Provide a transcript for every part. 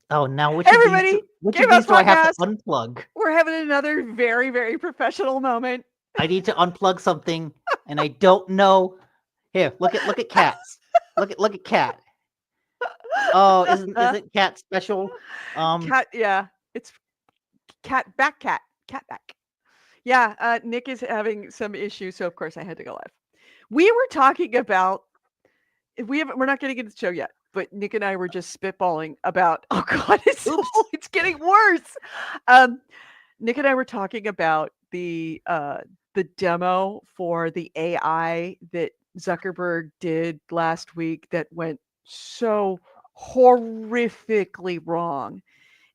Oh, now Everybody, which of GameHound these do I have to podcast. unplug? We're having another very, very professional moment. I need to unplug something, and I don't know. Here, look at cats. Look at cat. Oh, isn't cat special? Cat, yeah, it's cat back. Yeah, Nick is having some issues, so of course I had to go live. We were talking about we're not getting into the show yet, but Nick and I were just spitballing about. Oh God, Oops. it's getting worse. Um, Nick and I were talking about the demo for the AI that Zuckerberg did last week that went so horrifically wrong.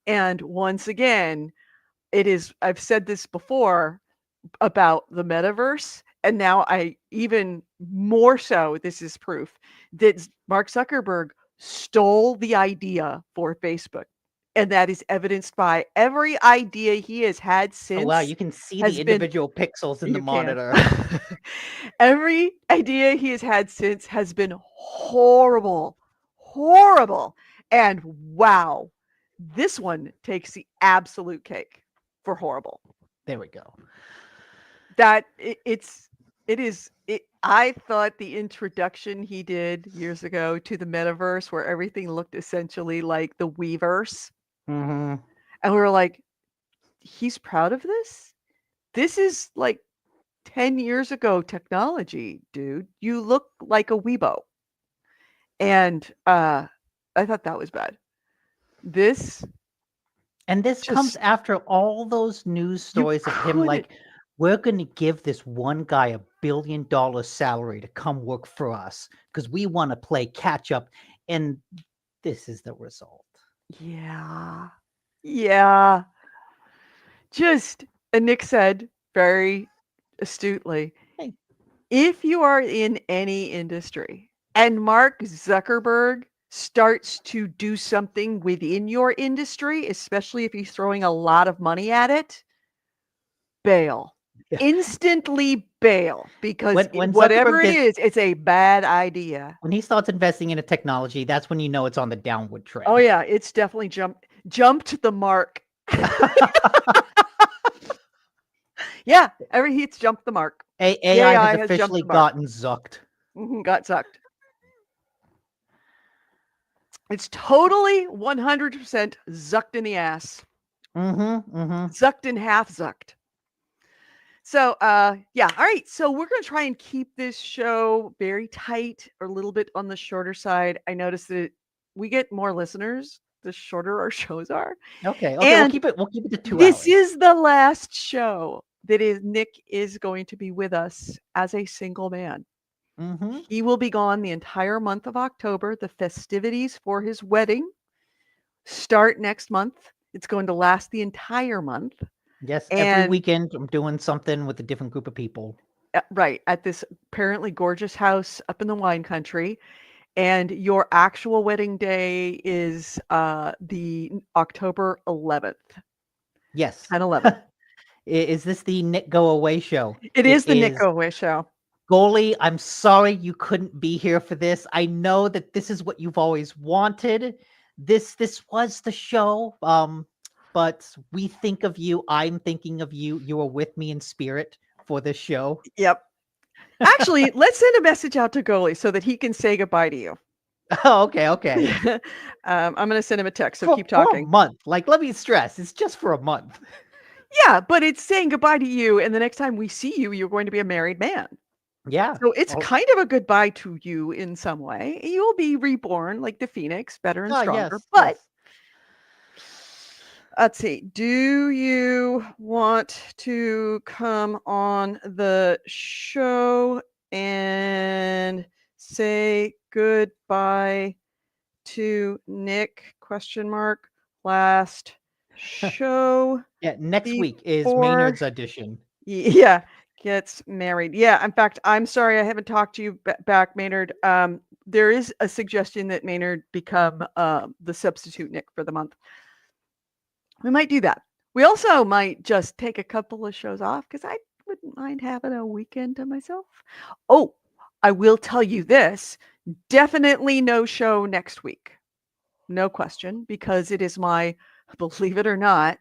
And once again, I've said this before about the metaverse, and now I even more so, this is proof that Mark Zuckerberg stole the idea for Facebook. And that is evidenced by every idea he has had Oh wow, since you can see the has been individual pixels in the you can. monitor. Every idea he has had since has been horrible. Horrible. And wow, this one takes the absolute cake for horrible. There we go. That it is it I thought the introduction he did years ago to the metaverse where everything looked essentially like the Weverse, Hmm. and we were like, "He's proud of this? This is like 10 years ago technology, dude. You look like a Weebo." And, I thought that was bad. This And this comes just after all those news you stories of him couldn't. like, we're going to give this one guy $1 billion salary to come work for us because we want to play catch up. And this is the result. Yeah. Yeah. Just and Nick said very astutely, Hey, if you are in any industry and Mark Zuckerberg starts to do something within your industry, especially if he's throwing a lot of money at it, bail. yeah. Instantly bail because When whatever Zuckerberg it gets is, it's a bad idea. when he starts investing in a technology, that's when you know it's on the downward Oh trend. yeah, it's definitely jumped the mark. Yeah, he's jumped the mark. The AI has AI has jumped officially the mark. gotten zucked. Got sucked. It's totally 100% zucked in the ass. Mm-hmm. Mm-hmm. Zucked in half zucked. So, yeah. All right. So we're going to try and keep this show very tight or a little bit on the shorter side. I noticed that we get more listeners the shorter our shows are. Okay. Okay. And We'll keep it to two this hours. is the last show that is Nick is going to be with us as a single man. Mm-hmm. He will be gone the entire month of October. The festivities for his wedding start next month. It's going to last the entire month. Yes, every And weekend I'm doing something with a different group of people. right at this apparently gorgeous house up in the wine country. And your actual wedding day is the October 11th, Yes. 10/11. Is this the Nick Go Away show? It It is the Nick is. Go show. Goalie, I'm sorry you couldn't be here for this. I know that this is what you've always wanted. This was the show. But we think of you. I'm thinking of you. You are with me in spirit for this show. Yep. Actually, let's send a message out to Goalie so that he can say goodbye to you. Oh, okay, okay. I'm going to send him a text, so For keep for a talking. month. Like, let me stress, it's just for a month. Yeah, but it's saying goodbye to you, and the next time we see you, you're going to be a married man. Yeah. So it's Oh, kind of a goodbye to you in some way. You'll be reborn like the phoenix, better and oh stronger. yes, But yes. let's see. Do you want to come on the show and say goodbye to Nick? Question mark. Last show Yeah, next week is before Maynard's audition. yeah gets married. Yeah. In fact, I'm sorry I haven't talked to you back, Maynard. There is a suggestion that Maynard become the substitute Nick for the month. We might do that. We also might just take a couple of shows off because I wouldn't mind having a weekend to myself. Oh, I will tell you this. Definitely no show next week. no question, because it is my, believe it or not,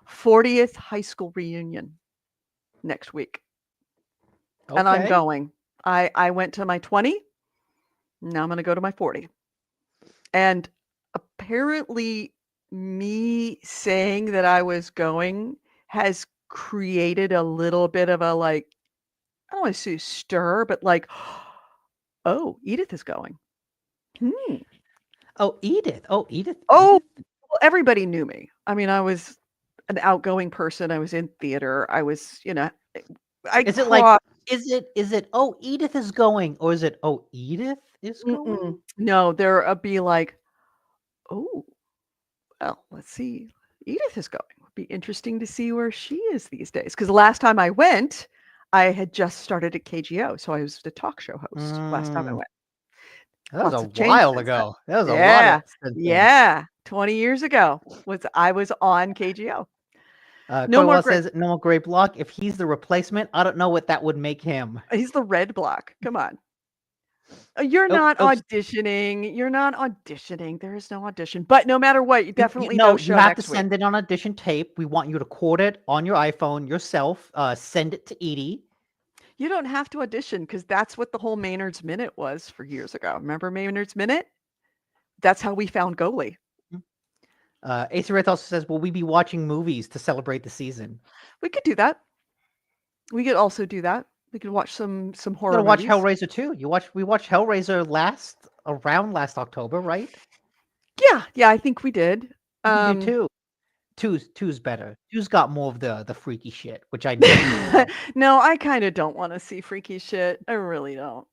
40th high school reunion next week. And I'm Okay. going. I went to my 20. Now I'm going to go to my 40. And apparently, me saying that I was going has created a little bit of a like, I don't want to say stir, but like, oh, Edith is going. Hmm. Oh, Edith. Oh, Edith. Oh, Edith. well, everybody knew me. I mean, I was an outgoing person. I was in theater. I was, I Is it like? crossed. Is it? Oh, Edith is going, or is it? Oh, Edith is going. No, there'll be like, oh, well, let's see. Edith is going. Would be interesting to see where she is these days. Because the last time I went, I had just started at KGO, so I was the talk show host last time I Mm, went. that was a Lots of change while since then. ago. That was a lot of Yeah, since then. yeah. 20 years ago I was on KGO. No more Corwell gray. says no more Gray Block. If he's the replacement, I don't know what that would make him. He's the red block. Come on. You're Oh, not oops. auditioning. You're not auditioning. There is no audition. But no matter what, you You definitely know, no you show have to next week. send it on audition tape. We want you to record it on your iPhone yourself. Send it to Edie. You don't have to audition because that's what the whole Maynard's Minute was for years ago. Remember Maynard's Minute? That's how we found Goalie. Ace Wraith also says, will we be watching movies to celebrate the season? We could do that. We could also do that. We could watch some I'm horror gonna watch movies. Hellraiser too. We watched Hellraiser around last October, right? Yeah, I think we did. You can do two. Two's better. Two's got more of the freaky shit, which I know. No, I kind of don't want to see freaky shit. I really don't.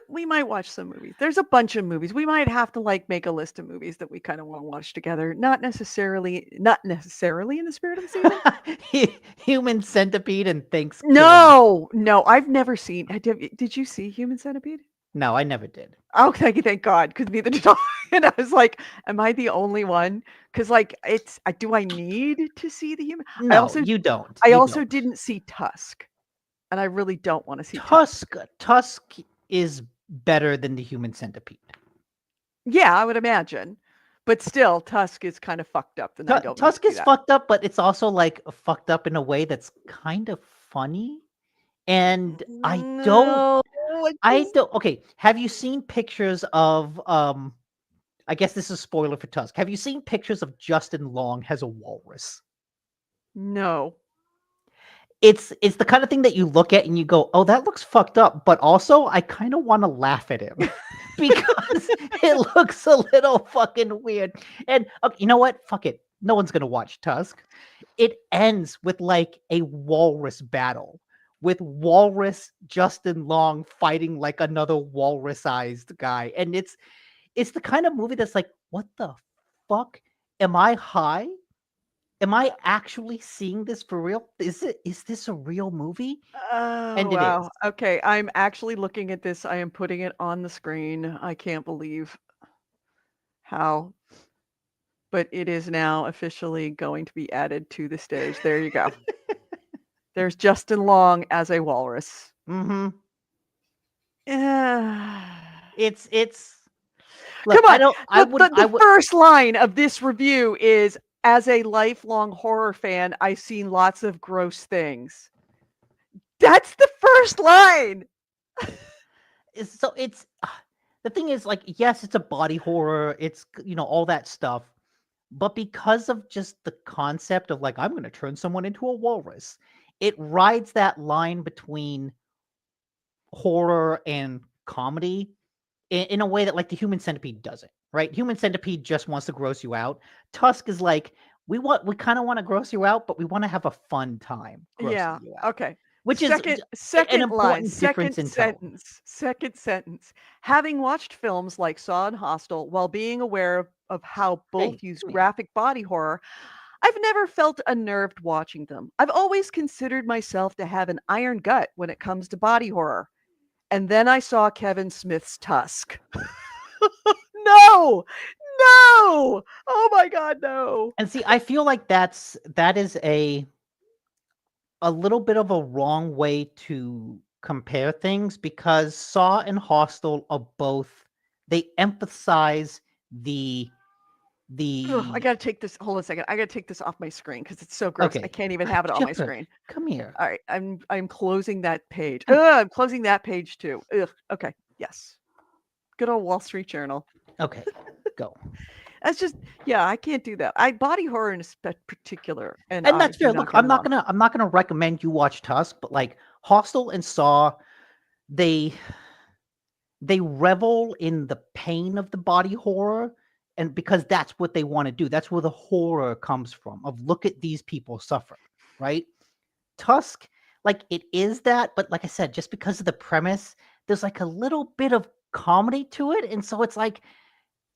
We might watch some movies. There's a bunch of movies. We might have to like make a list of movies that we kind of want to watch together. Not necessarily in the spirit of the season. Human Centipede and Thanksgiving. No, I've never seen. Did you see Human Centipede? No, I never did. Oh, thank God, because neither did I. And I was like, am I the only one? Because like, do I need to see the human? No, you don't. I You also don't. didn't see Tusk, and I really don't want to see Tusk. Tusk is better than the Human Centipede. Yeah, I would imagine, but still, Tusk is kind of fucked up. And I don't. Tusk is fucked up, but it's also like fucked up in a way that's kind of funny. And I don't. Okay, have you seen pictures of I guess this is a spoiler for Tusk. Have you seen pictures of Justin Long as a walrus? No. It's the kind of thing that you look at and you go, "Oh, that looks fucked up," but also I kind of want to laugh at him because it looks a little fucking weird. And you know what? Fuck it. No one's gonna watch Tusk. It ends with like a walrus battle with walrus Justin Long fighting like another walrus-sized guy, and it's the kind of movie that's like, what the fuck? Am I high? Am I actually seeing this for real? Is this a real movie? Oh, And it wow. is. Okay, I'm actually looking at this. I am putting it on the screen. I can't believe how, but it is now officially going to be added to the stage. There you go. There's Justin Long as a walrus. Mm-hmm. Yeah. It's look, Come on. I would The first line of this review is, as a lifelong horror fan, I've seen lots of gross things. That's the first line. it's the thing is, like, yes, it's a body horror, it's all that stuff. But because of just the concept of like, I'm gonna turn someone into a walrus, it rides that line between horror and comedy in a way that like the Human Centipede doesn't, right? Human Centipede just wants to gross you out. Tusk is like, we kind of want to gross you out, but we want to have a fun time grossing you out. Okay. Which is an second line, important difference in tone. second sentence. Having watched films like Saw and Hostel, while being aware of how both use graphic body horror, I've never felt unnerved watching them. I've always considered myself to have an iron gut when it comes to body horror. And then I saw Kevin Smith's Tusk. No! Oh my God, no. And see, I feel like that is a little bit of a wrong way to compare things because Saw and Hostel are both, they emphasize the I gotta take this. Hold on a second. I gotta take this off my screen because it's so gross. I okay. can't even have it on my Jennifer, screen. come here. All right, I'm closing that page. Come- I'm closing that page too. Ugh. Okay. Yes. Good old Wall Street Journal. Okay, go. That's just I can't do that. Body horror in particular, and And I that's do fair. not Look, get along. I'm not gonna recommend you watch Tusk, but like Hostel and Saw, they revel in the pain of the body horror, and because that's what they want to do. That's where the horror comes from. Of look at these people suffer, right? Tusk, like it is that, but like I said, just because of the premise, there's like a little bit of comedy to it, and so it's like,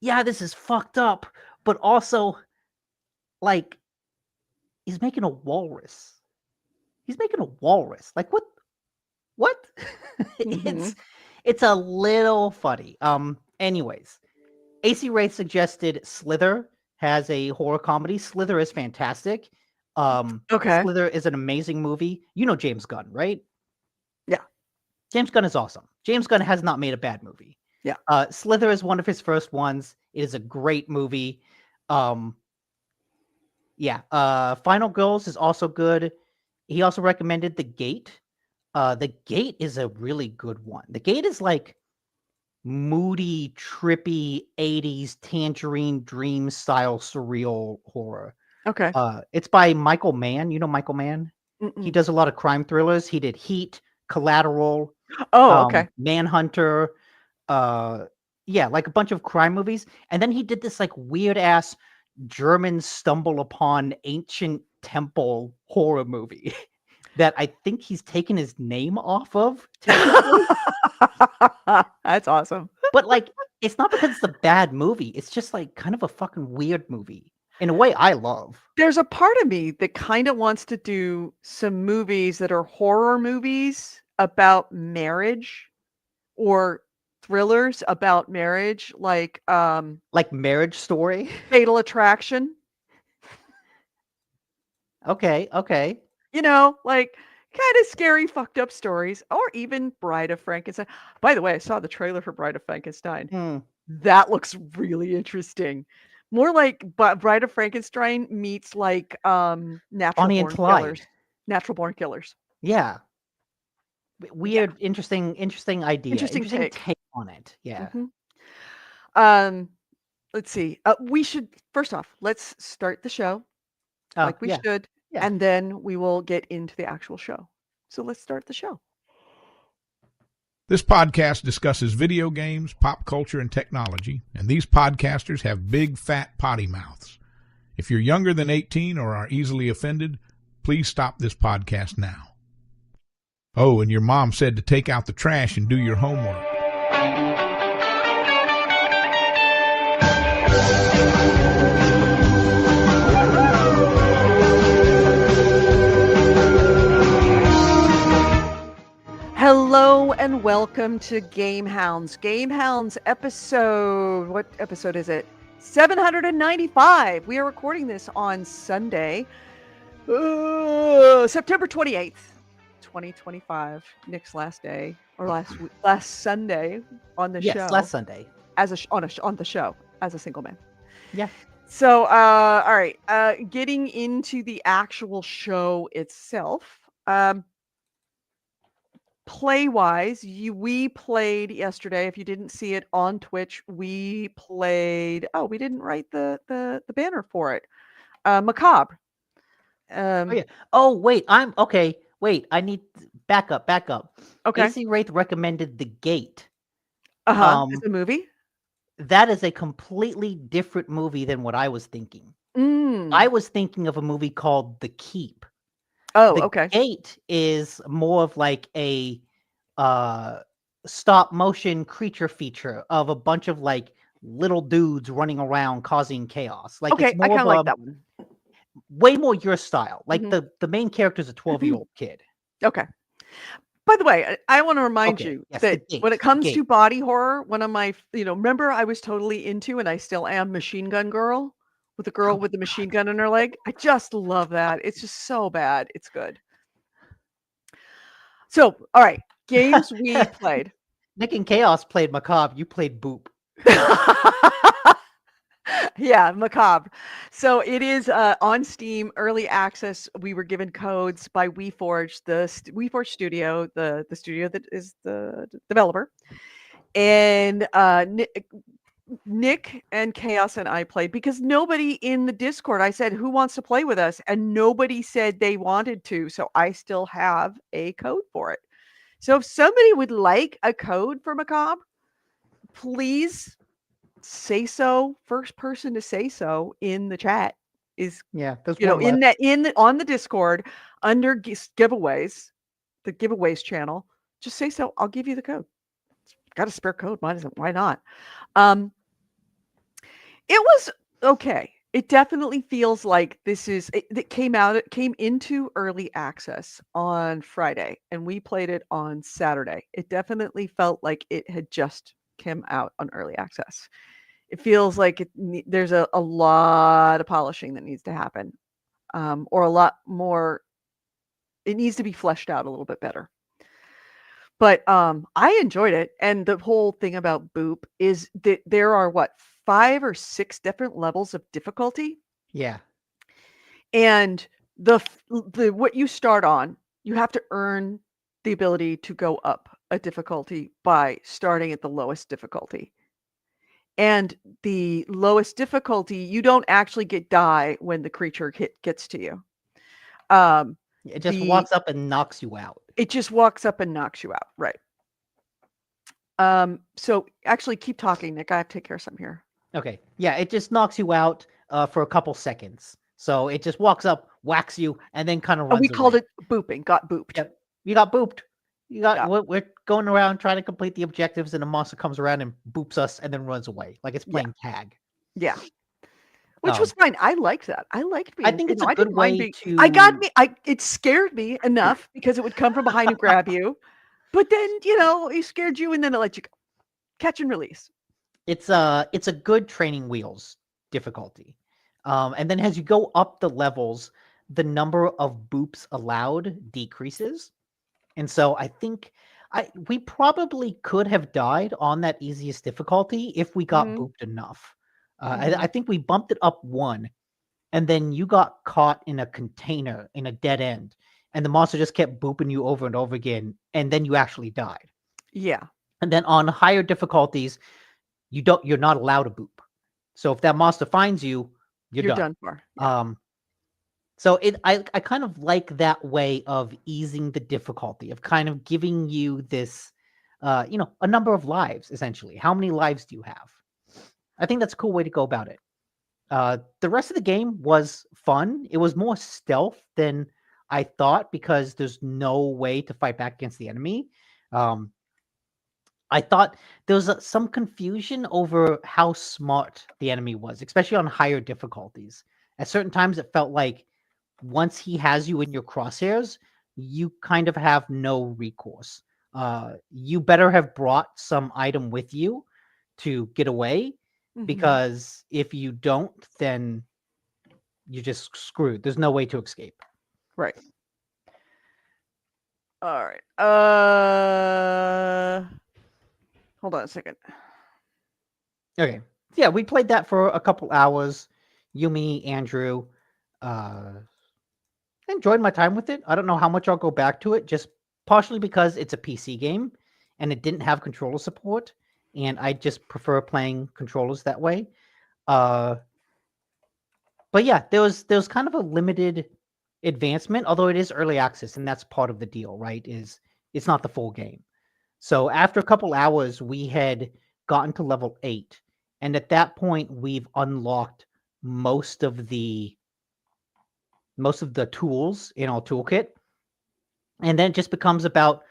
yeah, this is fucked up, but also like he's making a walrus. He's making a walrus. Like what? What? Mhm. It's a little funny. Anyways, AC Ray suggested Slither has a horror comedy. Slither is fantastic. Okay. Slither is an amazing movie. You know James Gunn, right? Yeah. James Gunn is awesome. James Gunn has not made a bad movie. Yeah. Slither is one of his first ones. It is a great movie. Final Girls is also good. He also recommended The Gate. The Gate is a really good one. The Gate is like moody, trippy 80s Tangerine Dream style surreal horror. Okay. It's by Michael Mann. You know Michael Mann? He Mm-mm. does a lot of crime thrillers. He did Heat, Collateral, Oh, okay. Manhunter, like a bunch of crime movies. And then he did this like weird ass German stumble upon ancient temple horror movie that I think he's taken his name off of, technically. That's awesome. But like, it's not because it's a bad movie. It's just like kind of a fucking weird movie in a way I love. There's a part of me that kind of wants to do some movies that are horror movies about marriage or thrillers about marriage, like Like Marriage Story. Fatal Attraction. Okay. You know, like kind of scary, fucked up stories, or even Bride of Frankenstein. By the way, I saw the trailer for Bride of Frankenstein. Hmm. That looks really interesting. More like Bride of Frankenstein meets like Natural Bonnie and Born Clyde. Killers. Natural Born Killers. Yeah. Weird, interesting idea. Interesting take. On it. Yeah. Mhm. Let's see. We should first off, let's start the show like we Yeah. should, Yeah. and then we will get into the actual show. So let's start the show. This podcast discusses video games, pop culture, and technology, and these podcasters have big, fat potty mouths. If you're younger than 18 or are easily offended, please stop this podcast now. Oh, and your mom said to take out the trash and do your homework. Hello and welcome to GameHounds. GameHounds episode, what episode is it? 795. We are recording this on Sunday, September 28th, 2025. Nick's last day, or last Sunday on the show. Yes, last Sunday. As on the show as a single man. Yeah. So, all right, getting into the actual show itself. Play-wise, we played yesterday. If you didn't see it on Twitch, we played. Oh, we didn't write the banner for it. Macabre. Oh wait, Wait, I need back up. Okay. AC Wraith recommended The Gate. It's a movie. That is a completely different movie than what I was thinking. Mm. I was thinking of a movie called The Keep. Oh, The okay. Gate is more of like a stop motion creature feature of a bunch of like little dudes running around causing chaos. Like Okay, it's I more kind of of like that one. way more your style. Like Mhm. the main character is a 12-year-old kid. Okay. By the way, I want to remind Okay, you yes, that The when it Gate, comes The to Gate. body horror, one of my, remember I was totally into, and I still am, Machine Gun Girl, with the girl Oh with the my machine God. gun in her leg. I just love that. It's just so bad. It's good. So, all right. games we played. Nick and Chaos played Macabre. You played Boop. Yeah, Macabre. So it is on Steam, early access. We were given codes by WeForge, WeForge studio, the studio that is the developer. And Nick and Chaos and I played because nobody in the Discord, I said, who wants to play with us? And nobody said they wanted to. So I still have a code for it. So if somebody would like a code for Macabre, please say so. First person to say so in the chat is, Yeah, there's you know, one left. on the Discord under giveaways, the giveaways channel. Just say so. I'll give you the code. Got a spare code? Why not? It was okay. It definitely feels like it came into early access on Friday and we played it on Saturday. It definitely felt like it had just come out on early access. It feels like there's a lot of polishing that needs to happen, or a lot more. It needs to be fleshed out a little bit better. But I enjoyed it, and the whole thing about Boop is that there are 5 or 6 different levels of difficulty, Yeah. and the what you start on, you have to earn the ability to go up a difficulty by starting at the lowest difficulty. And the lowest difficulty, you don't actually get die when the creature gets to you. It just walks up and knocks you out. It just walks up and knocks you out, right? So actually, keep talking, Nick. I have to take care of something here. Okay. Yeah, it just knocks you out for a couple seconds. So it just walks up, whacks you, and then kind of runs We away. called it booping. Got booped. Yep. You got booped. Yeah. We're going around trying to complete the objectives, and a monster comes around and boops us and then runs away. Like it's playing tag. Yeah. Which was fine. I liked that. I liked being. I think it's a good way to. It scared me enough because it would come from behind and grab you, but then it scared you and then it let you go. Catch and release. It's a good training wheels difficulty, and then as you go up the levels, the number of boops allowed decreases, and so I think we probably could have died on that easiest difficulty if we got booped enough. I think we bumped it up 1, and then you got caught in a container in a dead end, and the monster just kept booping you over and over again, and then you actually died. Yeah. And then on higher difficulties, you're not allowed to boop. So if that monster finds you, you're done for. Yeah. So I kind of like that way of easing the difficulty, of kind of giving you this, a number of lives, essentially. How many lives do you have? I think that's a cool way to go about it. The rest of the game was fun. It was more stealth than I thought because there's no way to fight back against the enemy. I thought there was some confusion over how smart the enemy was, especially on higher difficulties. At certain times, it felt like once he has you in your crosshairs, you kind of have no recourse. You better have brought some item with you to get away, because if you don't, then you're just screwed. There's no way to escape. Right. All right. Hold on a second. Okay. Yeah, we played that for a couple hours. Yumi, Andrew, enjoyed my time with it. I don't know how much I'll go back to it, just partially because it's a PC game and it didn't have controller support, and I just prefer playing controllers that way. But yeah, there was kind of a limited advancement, although it is early access, and that's part of the deal, right? Is it's not the full game. So after a couple hours, we had gotten to level 8, and at that point, we've unlocked most of the tools in our toolkit, and then it just becomes about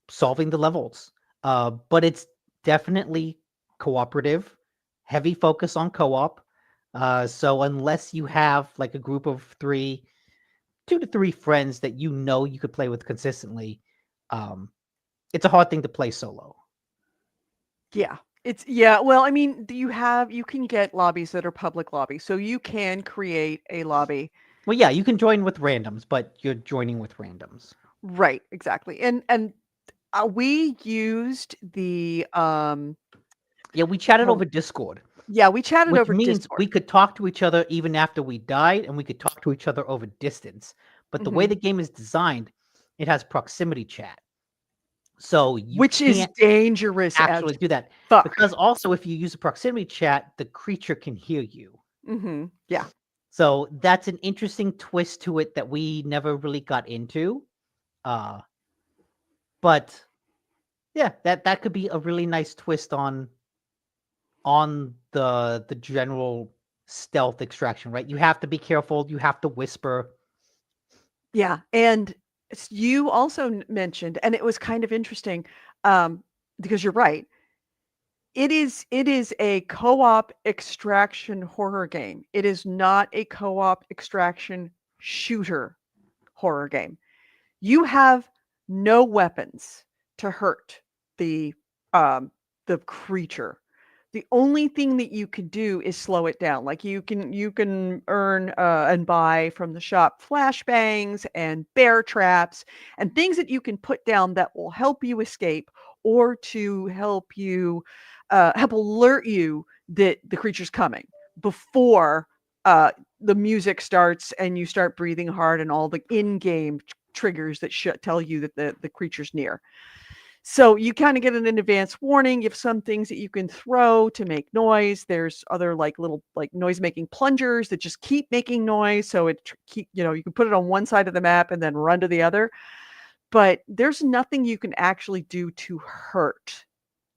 solving the levels. But it's definitely cooperative, heavy focus on co-op. So unless you have like a group of 2 to 3 friends that you could play with consistently, it's a hard thing to play solo. Yeah. Well, I mean, you can get lobbies that are public lobbies, so you can create a lobby. Well, yeah, you can join with randoms, but you're joining with randoms. Right, exactly. And We used the Yeah, we chatted Oh. over Discord, yeah, we chatted which over means Discord. we could talk to each other even after we died, and we could talk to each other over distance. But the way Mhm. the game is designed, it has proximity chat. So you Which is can't dangerous as actually do that. fuck. Because also if you use a proximity chat, the creature can hear you. Yeah. So that's an interesting twist to it that we never really got into. But yeah, that could be a really nice twist on the general stealth extraction, right? You have to be careful, you have to whisper. Yeah, and you also mentioned, and it was kind of interesting, because you're right. It is a co-op extraction horror game. It is not a co-op extraction shooter horror game. You have no weapons to hurt the um the creature. The only thing that you can do is slow it down. Like you can earn and buy from the shop flashbangs and bear traps and things that you can put down that will help you escape or to help you help alert you that the creature's coming before the music starts and you start breathing hard and all the in-game triggers that tell you that the creature's near. So you kind of get an advance warning. You have some things that you can throw to make noise. There's other like little like noise making plungers that just keep making noise. So you can put it on one side of the map and then run to the other. But there's nothing you can actually do to hurt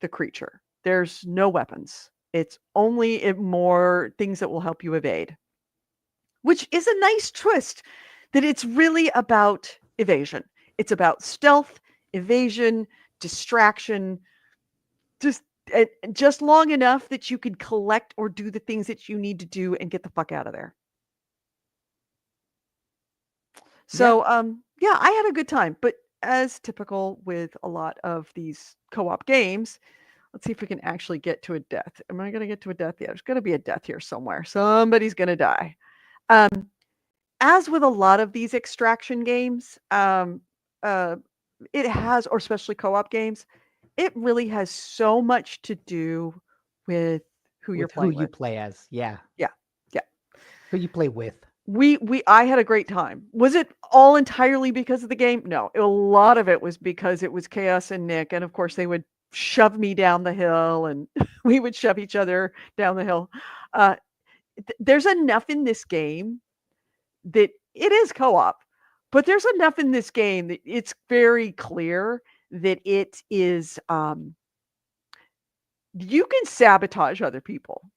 the creature. There's no weapons. It's only more things that will help you evade, which is a nice twist that it's really about evasion. It's about stealth, evasion, distraction, just just long enough that you can collect or do the things that you need to do and get the fuck out of there. So, yeah, I had a good time, but as typical with a lot of these co-op games, let's see if we can actually get to a death. Am I going to get to a death? Yeah, there's going to be a death here somewhere. Somebody's going to die. As with a lot of these extraction games, uh, it has, or especially co-op games, it really has so much to do with who you're With who playing you with. play as. Yeah. Yeah, yeah. Who you play with. I had a great time. Was it all entirely because of the game? No, a lot of it was because it was Chaos and Nick, and of course they would shove me down the hill, and we would shove each other down the hill. There's enough in this game that it is co-op, but there's enough in this game that it's very clear that it is you can sabotage other people.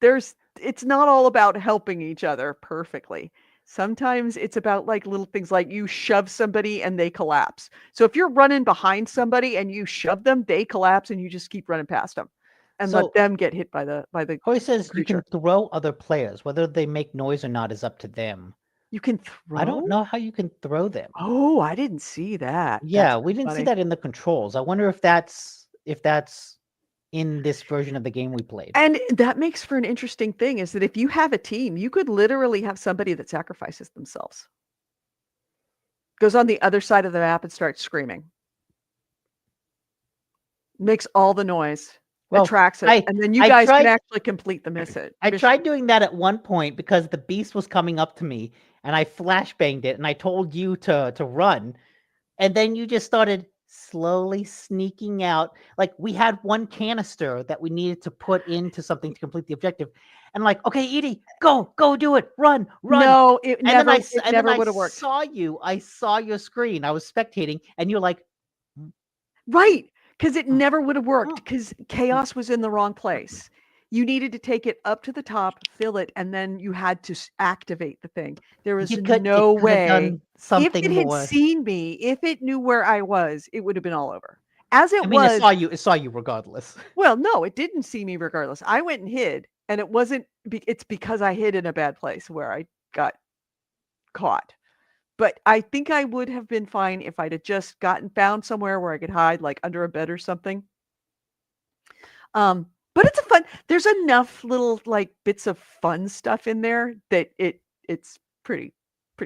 It's not all about helping each other perfectly. Sometimes it's about like little things like you shove somebody and they collapse. So if you're running behind somebody and you shove them, they collapse and you just keep running past them and let So them get hit by the Hoy says you creature. can throw other players. Whether they make noise or not is up to them. You can I don't throw? know how you can throw them. Oh, I didn't see that. Yeah, That's we didn't see funny. that in the controls. I wonder if that's in this version of the game we played. And that makes for an interesting thing is that if you have a team, you could literally have somebody that sacrifices themselves. Goes on the other side of the map and starts screaming. Makes all the noise, Well, attracts it, and then you I guys can tried actually complete the mission. I tried doing that at one point because the beast was coming up to me and I flashbanged it and I told you to run. And then you just started slowly sneaking out. Like we had one canister that we needed to put into something to complete the objective. And like, okay, Edie, go do it. Run. No, it And then never would have worked. saw you. I saw your screen. I was spectating and you're like, Right, because it Oh, never would have worked oh, because chaos was in the wrong place. You needed to take it up to the top, fill it, and then you had to activate the thing. There was it no could have way. done If something it had more. seen me, if it knew where I was, it would have been all over. As it I mean, was, it saw you regardless. well, no, it didn't see me regardless. I went and hid, and it wasn't. It's because I hid in a bad place where I got caught. But I think I would have been fine if I'd have just found somewhere where I could hide, like under a bed or something. But it's there's enough little like bits of fun stuff in there that it's pretty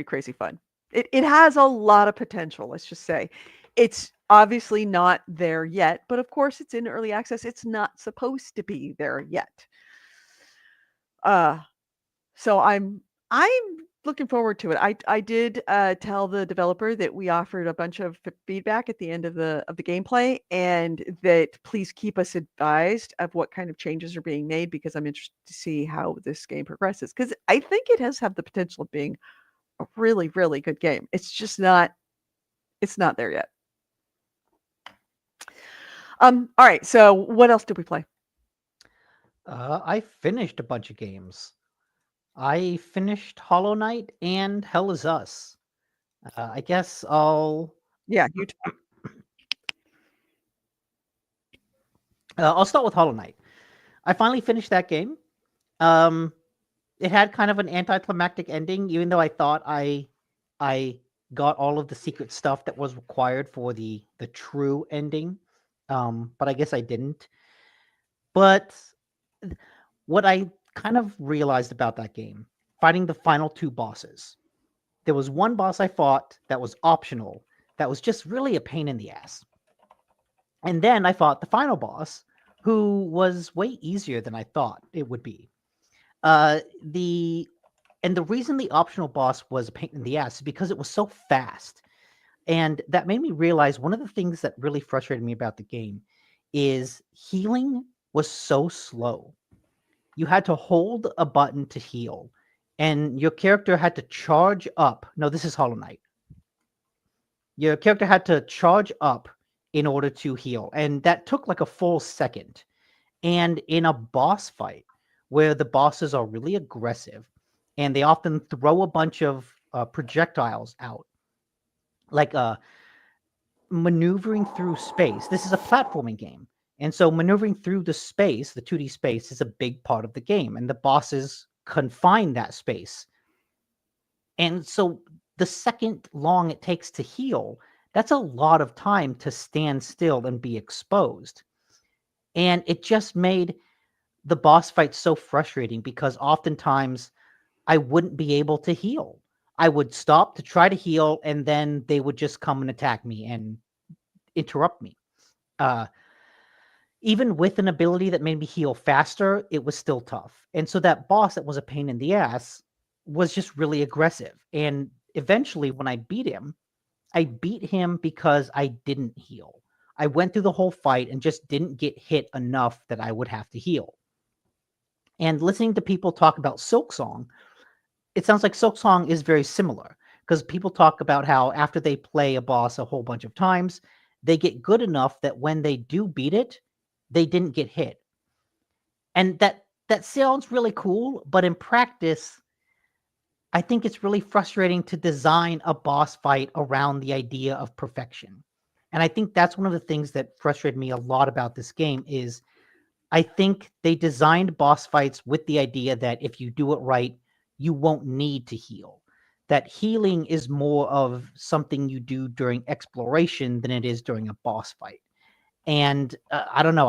crazy fun. It has a lot of potential, let's just say. It's obviously not there yet, but of course it's in early access. It's not supposed to be there yet. So I'm looking forward to it. I did tell the developer that we offered a bunch of feedback at the end of the gameplay, and that please keep us advised of what kind of changes are being made, because I'm interested to see how this game progresses, because I think it has have the potential of being a really, really good game. It's just not there yet. All right, so what else did we play? I finished a bunch of games. I finished Hollow Knight and Hell Is Us. I guess Yeah, I'll start with Hollow Knight. I finally finished that game. It had kind of an anticlimactic ending, even though I thought I got all of the secret stuff that was required for the true ending. But I guess I didn't. But what I kind of realized about that game, fighting the final two bosses, there was one boss I fought that was optional, that was just really a pain in the ass. And then I fought the final boss, who was way easier than I thought it would be. The reason the optional boss was a pain in the ass is because it was so fast. And that made me realize one of the things that really frustrated me about the game is healing was so slow. You had to hold a button to heal, and your character had to charge up. No, this is Hollow Knight. Your character had to charge up in order to heal, and that took like a full second. And in a boss fight where the bosses are really aggressive and they often throw a bunch of projectiles out, like maneuvering through space. This is a platforming game. And so maneuvering through the space, the 2D space, is a big part of the game. And the bosses confine that space. And so the second long it takes to heal, that's a lot of time to stand still and be exposed. And it just made the boss fight so frustrating because oftentimes I wouldn't be able to heal. I would stop to try to heal, and then they would just come and attack me and interrupt me. Even with an ability that made me heal faster, it was still tough. And so that boss that was a pain in the ass was just really aggressive. And eventually, when I beat him because I didn't heal. I went through the whole fight and just didn't get hit enough that I would have to heal. And listening to people talk about Silksong, it sounds like Silksong is very similar, because people talk about how after they play a boss a whole bunch of times, they get good enough that when they do beat it, they didn't get hit. And that sounds really cool, but in practice, I think it's really frustrating to design a boss fight around the idea of perfection. And I think that's one of the things that frustrated me a lot about this game is I think they designed boss fights with the idea that if you do it right, you won't need to heal. That healing is more of something you do during exploration than it is during a boss fight. And I don't know,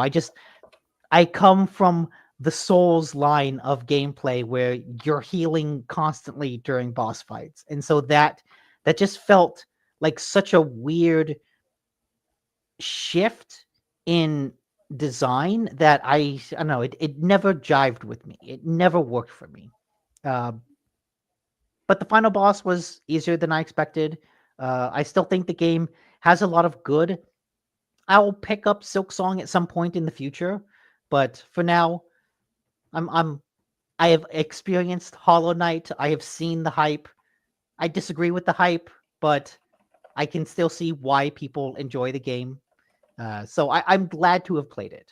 I come from the Souls line of gameplay where you're healing constantly during boss fights. And so that just felt like such a weird shift in design that I don't know, it never jived with me. It never worked for me. Uh, but the final boss was easier than I expected. I still think the game has a lot of good. I'll pick up Silksong at some point in the future, but for now, I have experienced Hollow Knight. I have seen the hype. I disagree with the hype, but I can still see why people enjoy the game. So I'm glad to have played it.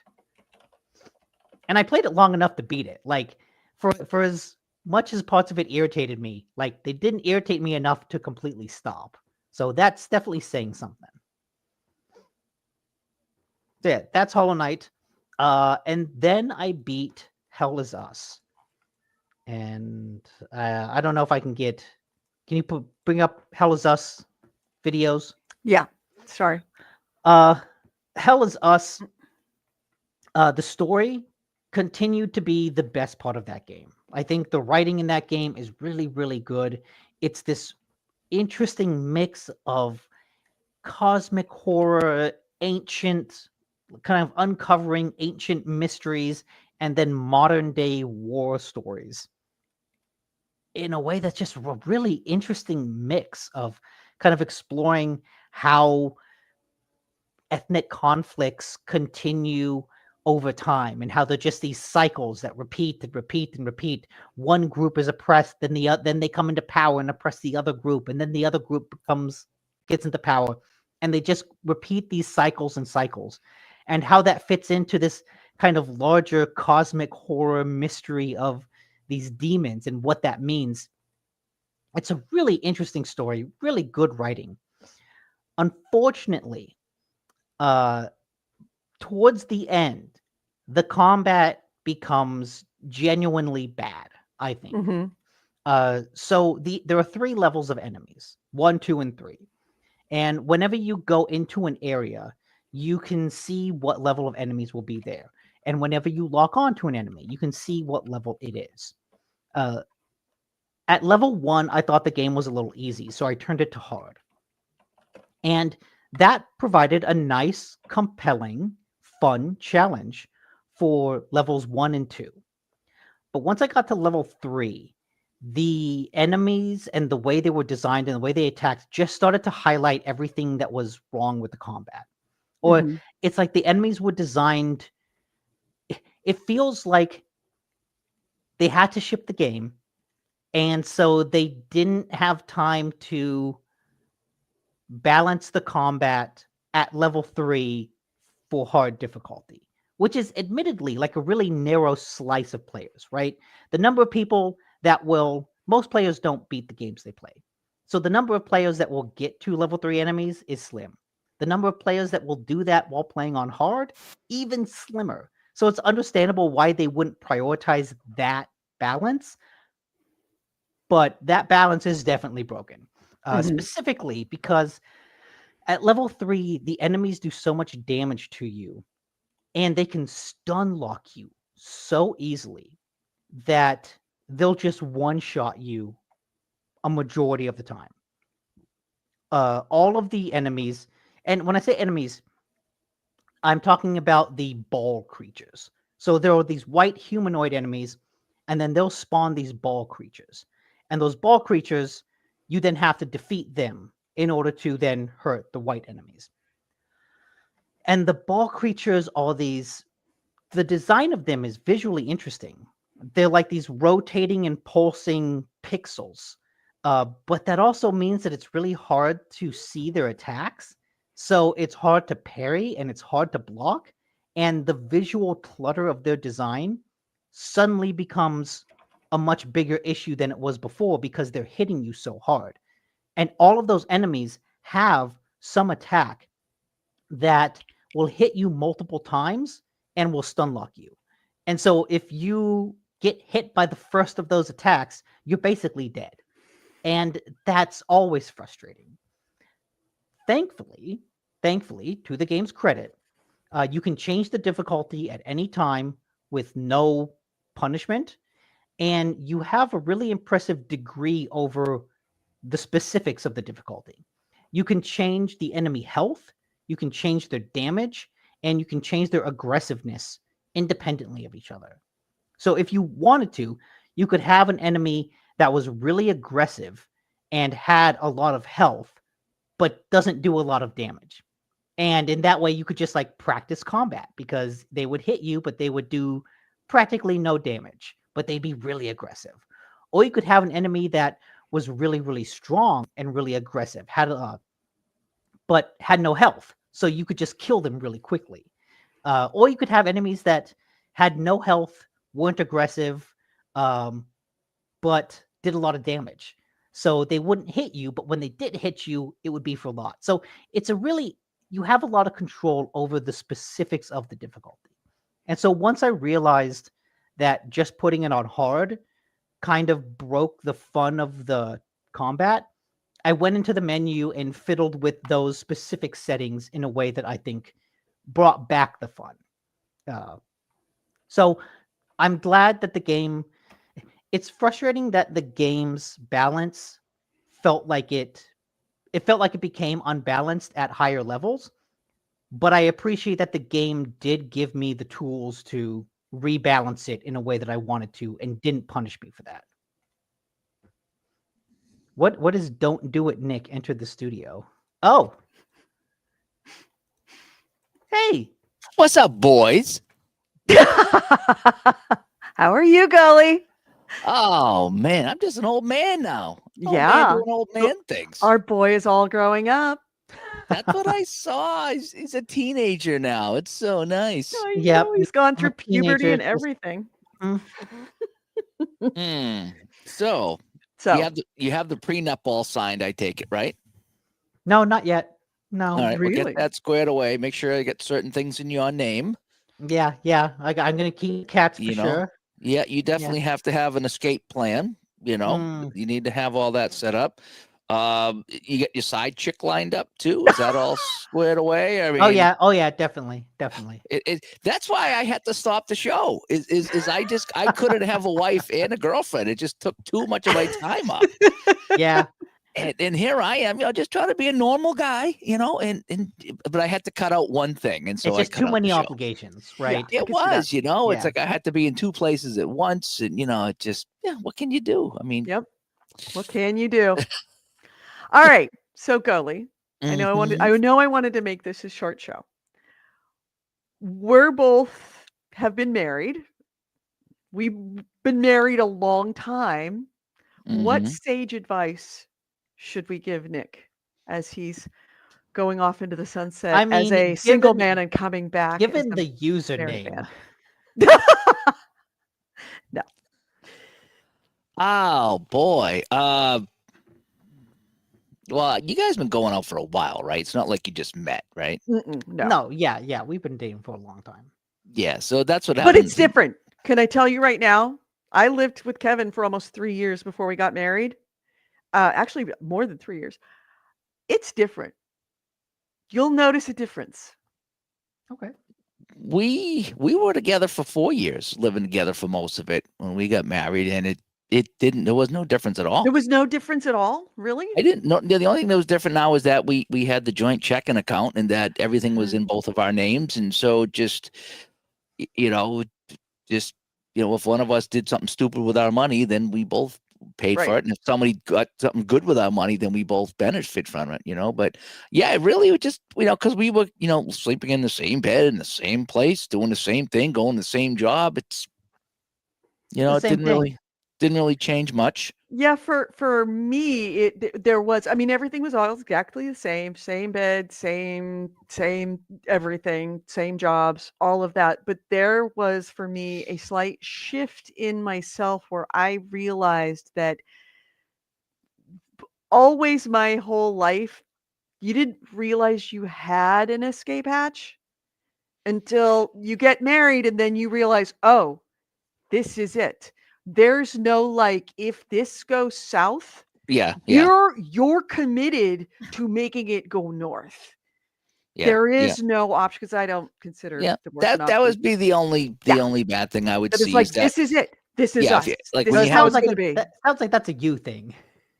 And I played it long enough to beat it. Like, for as much as parts of it irritated me, like, they didn't irritate me enough to completely stop. So that's definitely saying something. So yeah, that's Hollow Knight. And then I beat Hell Is Us. And I don't know if I can get. Can you bring up Hell Is Us videos? Yeah, sorry. Hell Is Us. The story continued to be the best part of that game. I think the writing in that game is really, really good. It's this interesting mix of cosmic horror, ancient, kind of uncovering ancient mysteries, and then modern day war stories in a way that's just a really interesting mix of kind of exploring how ethnic conflicts continue over time and how they're just these cycles that repeat and repeat and repeat. One group is oppressed, then they come into power and oppress the other group, and then the other group gets into power, and they just repeat these cycles and cycles. And how that fits into this kind of larger cosmic horror mystery of these demons and what that means. It's a really interesting story, really good writing. Unfortunately, uh towards the end, the combat becomes genuinely bad, I think. Mm-hmm. So there are 3 levels of enemies, 1, 2, and 3. And whenever you go into an area, you can see what level of enemies will be there. And whenever you lock on to an enemy, you can see what level it is. Uh, at level 1, I thought the game was a little easy, so I turned it to hard. And that provided a nice, compelling, fun challenge for levels 1 and 2. But once I got to level 3, the enemies and the way they were designed and the way they attacked just started to highlight everything that was wrong with the combat. Or Mm-hmm. it's like the enemies were designed. It feels like they had to ship the game, and so they didn't have time to balance the combat at level 3 for hard difficulty, which is admittedly like a really narrow slice of players, right? The number of people that most players don't beat the games they play. So the number of players that will get to level 3 enemies is slim. The number of players that will do that while playing on hard, even slimmer. So it's understandable why they wouldn't prioritize that balance, but that balance is definitely broken. Mm-hmm. Specifically because at level 3, the enemies do so much damage to you and they can stun lock you so easily that they'll just one-shot you a majority of the time. All of the enemies, and when I say enemies, I'm talking about the ball creatures. So there are these white humanoid enemies, and then they'll spawn these ball creatures. And those ball creatures, you then have to defeat them in order to then hurt the white enemies. And the ball creatures are the design of them is visually interesting. They're like these rotating and pulsing pixels. But that also means that it's really hard to see their attacks. So it's hard to parry and it's hard to block. And the visual clutter of their design suddenly becomes a much bigger issue than it was before because they're hitting you so hard. And all of those enemies have some attack that will hit you multiple times and will stun lock you. And so if you get hit by the first of those attacks, you're basically dead. And that's always frustrating. Thankfully, to the game's credit, you can change the difficulty at any time with no punishment. And you have a really impressive degree over the specifics of the difficulty. You can change the enemy health, you can change their damage, and you can change their aggressiveness independently of each other. So if you wanted to, you could have an enemy that was really aggressive and had a lot of health, but doesn't do a lot of damage. And in that way, you could just like practice combat because they would hit you, but they would do practically no damage, but they'd be really aggressive. Or you could have an enemy that was really, really strong and really aggressive, but had no health. So you could just kill them really quickly. Or you could have enemies that had no health, weren't aggressive, but did a lot of damage. So they wouldn't hit you, but when they did hit you, it would be for a lot. So you have a lot of control over the specifics of the difficulty. And so once I realized that just putting it on hard kind of broke the fun of the combat, I went into the menu and fiddled with those specific settings in a way that I think brought back the fun. So I'm glad that it's frustrating that the game's balance felt like it it felt like it became unbalanced at higher levels. But I appreciate that the game did give me the tools to rebalance it in a way that I wanted to and didn't punish me for that. What is "Don't Do It, Nick"? Enter the studio. Oh, hey. What's up, boys? How are you, Gully? Oh man, I'm just an old man now. Old man Yeah. doing old man things. Our boy is all growing up. That's what I saw. He's a teenager now. It's so nice. I Yep, know, he's gone I'm a through puberty teenager, and just- everything. So So you have the prenup all signed. I take it, right? No, not yet. No. All right, we'll really? get that squared away. Make sure I get certain things in your name. Yeah. I'm gonna keep cats for You know, sure. Yeah, you definitely have to have an escape plan. You Mm. need to have all that set up. You get your side chick lined up too. Is that all squared away? I mean, Oh yeah, definitely. that's why I had to stop the show. Is I couldn't have a wife and a girlfriend. It just took too much of my time up. Yeah. And here I am, just trying to be a normal guy, but I had to cut out one thing, and so It's I just cut too out many the show. obligations, right? I It can see that. was, it's Yeah. like I had to be in two places at once, and it just, what can you do? I mean, Yep. What can you do? All right. So Gully, I know I wanted to make this a short show. We're both have been married. We've been married a long time. What Mhm. sage advice should we give Nick as he's going off into the sunset I as mean, a single given- man and coming back? as Given a the married username, man? No. Oh boy. Well, you guys been going out for a while, right? It's not like you just met, right? No. no, yeah, we've been dating for a long time. Yeah. So that's what But happens. it's different. Can I tell you right now? I lived with Kevin for almost 3 years before we got married. Actually, more than 3 years. It's different. You'll notice a difference. Okay. We were together for 4 years, living together for most of it when we got married, and there was no difference at all. There was no difference at all, really? I didn't know. The only thing that was different now is that we had the joint checking account and that everything was in both of our names, and so just if one of us did something stupid with our money, then we both paid for Right. it, and if somebody got something good with our money, then we both benefit from it. But yeah, it really was just because we were sleeping in the same bed in the same place, doing the same thing, going the same job. It's The it same didn't really change much. Yeah, for me, there was. I mean, everything was all exactly the same bed, same everything, same jobs, all of that. But there was for me a slight shift in myself where I realized that always my whole life, you didn't realize you had an escape hatch until you get married, and then you realize, oh, this is it. There's no like, if this goes south, Yeah. you're committed to making it go north. Yeah. There is no option because I don't consider divorce an That option. would be the only bad thing I would But see it's like, is that this is it. This is Yeah, us. if you- like, This when is you how have it's Sounds like going to be. that sounds like that's a you thing.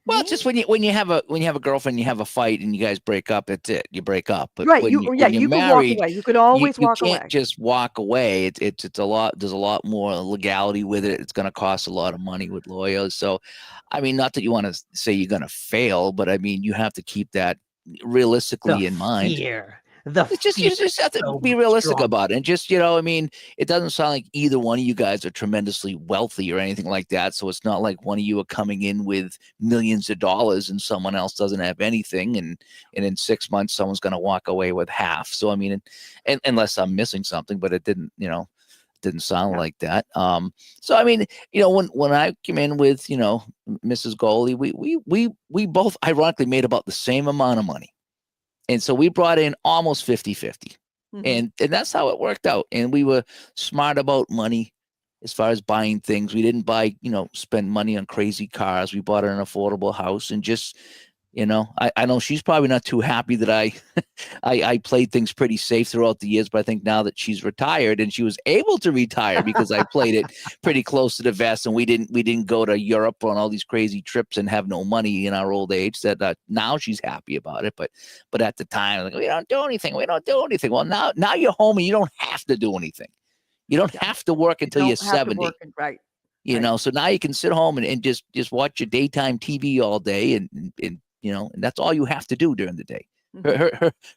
well, it's just when you have a girlfriend, you have a fight, and you guys break up. That's it. You break up. But Right. when You when can you're walk married, away. You can always you walk can't away. just walk away. It's a lot. There's a lot more legality with it. It's going to cost a lot of money with lawyers. So, I mean, not that you want to say you're going to fail, but I mean, you have to keep that realistically in mind. The It's just you just have to so be realistic strong. about it, and just I mean, it doesn't sound like either one of you guys are tremendously wealthy or anything like that. So it's not like one of you are coming in with millions of dollars and someone else doesn't have anything, and in 6 months someone's going to walk away with half. So I mean, and unless I'm missing something, but it didn't sound like that. So I mean, when I came in with Mrs. Goldie, we both ironically made about the same amount of money. And so we brought in almost 50-50. Mhm. And that's how it worked out. And we were smart about money as far as buying things. We didn't spend money on crazy cars. We bought an affordable house and just You know, I know she's probably not too happy that I played things pretty safe throughout the years, but I think now that she's retired and she was able to retire because I played it pretty close to the vest, and we didn't go to Europe on all these crazy trips and have no money in our old age. That now she's happy about it, but at the time, like, we don't do anything. Well, now you're home and you don't have to do anything. You don't have to work until you're Don't have to 70. work right. You know, so now you can sit home and just watch your daytime TV all day, and you know, and that's all you have to do during the day.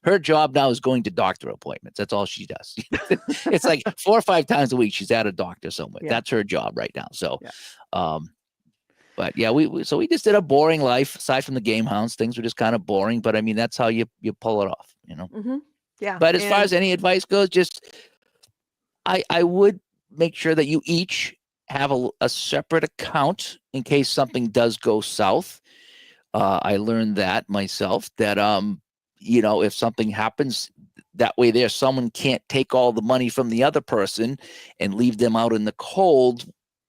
Her job now is going to doctor appointments. That's all she does. It's like 4 or 5 times a week she's at a doctor somewhere. Yeah. That's her job right now. So, but yeah, we just did a boring life. Aside from the GameHounds, things were just kind of boring. But I mean, that's how you pull it off, you know. Yeah. But as far as any advice goes, just I would make sure that you each have a separate account in case something does go south. I learned that myself, that you know, if something happens, that way someone can't take all the money from the other person and leave them out in the cold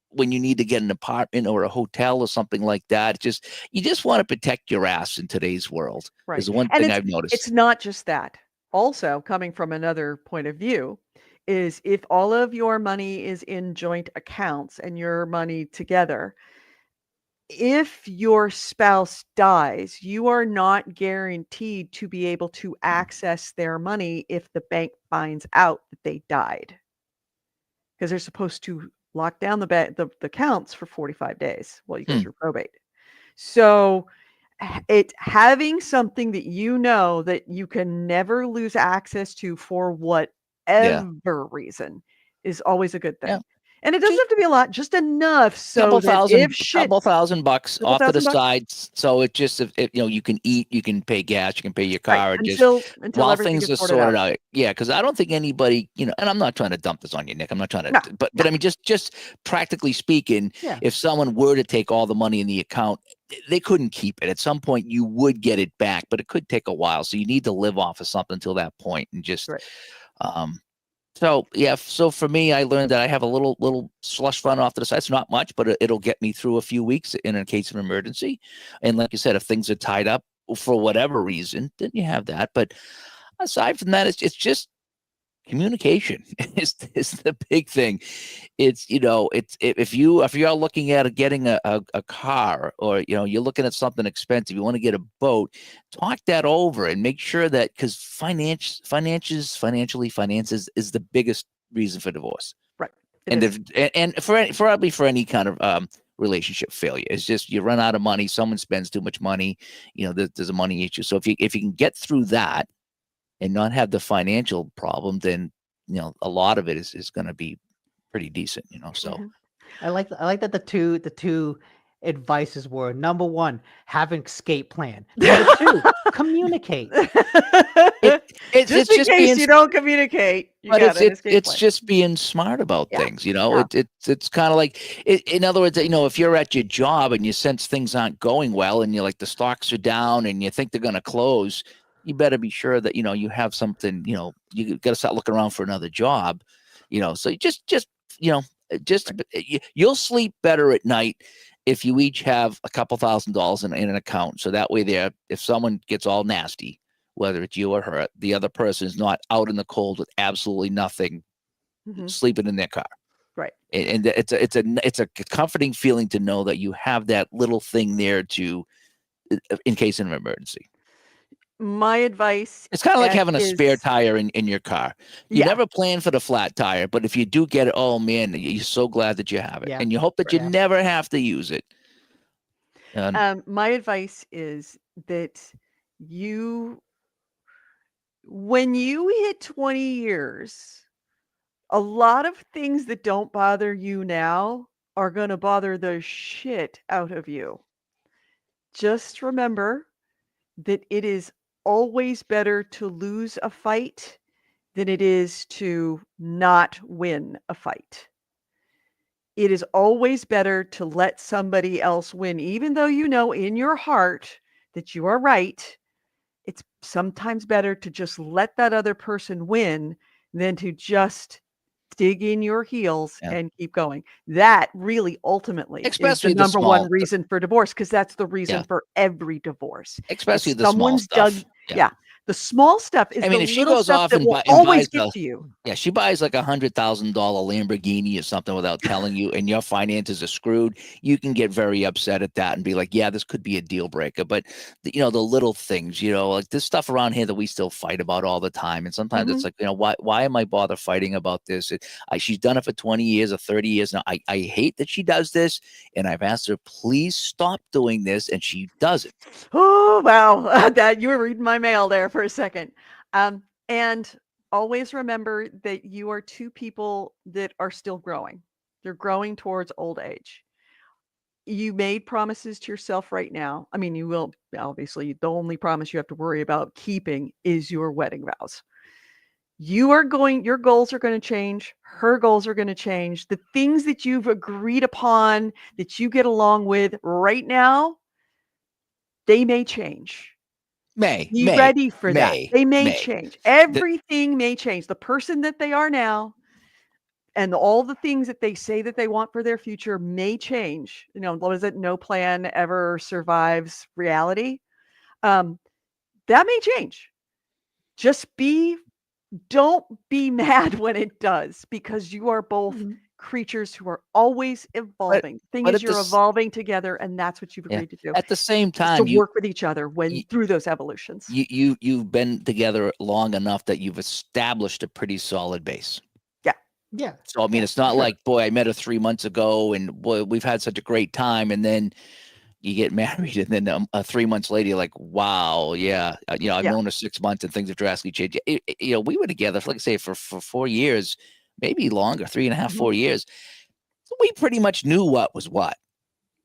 when you need to get an apartment or a hotel or something like that. You just want to protect your ass in today's world. Right. Is the one And thing I've noticed. It's not just that. Also, coming from another point of view, is if all of your money is in joint accounts and your money together, if your spouse dies, you are not guaranteed to be able to access their money if the bank finds out that they died, because they're supposed to lock down the accounts for 45 days while you go through probate. So having something that you know that you can never lose access to for whatever reason is always a good thing. Yeah. And it doesn't have to be a lot, just enough so couple that thousand, if shit, couple $1,000 couple off to the $1,000 side. So it just, you know, you can eat, you can pay gas, you can pay your car, right, and just until while everything things gets are sorted out. Yeah, because I don't think anybody, you know, and I'm not trying to dump this on you, Nick. I'm not trying to, No, but I mean, just practically speaking, Yeah. if someone were to take all the money in the account, they couldn't keep it. At some point, you would get it back, but it could take a while. So you need to live off of something until that point, and just, So yeah, so for me, I learned that I have a little slush fund off to the side. It's not much, but it'll get me through a few weeks in a case of emergency. And like you said, if things are tied up for whatever reason, then you have that. But aside from that, it's just communication is the big thing. It's, you know, it's if you're looking at getting a car, or, you know, you're looking at something expensive, you want to get a boat, talk that over and make sure that, because finances is the biggest reason for divorce. right. And for any kind of relationship failure, it's just you run out of money, someone spends too much money, you know, there's a money issue. So if you can get through that and not have the financial problem, then, you know, a lot of it is going to be pretty decent, you know. So I like that the two advices were: number one, have an escape plan; number two, communicate. it's just in just case being, you don't communicate, you but got an escape it's plan. just being smart about things, you know. Yeah. It's kind of like, in other words, you know, if you're at your job and you sense things aren't going well, and you're like, the stocks are down and you think they're going to close, you better be sure that, you know, you have something, you know, you got to start looking around for another job, you know. So just you know, you'll sleep better at night if you each have a couple $1,000s in an account. So that way, if someone gets all nasty, whether it's you or her, the other person is not out in the cold with absolutely nothing, sleeping in their car. Right. And it's a comforting feeling to know that you have that little thing there in case of an emergency. My advice, It's kind of like having a spare tire in your car. You never plan for the flat tire, but if you do get it, oh man, you're so glad that you have it. Yeah. And you hope that you never have to use it. My advice is that when you hit 20 years, a lot of things that don't bother you now are going to bother the shit out of you. Just remember that it is always better to lose a fight than it is to not win a fight. It is always better to let somebody else win, even though you know in your heart that you are right. It's sometimes better to just let that other person win than to just dig in your heels Yeah. and keep going. That really ultimately Especially is the the number one small- reason for divorce, because that's the reason Yeah. for every divorce. Especially It's the small someone's stuff. dug. Yeah. The small stuff is I mean, the if she little goes stuff off that and, will buys always get to you. yeah, she buys like $100,000 Lamborghini or something without telling you, and your finances are screwed, you can get very upset at that and be like, yeah, this could be a deal breaker. But the little things, like this stuff around here that we still fight about all the time. And sometimes it's like, why am I bother fighting about this? She's done it for 20 years or 30 years now. I hate that she does this, and I've asked her, please stop doing this, and she does it. Oh, wow. That you were reading my mail there for a second. And always remember that you are two people that are still growing. You're growing towards old age. You made promises to yourself right now. I mean, you will, obviously, the only promise you have to worry about keeping is your wedding vows. Your goals are going to change. Her goals are going to change. The things that you've agreed upon that you get along with right now, they may change. Be ready for that. They may change. Everything may change. The person that they are now and all the things that they say that they want for their future may change. What is it? No plan ever survives reality. That may change. Don't be mad when it does, because you are both creatures who are always evolving. You're evolving together, and that's what you've agreed to do. At the same Is time, to work with each other through those evolutions. You've been together long enough that you've established a pretty solid base. Yeah. So I mean, it's not like, boy, I met her 3 months ago, and boy, we've had such a great time, and then you get married, and then 3 months later, you're like, wow, yeah, I've known her 6 months, and things have drastically changed. We were together, like I say, for 4 years, maybe longer, 3.5, 4 years. So we pretty much knew what was what.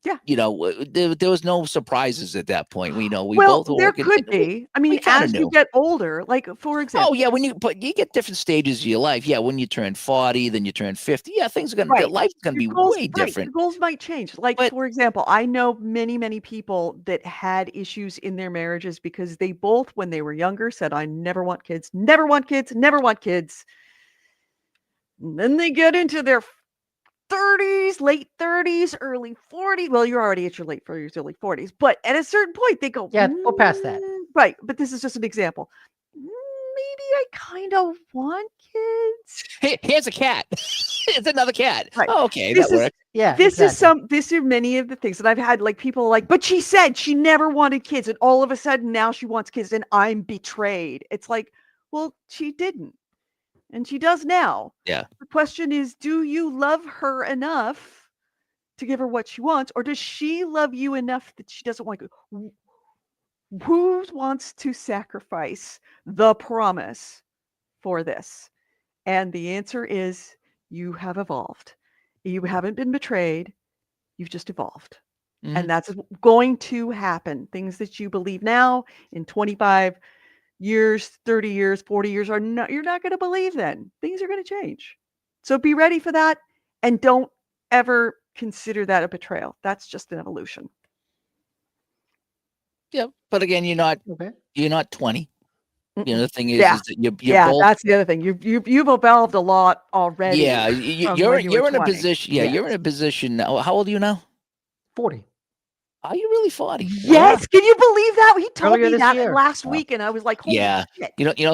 Yeah. There was no surprises at that point. We Well, both were there working. could be. I mean, kinda as you knew. get older, like for example. Oh yeah, but you get different stages of your life. Yeah, when you turn 40, then you turn 50. Yeah, life's gonna be way different. Your goals might change. Like, for example, I know many, many people that had issues in their marriages because they both, when they were younger, said, I never want kids, never want kids, never want kids. And then they get into their 30s, late 30s, early 40s. Well, you're already at your late 30s, early 40s. But at a certain point, they go, Yeah, we're past that. Right. But this is just an example. Maybe I kind of want kids. Hey, here's a cat. It's another cat. Right. Oh, okay, This that is- works. Yeah. These exactly. are many of the things that I've had, like people like, but she said she never wanted kids, and all of a sudden now she wants kids, and I'm betrayed. It's like, well, she didn't, and she does now. Yeah. The question is, do you love her enough to give her what she wants, or does she love you enough that she doesn't want to? Who wants to sacrifice the promise for this? And the answer is, you have evolved. You haven't been betrayed. You've just evolved. Mhm. And that's going to happen. Things that you believe now in 25 years, 30 years, 40 years you're not going to believe then. Things are going to change. So be ready for that, and don't ever consider that a betrayal. That's just an evolution. Yeah, but again, you're not 20. The thing is Yeah. that you're both. That's the other thing. You've evolved a lot already. Yeah, you're in a 20. position. Yeah, you're in a position now. How old are you now? 40. Are you really 40? Yes. Can you believe that? He told Earlier me this that year. last week, and I was like, holy shit.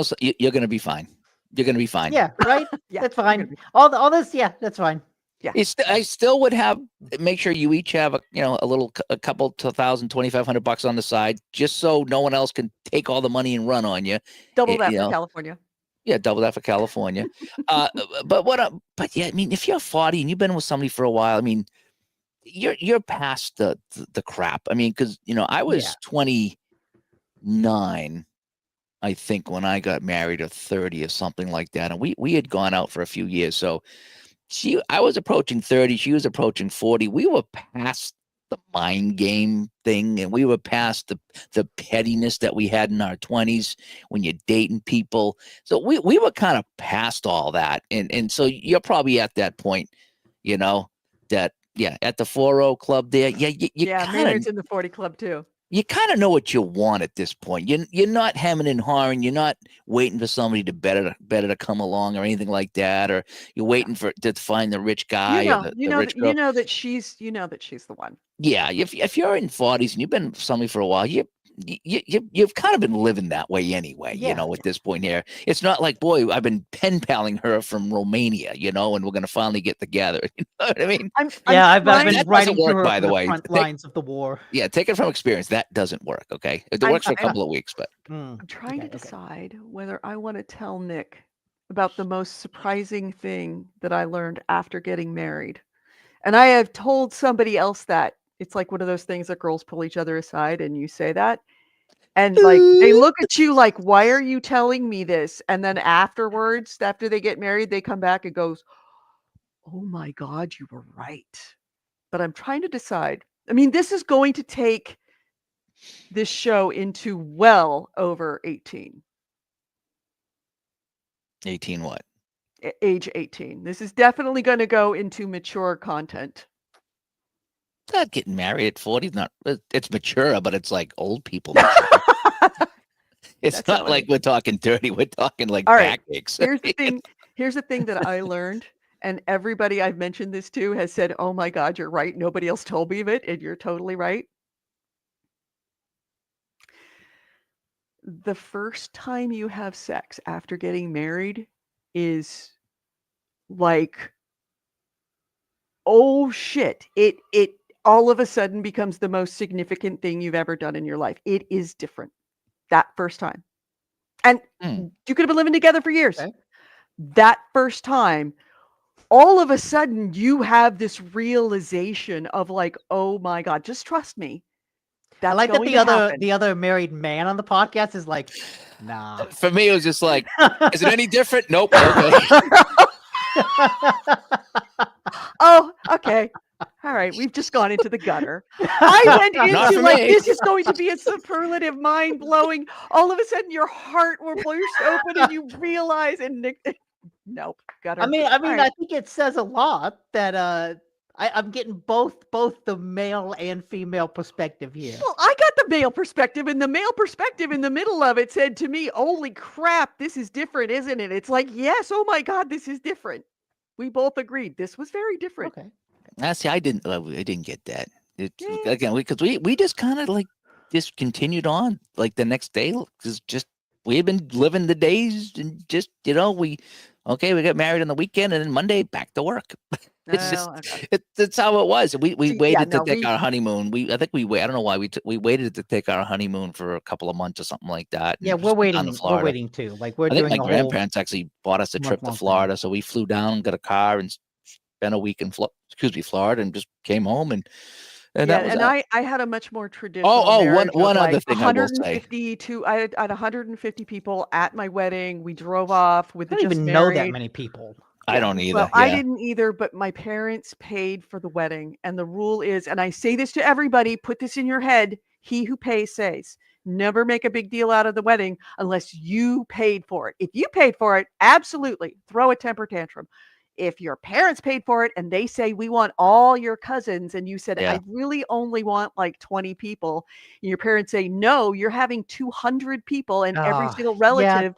So you're gonna be fine. You're gonna be fine. Yeah, right? Yeah, That's you're fine. gonna be All this, yeah, that's fine. Yeah. I still would make sure you each have a couple to $1,200-$2,500 on the side, just so no one else can take all the money and run on you. Double that for California. Yeah, double that for California. But yeah, I mean, if you're 40 and you've been with somebody for a while, I mean, you're past the crap. I mean, because I was 29, I think, when I got married, or 30 or something like that, and we had gone out for a few years. So I was approaching 30, she was approaching 40. We were past the mind game thing, and we were past the pettiness that we had in our 20s when you're dating people. So we were kind of past all that, and so you're probably at that point, that at the 40 club there. Yeah, you Maynard's in the 40 club too. you kind of know what you want at this point. You're not hemming and hawing. You're not waiting for somebody to better to come along or anything like that, or you're waiting to find the rich guy or the rich girl. You know that she's the one. Yeah, if you're in 40s and you've been with somebody for a while, you've kind of been living that way anyway, Yeah. at this point here. It's not like, boy, I've been pen paling her from Romania, and we're gonna finally get together. You know what I mean? I've been That writing doesn't to work, her by from the way. front lines of the war. Yeah, take it from experience. That doesn't work, okay? It works for a couple of weeks, but I'm trying to Okay. decide whether I want to tell Nick about the most surprising thing that I learned after getting married. And I have told somebody else that. It's like one of those things that girls pull each other aside and you say that. And like they look at you like, why are you telling me this? And then afterwards, after they get married, they come back and goes, oh my God, you were right. But I'm trying to decide. I mean, this is going to take this show into well over 18. 18 what? Age 18. This is definitely going to go into mature content. Not getting married at 40 is not. It's mature, but it's like old people mature. It's That's not not like what we're talking dirty. We're talking like All right. backaches. Here's the thing. Here's the thing that I learned, and everybody I've mentioned this to has said, "Oh my God, you're right. Nobody else told me of it, and you're totally right." The first time you have sex after getting married is like, oh shit! It all of a sudden becomes the most significant thing you've ever done in your life. It is different that first time, and you could have been living together for years. Okay. That first time, all of a sudden you have this realization of like, oh my God, just trust me. That's I like that going the to other happen. the other married man on the podcast is like, nah. For me, it was just like, is it any different? Nope. Okay. Oh, okay. All right, we've just gone into the gutter. I went Not into for like, me. this is going to be a superlative, mind-blowing. All of a sudden your heart will burst open and you realize, and Nick, nope, gutter. I mean, All right. I think it says a lot that I'm getting both the male and female perspective here. Well, I got the male perspective, and the male perspective in the middle of it said to me, holy crap, this is different, isn't it? It's like, yes, oh my God, this is different. We both agreed this was very different. Okay. See, I didn't get that. Yeah. Again, because we just kind of like just continued on like the next day, because just we had been living the days and just we got married on the weekend and then Monday back to work. It's just that's how it was. We waited to take our honeymoon. I don't know why we waited to take our honeymoon for a couple of months or something like that. Yeah, and we're just went down waiting. to We're Florida. waiting too. Like we're I think doing my a whole grandparents actually bought us a trip to month-long thing. Florida, so we flew down, got a car, and spent a week in Florida, and just came home and that was that. I had a much more traditional Oh, marriage one of other like thing I will say. 150 to I had 150 people at my wedding. We drove off with I the don't just even know that married. many people. I don't either. Well, I didn't either, but my parents paid for the wedding. And the rule is, and I say this to everybody, put this in your head, he who pays says. Never make a big deal out of the wedding unless you paid for it. If you paid for it, absolutely throw a temper tantrum. If your parents paid for it and they say, we want all your cousins, and you said, Yeah. I really only want like 20 people, and your parents say, no, you're having 200 people, and every single relative,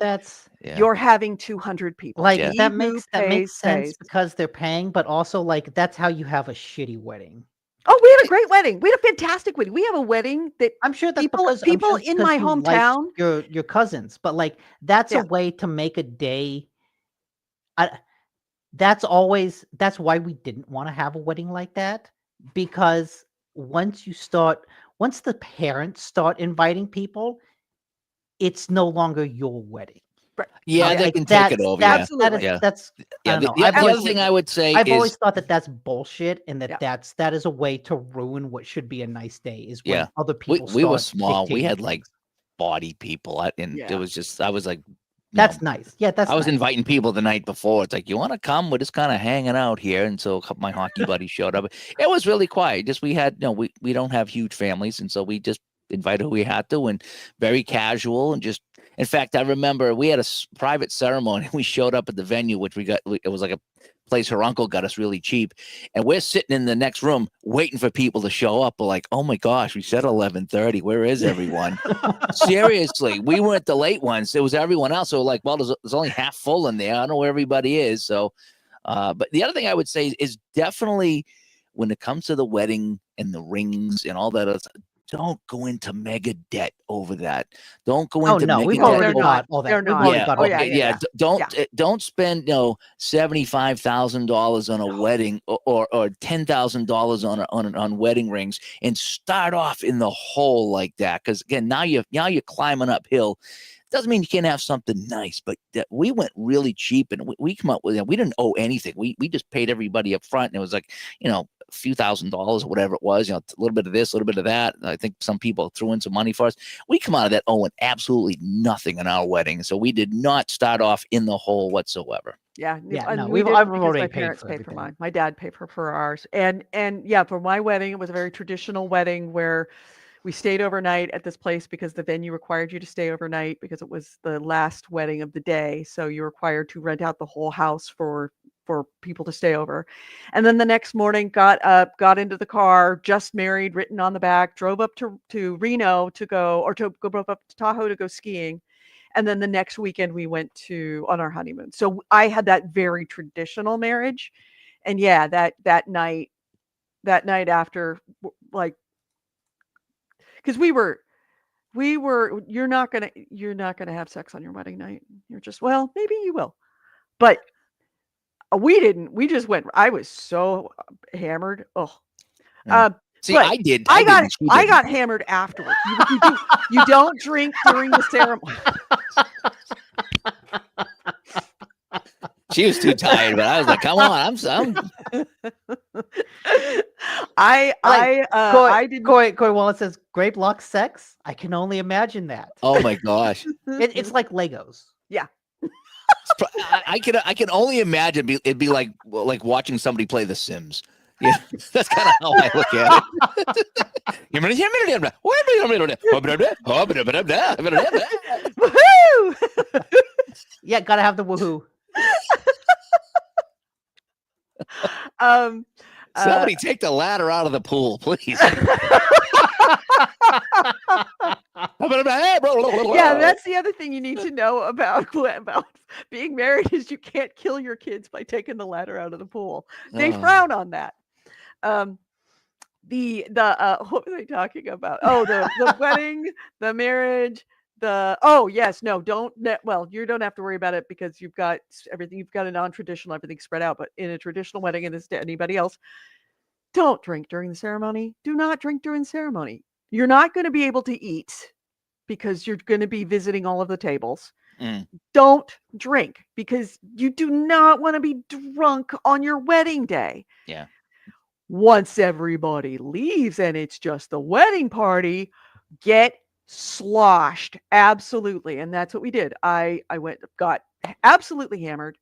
you're having 200 people. Like He that who makes pays, sense pays. because they're paying, but also like that's how you have a shitty wedding. Oh, we had a great wedding. We had a fantastic wedding. We have a wedding that I'm sure that's people because in my you liked hometown. your cousins, but like that's a way to make a day. That's why we didn't want to have a wedding like that, because once the parents start inviting people, it's no longer your wedding. Yeah, they can take it over. Absolutely. That's I don't know. The other thing I would say I've is always thought that that's bullshit, and that is a way to ruin what should be a nice day. Is when other people we were start small. We dictating had like things. body people, and it was just I was like, that's nice. Yeah, I was inviting people the night before. It's like, you want to come? We're just kind of hanging out here, and so a couple of my hockey buddies showed up. It was really quiet. Just we had we don't have huge families, and so we just invited who we had to, and very casual, and just. In fact, I remember we had a private ceremony. We showed up at the venue, which it was like a place her uncle got us really cheap, and we're sitting in the next room waiting for people to show up. We're like, oh my gosh, we said 11:30. Where is everyone? Seriously, we weren't the late ones. It was everyone else. So like, well, there's only half full in there. I don't know where everybody is. So, but the other thing I would say is definitely when it comes to the wedding and the rings and all that other stuff, don't go into mega debt over that. Don't go Oh into no, mega we've debt. already They're got not. all that. They're We've not. already Yeah, got all okay, that. yeah. Don't spend $75,000 on a wedding or $10,000 on wedding rings and start off in the hole like that. Because again, now you're climbing uphill. Doesn't mean you can't have something nice, but we went really cheap and we come up with we didn't owe anything. We just paid everybody up front, and it was like, a few $1,000s or whatever it was, a little bit of this, a little bit of that. I think some people threw in some money for us. We come out of that owing absolutely nothing in our wedding, so we did not start off in the hole whatsoever. Yeah, Yeah, and no, we did I've because already my paid parents for paid for everything. mine. My dad paid for ours, and yeah, for my wedding, it was a very traditional wedding where we stayed overnight at this place because the venue required you to stay overnight because it was the last wedding of the day. So you're required to rent out the whole house for people to stay over. And then the next morning got up, got into the car, just married, written on the back, drove up to Reno to go, or to go up to Tahoe to go skiing. And then the next weekend we went on our honeymoon. So I had that very traditional marriage. And yeah, that night after, like, because we were you're not gonna have sex on your wedding night. You're just, well, maybe you will, but we didn't. We just went. I was so hammered. Oh, Yeah. See, but I did. I didn't. got hammered afterwards. You don't drink during the ceremony. She was too tired, but I was like, come on, I didn't. Corey Wallace says, "Grape lock sex." I can only imagine that. oh my gosh. It's like Legos. Yeah. I can only imagine it'd be like watching somebody play The Sims. Yeah, that's kind of how I look at it. Woohoo! Yeah, gotta have the woohoo. Somebody take the ladder out of the pool, please. Yeah, that's the other thing you need to know about being married is you can't kill your kids by taking the ladder out of the pool. They frown on that. What were they talking about? Oh, the wedding, the marriage, yes, no, you don't have to worry about it because you've got everything. You've got a non-traditional, everything spread out. But in a traditional wedding, and this to anybody else, don't drink during the ceremony. Do not drink during the ceremony. You're not going to be able to eat because you're going to be visiting all of the tables. Don't drink because you do not want to be drunk on your wedding day. Yeah. Once everybody leaves and it's just the wedding party, get sloshed. Absolutely. And that's what we did. I got absolutely hammered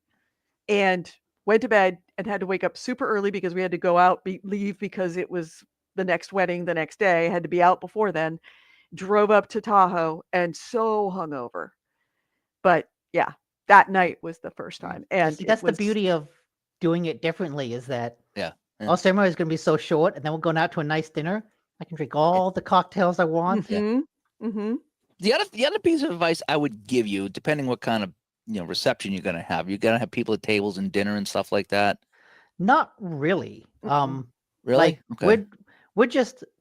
and went to bed and had to wake up super early because we had to go out, leave because it was the next wedding the next day. I had to be out before then. Drove up to Tahoe and so hungover. But yeah, that night was the first time. And see, that's the beauty of doing it differently is that Yeah. our ceremony is going to be so short, and then we're going out to a nice dinner. I can drink all the cocktails I want. Mm-hmm. The other piece of advice I would give you, depending what kind of reception you're gonna have people at tables and dinner and stuff like that. Not really. Really? Like Okay.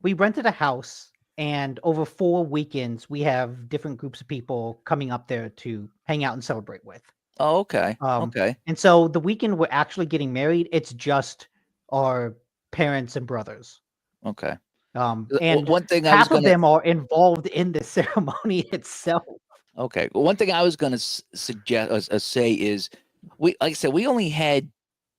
we rented a house, and over 4 weekends we have different groups of people coming up there to hang out and celebrate with. Oh, okay. Okay. And so the weekend we're actually getting married, it's just our parents and brothers. Okay. And one thing half of them are involved in the ceremony itself. Okay. Well, one thing I was going to suggest or say is like I said, we only had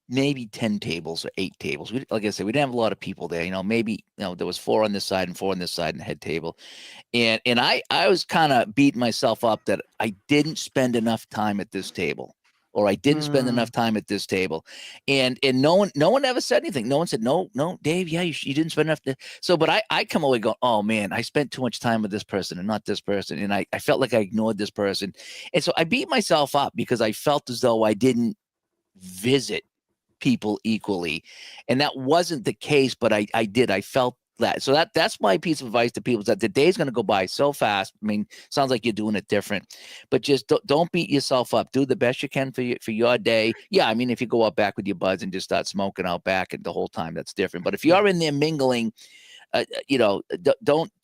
maybe 10 tables or 8 tables. Like I said, we didn't have a lot of people there. Maybe there was 4 on this side and 4 on this side in the head table. And I was kind of beating myself up that I didn't spend enough time at this table. Or I didn't spend enough time at this table, and no one ever said anything. No one said, no, Dave, yeah, you didn't spend enough. So, but I come away going, oh man, I spent too much time with this person and not this person, and I felt like I ignored this person, and so I beat myself up because I felt as though I didn't visit people equally, and that wasn't the case. But I felt that. So that's my piece of advice to people, is that the day's going to go by so fast. I mean, sounds like you're doing it different, but just don't beat yourself up. Do the best you can for your day. Yeah, I mean, if you go out back with your buds and just start smoking out back and the whole time, that's different. But if you're in there mingling, don't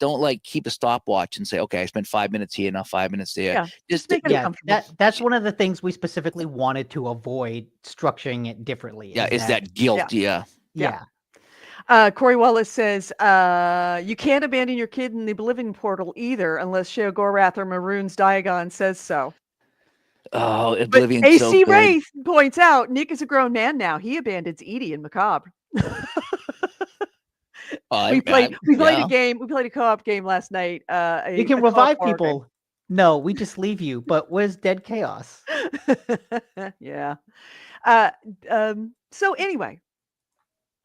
like keep a stopwatch and say, okay, I spent 5 minutes here, now 5 minutes there. Yeah, Just make it comfortable. That's one of the things we specifically wanted to avoid structuring it differently. yeah, is that guilt? Yeah. Corey Wallace says, you can't abandon your kid in the Oblivion portal either, unless Sheo Gorath or Maroon's Diagon says so. Oh, But Oblivion's AC so good. Wraith points out, Nick is a grown man now. He abandons Edie and Macabre. We played a game. We played a co-op game last night. You can revive people. Game. No, we just leave you. But where's Dead Chaos? Yeah. So anyway,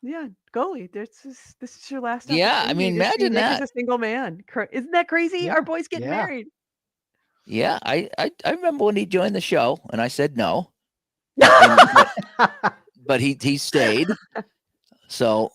yeah, goalie. This is your last. Yeah, I mean, imagine Nick that. is a single man. Isn't that crazy? Yeah. Our boys getting married. Yeah, I remember when he joined the show, and I said no, but he stayed. So.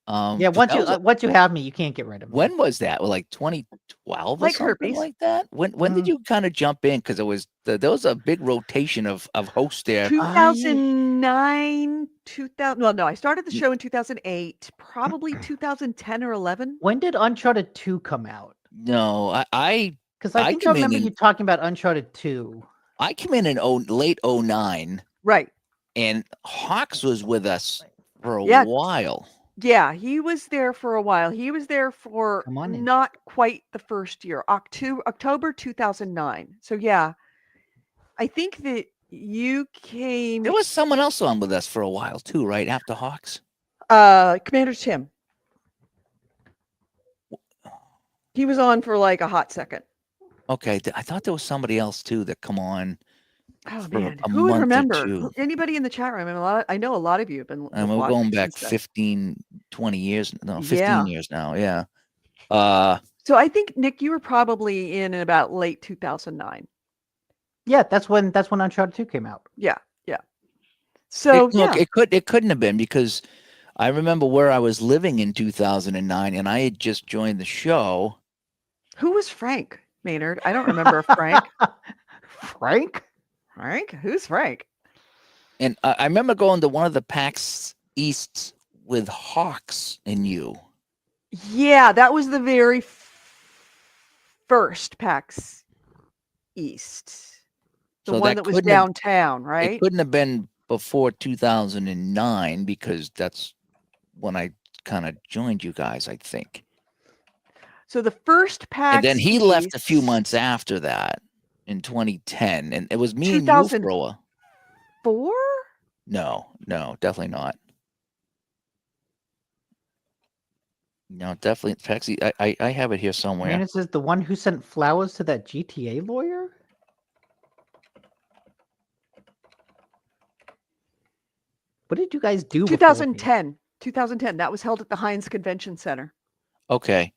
Once you have me, you can't get rid of me. When was that? Well, like 2012 or something herpes. like that? When did you kind of jump in? Because there was a big rotation of hosts there. 2009, 2000. Well, no, I started the show in 2008, probably 2010 or 11. When did Uncharted 2 come out? No, because I think I remember you talking about Uncharted 2. I came in late 09. Right. And Hawks was with us for a while. Yeah, he was there for a while. He was there for not quite the first year, October 2009. So yeah, I think that you came. There was someone else on with us for a while too, right after Hawks. Commander Tim. He was on for like a hot second. Okay, I thought there was somebody else too that come on. Oh man, who would remember? Anybody in the chat room? I know a lot of you have been. And we're going back 15, 20 years. No, 15 years now. Yeah. So I think Nick, you were probably in about late 2009. Yeah, that's when Uncharted 2 came out. Yeah. So it couldn't have been, because I remember where I was living in 2009, and I had just joined the show. Who was Frank Maynard? I don't remember Frank. Frank? Who's Frank? And I remember going to one of the PAX Easts with Hawks and you. Yeah, that was the very first PAX East. The one that was downtown, right? It couldn't have been before 2009, because that's when I kind of joined you guys, I think. So the first PAX And then he East, left a few months after that. In 2010, and it was me and you for a while. 4? No, definitely not. No, definitely. Taxi. I have it here somewhere. And it says the one who sent flowers to that GTA lawyer. What did you guys do? 2010. 2010. That was held at the Heinz Convention Center. Okay.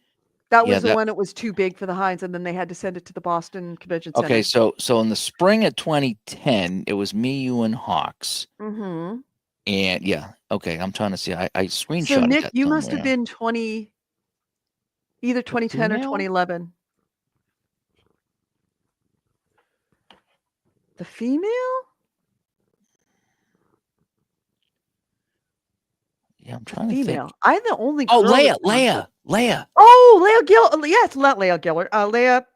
That was the one that was too big for the Heinz, and then they had to send it to the Boston Convention Center. Okay, so in the spring of 2010, it was me, you, and Hawks. Mm-hmm. And yeah, okay, I'm trying to see. I screenshotted. So Nick, that you somewhere. must have been either 2010 or 2011. The female? Yeah, I'm trying to think. I'm the only. Oh, Leia. Oh, Leia Gill. Yeah, it's not Leia Gillard. Leia.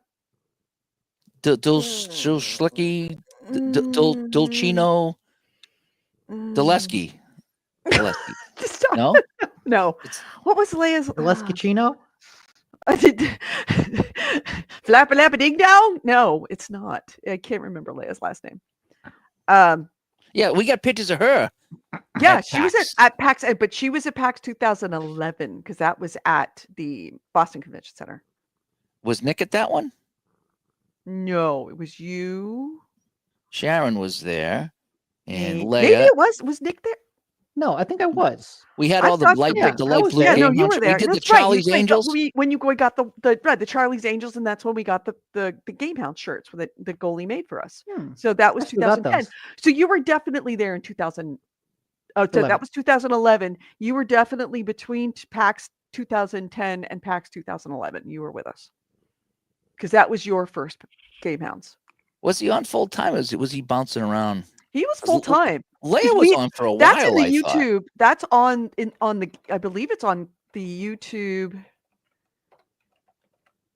Schlicky, Dulcino, Dulesky. No. No. What was Leia's? Duleskicino? Flappa lappa ding dong? No, it's not. I can't remember Leia's last name. Yeah, we got pictures of her. Yeah, she was at PAX, but she was at PAX 2011 because that was at the Boston Convention Center. Was Nick at that one? No, it was you. Sharon was there, and Leia. Maybe it was Nick there? No, I think I was. We had all the light blue. Yeah, no, you were there. We did the Charlie's Angels. When you got the Charlie's Angels, and that's when we got the GameHound shirts that the goalie made for us. So that was 2010. So you were definitely there in 2011. Oh, that 11. was 2011. You were definitely between PAX 2010 and PAX 2011. You were with us because that was your first GameHounds. Was he on full time? Was he bouncing around? He was full time. Leia was on for a That's while. in the I thought. YouTube. That's on the. I believe it's on the YouTube.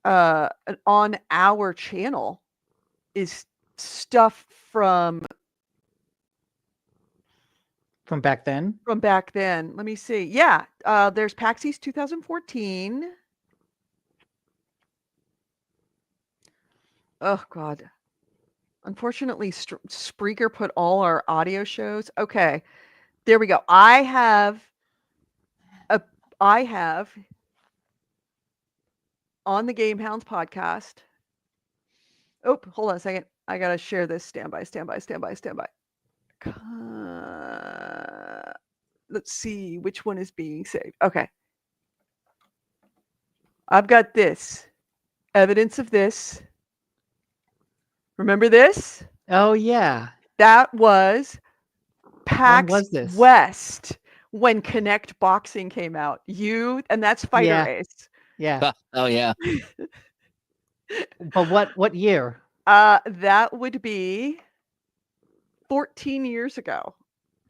On our channel is stuff from back then. From back then. Let me see. Yeah, there's PAX East 2014. Oh God. Unfortunately, Spreaker put all our audio shows. Okay, there we go. I have on the GameHounds podcast. Oh, hold on a second. I gotta share this. Stand by. Let's see which one is being saved. Okay. I've got this. Evidence of this. Remember this? Oh yeah. That was PAX was this? West when Connect Boxing came out. And that's Fighter Yeah. Ace. Yeah. Oh yeah. But what year? That would be 14 years ago.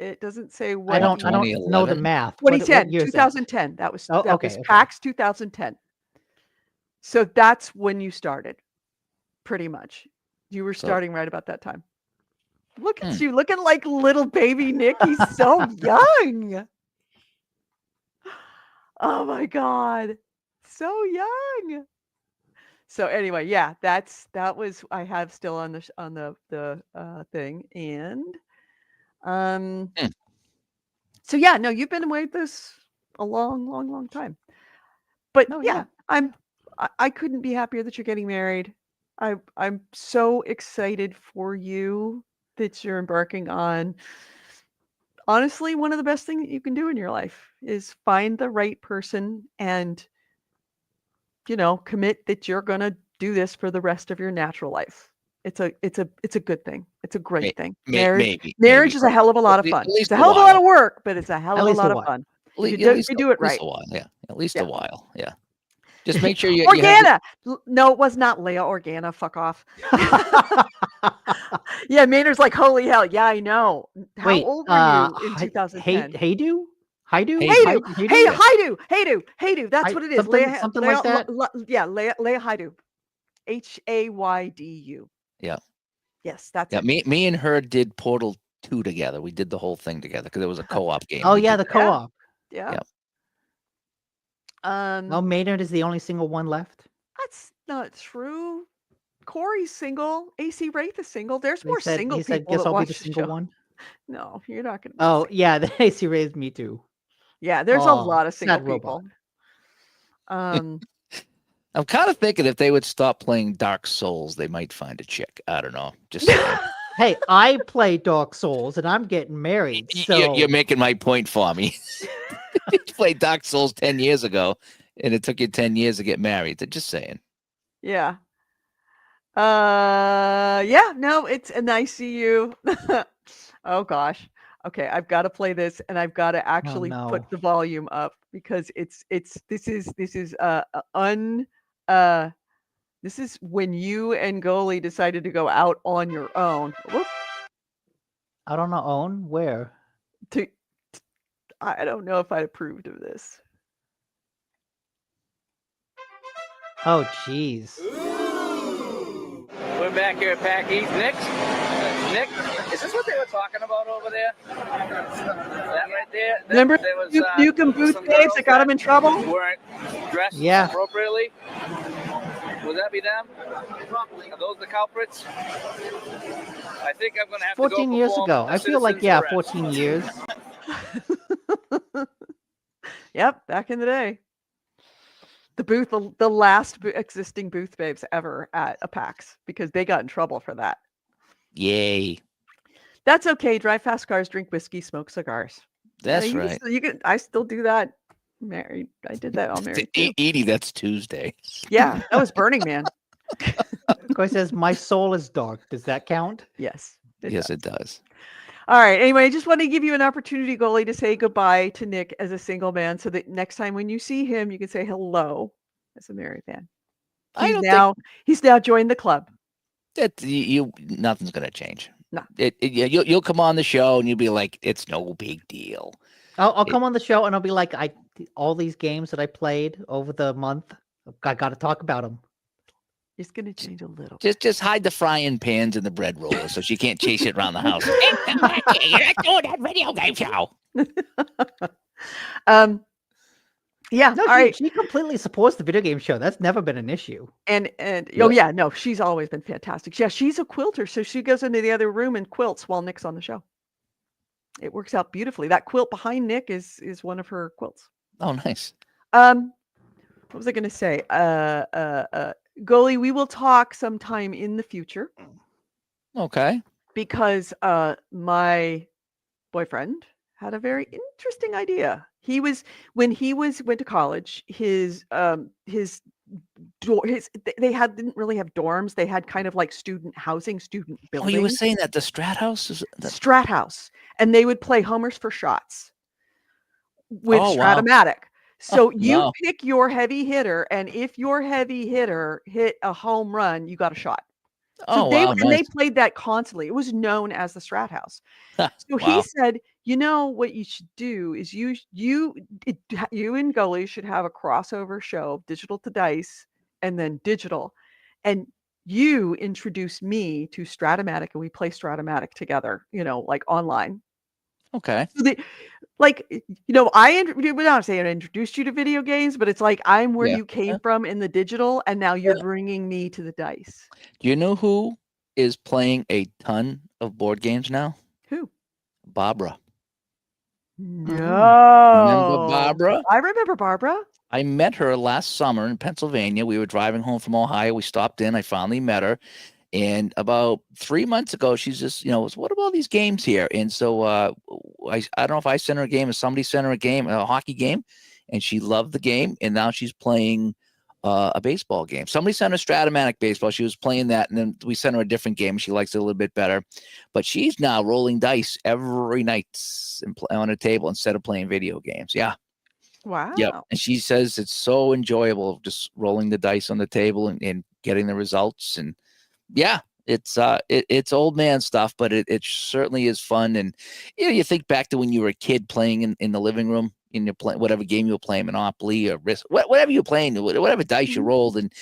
It doesn't say what. I don't know the 2011? math. 2010. What year is that? 2010. That was Oh, that okay, was okay. PAX 2010. So that's when you started, pretty much. You were starting right about that time. Look at you, looking like little baby Nick. He's so young. Oh my God, so young. So anyway, yeah, that was I have still on the thing, and so yeah, no, you've been away with this a long time. But yeah, I couldn't be happier that you're getting married. I'm so excited for you that you're embarking on. Honestly, one of the best things that you can do in your life is find the right person and, commit that you're going to do this for the rest of your natural life. It's a good thing. It's a great thing. Marriage is a hell of a lot of fun. It's a hell of a lot of work, but it's a hell of a lot of fun. You do it right. A while, yeah. At least a while, yeah. Just make sure you Organa. No, it was not Leia Organa. Fuck off. Yeah, Maynard's like, holy hell. Yeah, I know. How old were you in 2010? Haidu? Haidu? Haidu. That's what it is. Something like that? Yeah, Leia Haidu. Haydu. Yeah. Yes, that's it. Me and her did Portal 2 together. We did the whole thing together because it was a co-op game. Oh, yeah, the co-op. Yeah. Maynard is the only single one left. That's not true. Corey's single. AC Wraith is single. There's more single people guess that I'll watch be the the single show. one. No, you're not going to. Oh, yeah, the AC Wraith, me too. Yeah, there's a lot of single people. I'm kind of thinking if they would stop playing Dark Souls, they might find a chick. I don't know. Just saying. Hey, I play Dark Souls and I'm getting married. So You're making my point for me. You played Dark Souls 10 years ago, and it took you 10 years to get married. They're just saying. Yeah. Yeah. No, it's and I see you. Oh gosh. Okay, I've got to play this, and I've got to actually put the volume up because this is when you and Goalie decided to go out on your own. Whoop. Out on our own? Where? I don't know if I approved of this. Oh, jeez. We're back here at PAX East. Nick, is this what they were talking about over there? That right there? Remember there was, Nukem Booth babes that got him in trouble? Weren't dressed appropriately? Would that be them? Are those the culprits? I think I'm going to have 14 years ago. I feel like, 14 years. Yep, back in the day. The booth, the last existing booth babes ever at a PAX because they got in trouble for that. Yay. That's okay. Drive fast cars, drink whiskey, smoke cigars. That's right. I still do that. Married. I did that all married. Edie, that's Tuesday. Yeah, that was Burning Man. Of course, says my soul is dark. Does that count? Yes. It does. All right. Anyway, I just want to give you an opportunity, Goalie, to say goodbye to Nick as a single man, so that next time when you see him, you can say hello as a married man. I don't He's now joined the club. think that nothing's gonna change. No. You'll come on the show and you'll be like, it's no big deal. I'll come on the show and I'll be like, all these games that I played over the month, I got to talk about them. It's going to change a little. Just hide the frying pans and the bread roller so she can't chase it around the house. You're not doing that video game show. Yeah. No, all right. she completely supports the video game show. That's never been an issue. And oh yeah, no, she's always been fantastic. Yeah, she's a quilter, so she goes into the other room and quilts while Nick's on the show. It works out beautifully. That quilt behind Nick is one of her quilts. Oh, nice. What was I going to say? Goalie, we will talk sometime in the future. Okay. Because my boyfriend had a very interesting idea. When he went to college, they didn't really have dorms. They had kind of like student housing, student buildings. Oh, you were saying that the Strat House is Strat House, and they would play homers for shots with Stratomatic. Wow. So you pick your heavy hitter, and if your heavy hitter hit a home run, you got a shot. So they played that constantly. It was known as the Strat House. So he said, you know what you should do is you and Goalie should have a crossover show, digital to dice, and then digital. And you introduce me to Stratomatic, and we play Stratomatic together, like online. Okay. So I not saying I introduced you to video games, but it's like I'm where you came from in the digital, and now you're bringing me to the dice. Do you know who is playing a ton of board games now? Who? Barbara. No. Remember Barbara? I remember Barbara. I met her last summer in Pennsylvania. We were driving home from Ohio. We stopped in. I finally met her. And about 3 months ago, she's just, what about these games here? And so I don't know if I sent her a game or somebody sent her a hockey game, and she loved the game. And now she's playing a baseball game. Somebody sent her Stratomatic baseball. She was playing that, and then we sent her a different game. She likes it a little bit better. But she's now rolling dice every night on a table instead of playing video games. Yeah. Wow. Yep. And she says it's so enjoyable just rolling the dice on the table and getting the results. And yeah, it's old man stuff, but it certainly is fun. And you think back to when you were a kid playing in the living room, in your whatever game you were playing, Monopoly or Risk, whatever you're playing, whatever dice you rolled, and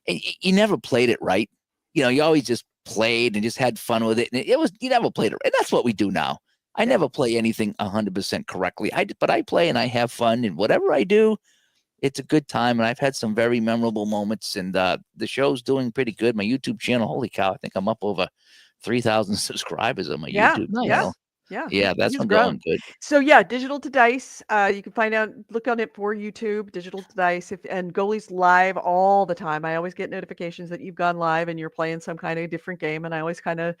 you never played it right. You always just played and just had fun with it. And you never played it right. And that's what we do now. I never play anything 100% correctly. But I play and I have fun, and whatever I do, it's a good time. And I've had some very memorable moments, and the show's doing pretty good. My YouTube channel, holy cow, I think I'm up over 3,000 subscribers on my YouTube channel. Yeah, that's been going good. So digital to dice. You can look on it for YouTube, digital to dice. And Goalie's live all the time. I always get notifications that you've gone live and you're playing some kind of different game. And I always kind of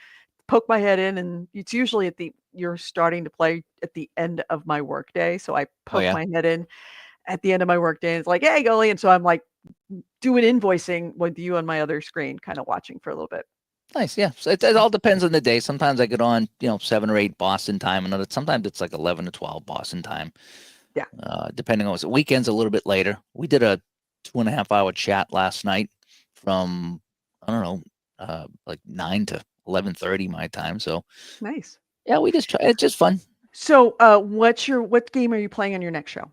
poke my head in, and it's usually you're starting to play at the end of my workday. So I poke my head in at the end of my workday, and it's like, hey, Goalie. And so I'm like doing invoicing with you on my other screen, kind of watching for a little bit. Nice. Yeah. So it all depends on the day. Sometimes I get on, 7 or 8 Boston time, and sometimes it's like 11 to 12 Boston time. Yeah. Depending on weekends a little bit later. We did a 2.5 hour chat last night from, I don't know, like 9 to 11:30 my time. So nice. Yeah, we just try. It's just fun. So what game are you playing on your next show?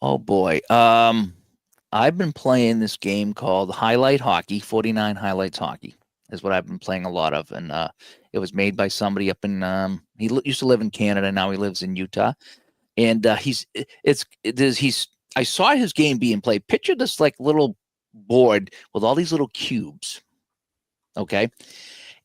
Oh boy. I've been playing this game called Highlight Hockey, 49 Highlights Hockey is what I've been playing a lot of. And it was made by somebody up in, he used to live in Canada. Now he lives in Utah. And I saw his game being played. Picture this like little board with all these little cubes. Okay.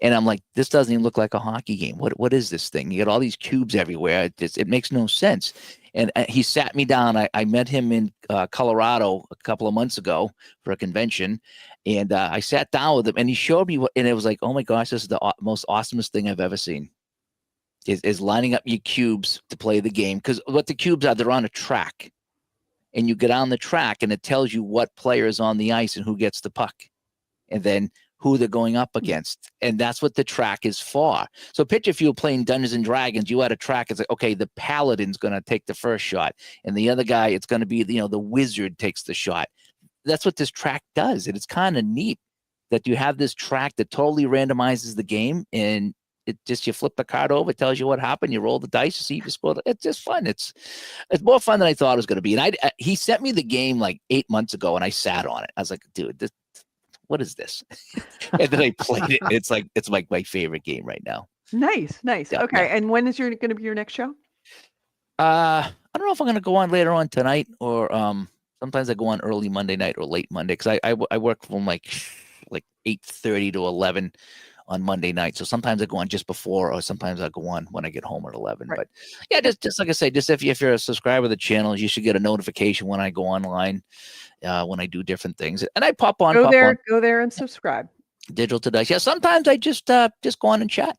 And I'm like, this doesn't even look like a hockey game. What is this thing? You got all these cubes everywhere. It makes no sense. And he sat me down. I met him in Colorado a couple of months ago for a convention. And I sat down with him, and he showed me and it was like, oh my gosh, this is the most awesomest thing I've ever seen. Is lining up your cubes to play the game. Because what the cubes are, they're on a track. And you get on the track, and it tells you what player is on the ice and who gets the puck. And then who they're going up against. And that's what the track is for. So picture if you were playing Dungeons and Dragons, you had a track. It's like, okay, the paladin's going to take the first shot. And the other guy, it's going to be, the wizard takes the shot. That's what this track does. And it's kind of neat that you have this track that totally randomizes the game. And it just, you flip the card over, it tells you what happened. You roll the dice, you see if you score. It's just fun. It's more fun than I thought it was going to be. And he sent me the game like 8 months ago and I sat on it. I was like, dude, what is this? And then I played it. It's like my favorite game right now. Nice. Yeah, Okay. yeah. And when is going to be your next show? I don't know if I'm going to go on later on tonight or sometimes I go on early Monday night or late Monday because I work from like 8:30 to 11 on Monday night. So sometimes I go on just before, or sometimes I go on when I get home at 11. Right. But yeah, just like I say, just if you're a subscriber to the channel, you should get a notification when I go online, when I do different things. And I pop on. Go there and subscribe. Digital to Dice. Yeah, sometimes I just go on and chat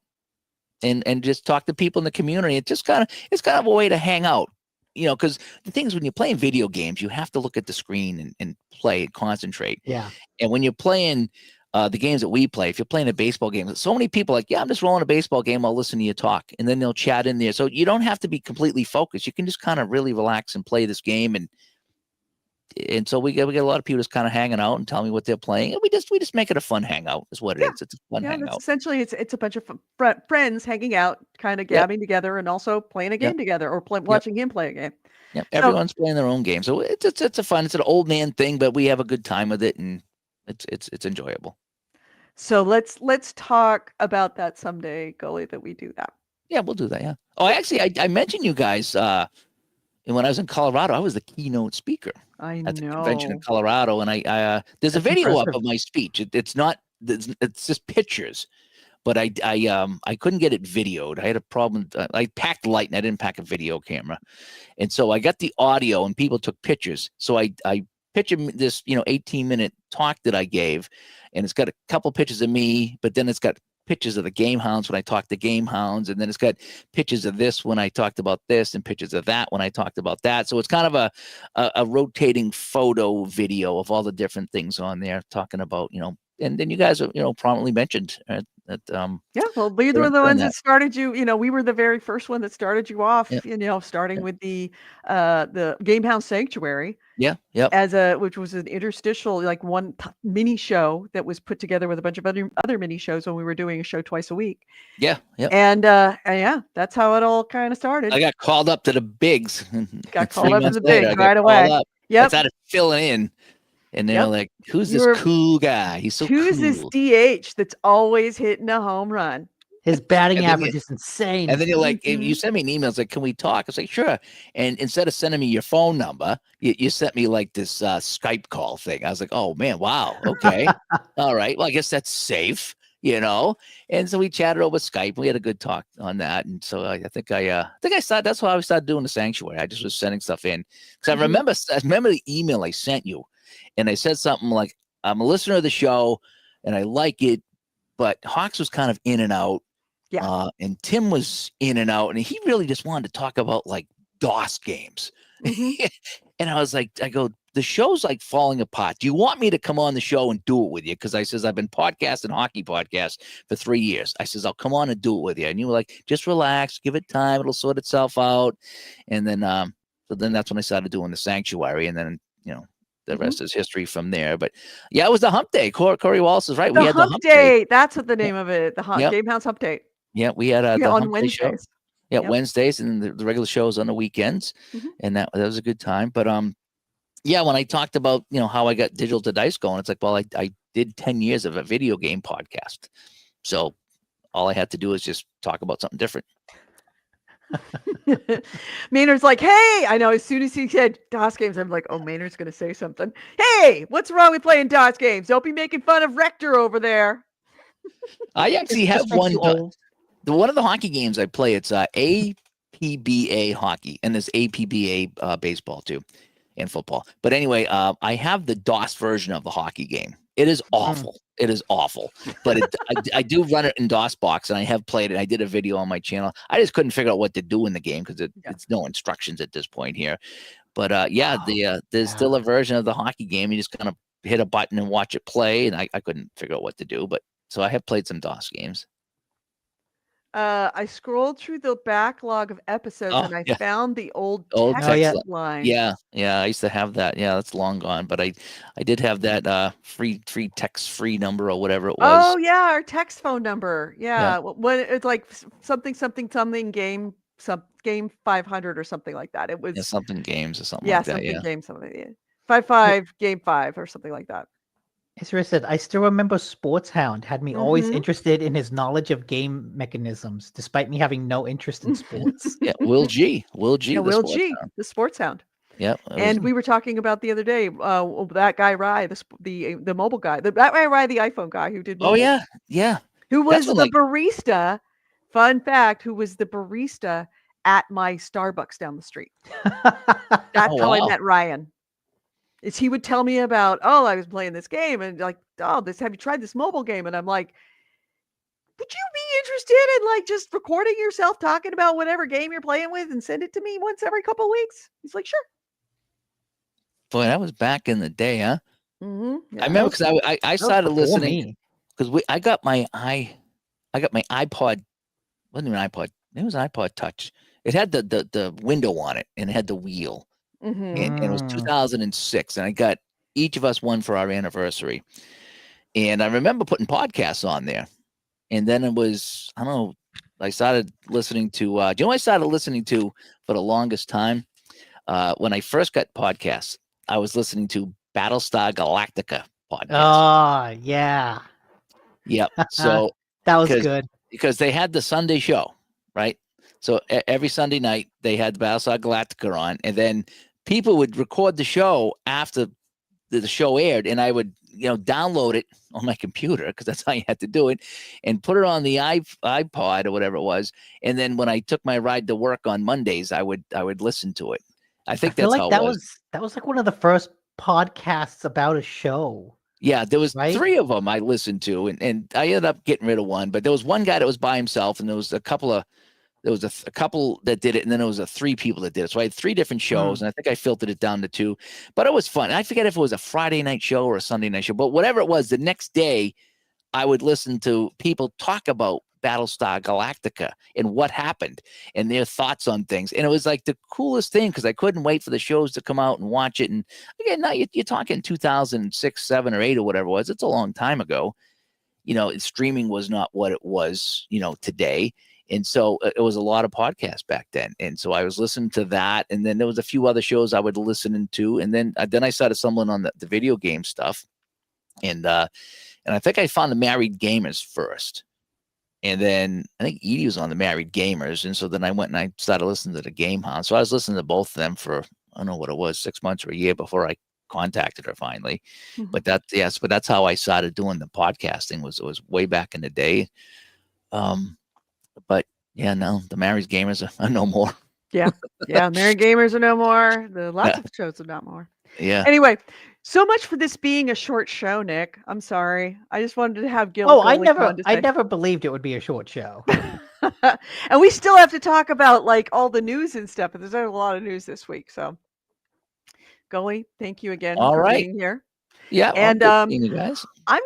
and just talk to people in the community. It's kind of a way to hang out. Because the things when you're playing video games, you have to look at the screen and play and concentrate. Yeah. And when you're playing the games that we play, if you're playing a baseball game, so many people are like, yeah, I'm just rolling a baseball game. I'll listen to you talk. And then they'll chat in there. So you don't have to be completely focused. You can just kind of really relax and play this game. And so we get a lot of people just kind of hanging out and telling me what they're playing. And we just make it a fun hangout is what it is. It's a fun hangout. Essentially, it's a bunch of friends hanging out, kind of gabbing together and also playing a game together or watching him play a game. Yep. Everyone's playing their own game. So it's an old man thing, but we have a good time with it and it's enjoyable. So let's talk about that someday, Gully, that we do that. Yeah, we'll do that. Yeah. Oh, actually, I mentioned you guys, and when I was in Colorado, I was the keynote speaker at the convention in Colorado. And I there's a video up of my speech. It's just pictures, but I couldn't get it videoed. I had a problem. I packed light and I didn't pack a video camera. And so I got the audio and people took pictures. So I pictured this, 18-minute talk that I gave, and it's got a couple pictures of me, but then it's got pictures of the GameHounds when I talked to GameHounds, and then it's got pictures of this when I talked about this, and pictures of that when I talked about that. So it's kind of a rotating photo video of all the different things on there, talking about, and then you guys are, prominently mentioned well, we were the ones that started you. We were the very first one that started you off. Starting with the GameHound Sanctuary. Yeah. Which was an interstitial, like one mini show that was put together with a bunch of other mini shows when we were doing a show twice a week. Yeah. And that's how it all kind of started. I got called up to the bigs. Got called up to the bigs right away. Yep. I started filling in. And they're like, who's this cool guy? He's so cool. Who's this DH that's always hitting a home run? His batting average is insane. And then you're like, you sent me an email. It's like, can we talk? I was like, sure. And instead of sending me your phone number, you sent me like this Skype call thing. I was like, oh man, wow. Okay. All right. Well, I guess that's safe, And so we chatted over Skype. We had a good talk on that. And so I think I started, that's why I started doing the Sanctuary. I just was sending stuff in. Because I remember the email I sent you. And I said something like, I'm a listener of the show and I like it, but Hawks was kind of in and out. Yeah. And Tim was in and out, and he really just wanted to talk about like DOS games. Mm-hmm. And I was like, the show's like falling apart. Do you want me to come on the show and do it with you? Because I says, I've been podcasting hockey podcasts for 3 years. I says, I'll come on and do it with you. And you were like, just relax, give it time. It'll sort itself out. And then, so then that's when I started doing the Sanctuary. And then, the rest is history from there. But yeah, it was the hump day. Corey Wallace is right. We had the hump day. That's what the name of it. The GameHound's hump day. Yeah, we had the on Wednesdays. Yeah, Wednesdays, and the regular shows on the weekends, and that was a good time. But when I talked about how I got Digital to Dice going, it's like, well, I did 10 years of a video game podcast, so all I had to do is just talk about something different. Maynard's like, hey, I know as soon as he said DOS games, I'm like, oh, Maynard's going to say something. Hey, what's wrong with playing DOS games? Don't be making fun of Rector over there. I actually have one. One of the hockey games I play, it's APBA hockey, and there's APBA baseball too, and football. But anyway, I have the DOS version of the hockey game. It is awful. It is awful. But I do run it in DOSBox, and I have played it. I did a video on my channel. I just couldn't figure out what to do in the game because it's no instructions at this point here. But there's still a version of the hockey game. You just kind of hit a button and watch it play, and I couldn't figure out what to do. But so I have played some DOS games. I scrolled through the backlog of episodes Oh, and I yeah. found the old Old text text line. Yeah, I used to have that. Yeah, that's long gone. But I did have that free text free number or whatever it was. Oh yeah, our text phone number. Yeah, when it's like something game game 500 or something like that. It was Yeah, something games or something yeah like that. something Yeah. game something yeah. 55 game 5 or something like that. As said, I still remember Sports Hound had me always Mhm. interested in his knowledge of game mechanisms, despite me having no interest in sports. Yeah, Will G, Yeah, the Will sports G, hound. the sports hound. Yep. And we were talking about the other day, that guy Rye, the mobile guy, that guy Rye, the iPhone guy who did mobile, Oh yeah, yeah. who That's was when, the barista. Fun fact: who was the barista at my Starbucks down the street? That's Oh, how I wow. met Ryan. Is he would tell me about, oh, I was playing this game and like, oh, have you tried this mobile game? And I'm like, would you be interested in like just recording yourself talking about whatever game you're playing with and send it to me once every couple of weeks? He's like, sure. Boy, that was back in the day, huh? Mm-hmm. I remember because I started listening because I got my iPod. Wasn't even an iPod. It was an iPod Touch. It had the window on it and it had the wheel. Mm-hmm. And it was 2006, and I got each of us one for our anniversary. And I remember putting podcasts on there. And then it was, I don't know, I started listening to, do you know what I started listening to for the longest time? When I first got podcasts, I was listening to Battlestar Galactica podcast. Oh, yeah. Yep. So that was good. Because they had the Sunday show, right? So every Sunday night they had the Battlestar Galactica on, and then people would record the show after the show aired, and I would, download it on my computer because that's how you had to do it, and put it on the iPod or whatever it was. And then when I took my ride to work on Mondays, I would listen to it. I think feel that's like how that it was. That was like one of the first podcasts about a show. Yeah, there was right? 3 of them I listened to, and I ended up getting rid of one. But there was one guy that was by himself, and there was a couple that did it, and then there was 3 people that did it. So I had 3 different shows, and I think I filtered it down to 2. But it was fun. I forget if it was a Friday night show or a Sunday night show, but whatever it was, the next day I would listen to people talk about Battlestar Galactica and what happened and their thoughts on things. And it was like the coolest thing because I couldn't wait for the shows to come out and watch it. And again, now you're talking 2006, 7, or 8 or whatever it was. It's a long time ago. Streaming was not what it was, today. And so it was a lot of podcasts back then. And so I was listening to that. And then there was a few other shows I would listen to. And then I started stumbling on the video game stuff. And I think I found the Married Gamers first. And then I think Edie was on the Married Gamers. And so then I went and I started listening to the GameHound. So I was listening to both of them for, I don't know what it was, 6 months or a year before I contacted her finally. Mm-hmm. But that's how I started doing the podcasting was way back in the day. But yeah, no, the Married Gamers are no more. Yeah. Married Gamers are no more. Lots of shows are not more. Yeah. Anyway, so much for this being a short show, Nick. I'm sorry. I just wanted to have Gil. Oh, I never believed it would be a short show. And we still have to talk about like all the news and stuff. But there's a lot of news this week. So, Gully, thank you again for being here. Yeah, and you guys. I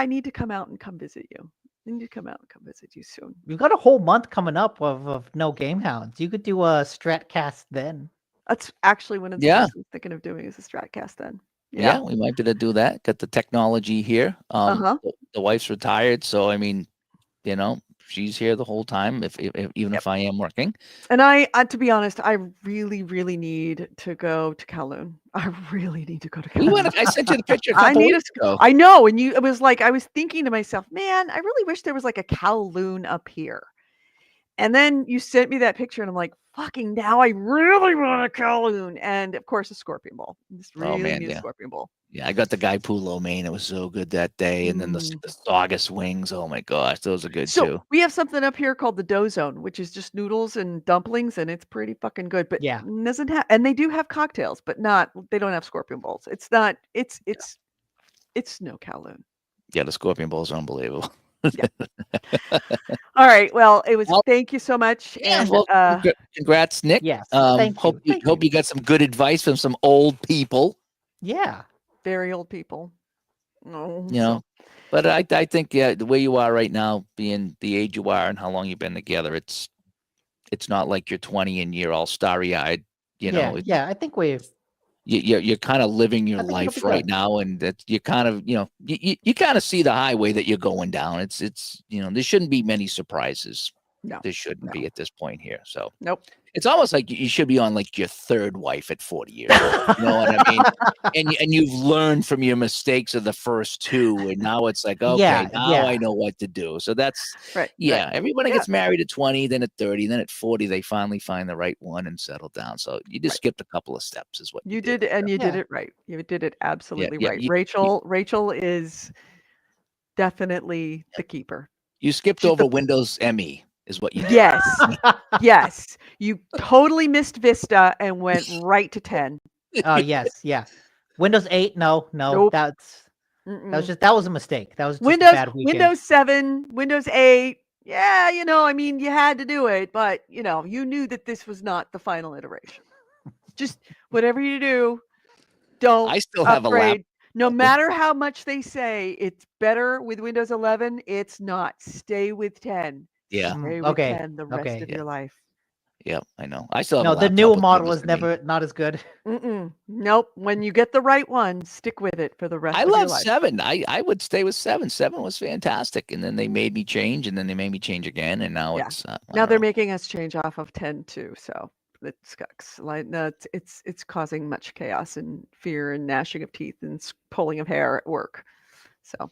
need to come out and come visit you. I need to come out and come visit you soon. We've got a whole month coming up of no GameHounds. You could do a Stratcast then. That's actually one of the things I'm thinking of doing is a Stratcast then. Yeah, we might be able to do that. Got the technology here. The wife's retired, so I mean, she's here the whole time. If I am working. And I, to be honest, I really, really need to go to Kowloon. I really need to go to Kowloon. I sent you the picture. I know, and it was like I was thinking to myself, man, I really wish there was like a Kowloon up here. And then you sent me that picture, and I'm like, fucking now I really want a Kowloon. And of course, a Scorpion Bowl. Just really need a Scorpion Bowl. Yeah, I got the Guy Pulo main. It was so good that day. And then the Saugus wings. Oh my gosh, those are good too. We have something up here called the Dough Zone, which is just noodles and dumplings, and it's pretty fucking good. But doesn't have, and they do have cocktails, but they don't have Scorpion Bowls. It's not. It's no Kowloon. Yeah, the Scorpion Bowls are unbelievable. Yeah. All right. Well, it was. Thank you so much. Yeah, and congrats, Nick. Yes. Hope you got some good advice from some old people. Yeah. very old people. You know, but I think the way you are right now, being the age you are and how long you've been together, it's not like you're 20 and you're all starry eyed. You know, Yeah. I think you're kind of living your I think it'll be life right good. now, and that you kind of you kind of see the highway that you're going down. It's there shouldn't be many surprises. No, There shouldn't be at this point here. So nope. it's almost like you should be on like your third wife at 40 years old. You know what I mean? And you've learned from your mistakes of the first two, and now it's like, okay, now I know what to do. So that's Right. Everybody gets married at 20, then at 30, then at 40, they finally find the right one and settle down. So you just skipped a couple of steps, is what You did, and you did it right. You did it absolutely right. Rachel is definitely the keeper. You skipped over Windows ME. Is what you did. Yes. Yes. You totally missed Vista and went right to 10. Oh, yes. Yeah. Windows 8. No. Nope. That was a mistake. That was just Windows, a bad weekend. Windows 7, Windows 8. Yeah, I mean, you had to do it, but you knew that this was not the final iteration. Just whatever you do, don't I still have upgrade. a lap. No matter how much they say it's better with Windows 11, it's not. Stay with 10. Yeah. Stay with 10 the rest of your life. Yeah, I know. I still have the new model is not as good. Nope. When you get the right one, stick with it for the rest of your life. I love 7. I would stay with 7. 7 was fantastic, and then they made me change, and then they made me change again, and now it's now they're making us change off of 10 too. So it sucks. Like it's causing much chaos and fear and gnashing of teeth and pulling of hair at work. So.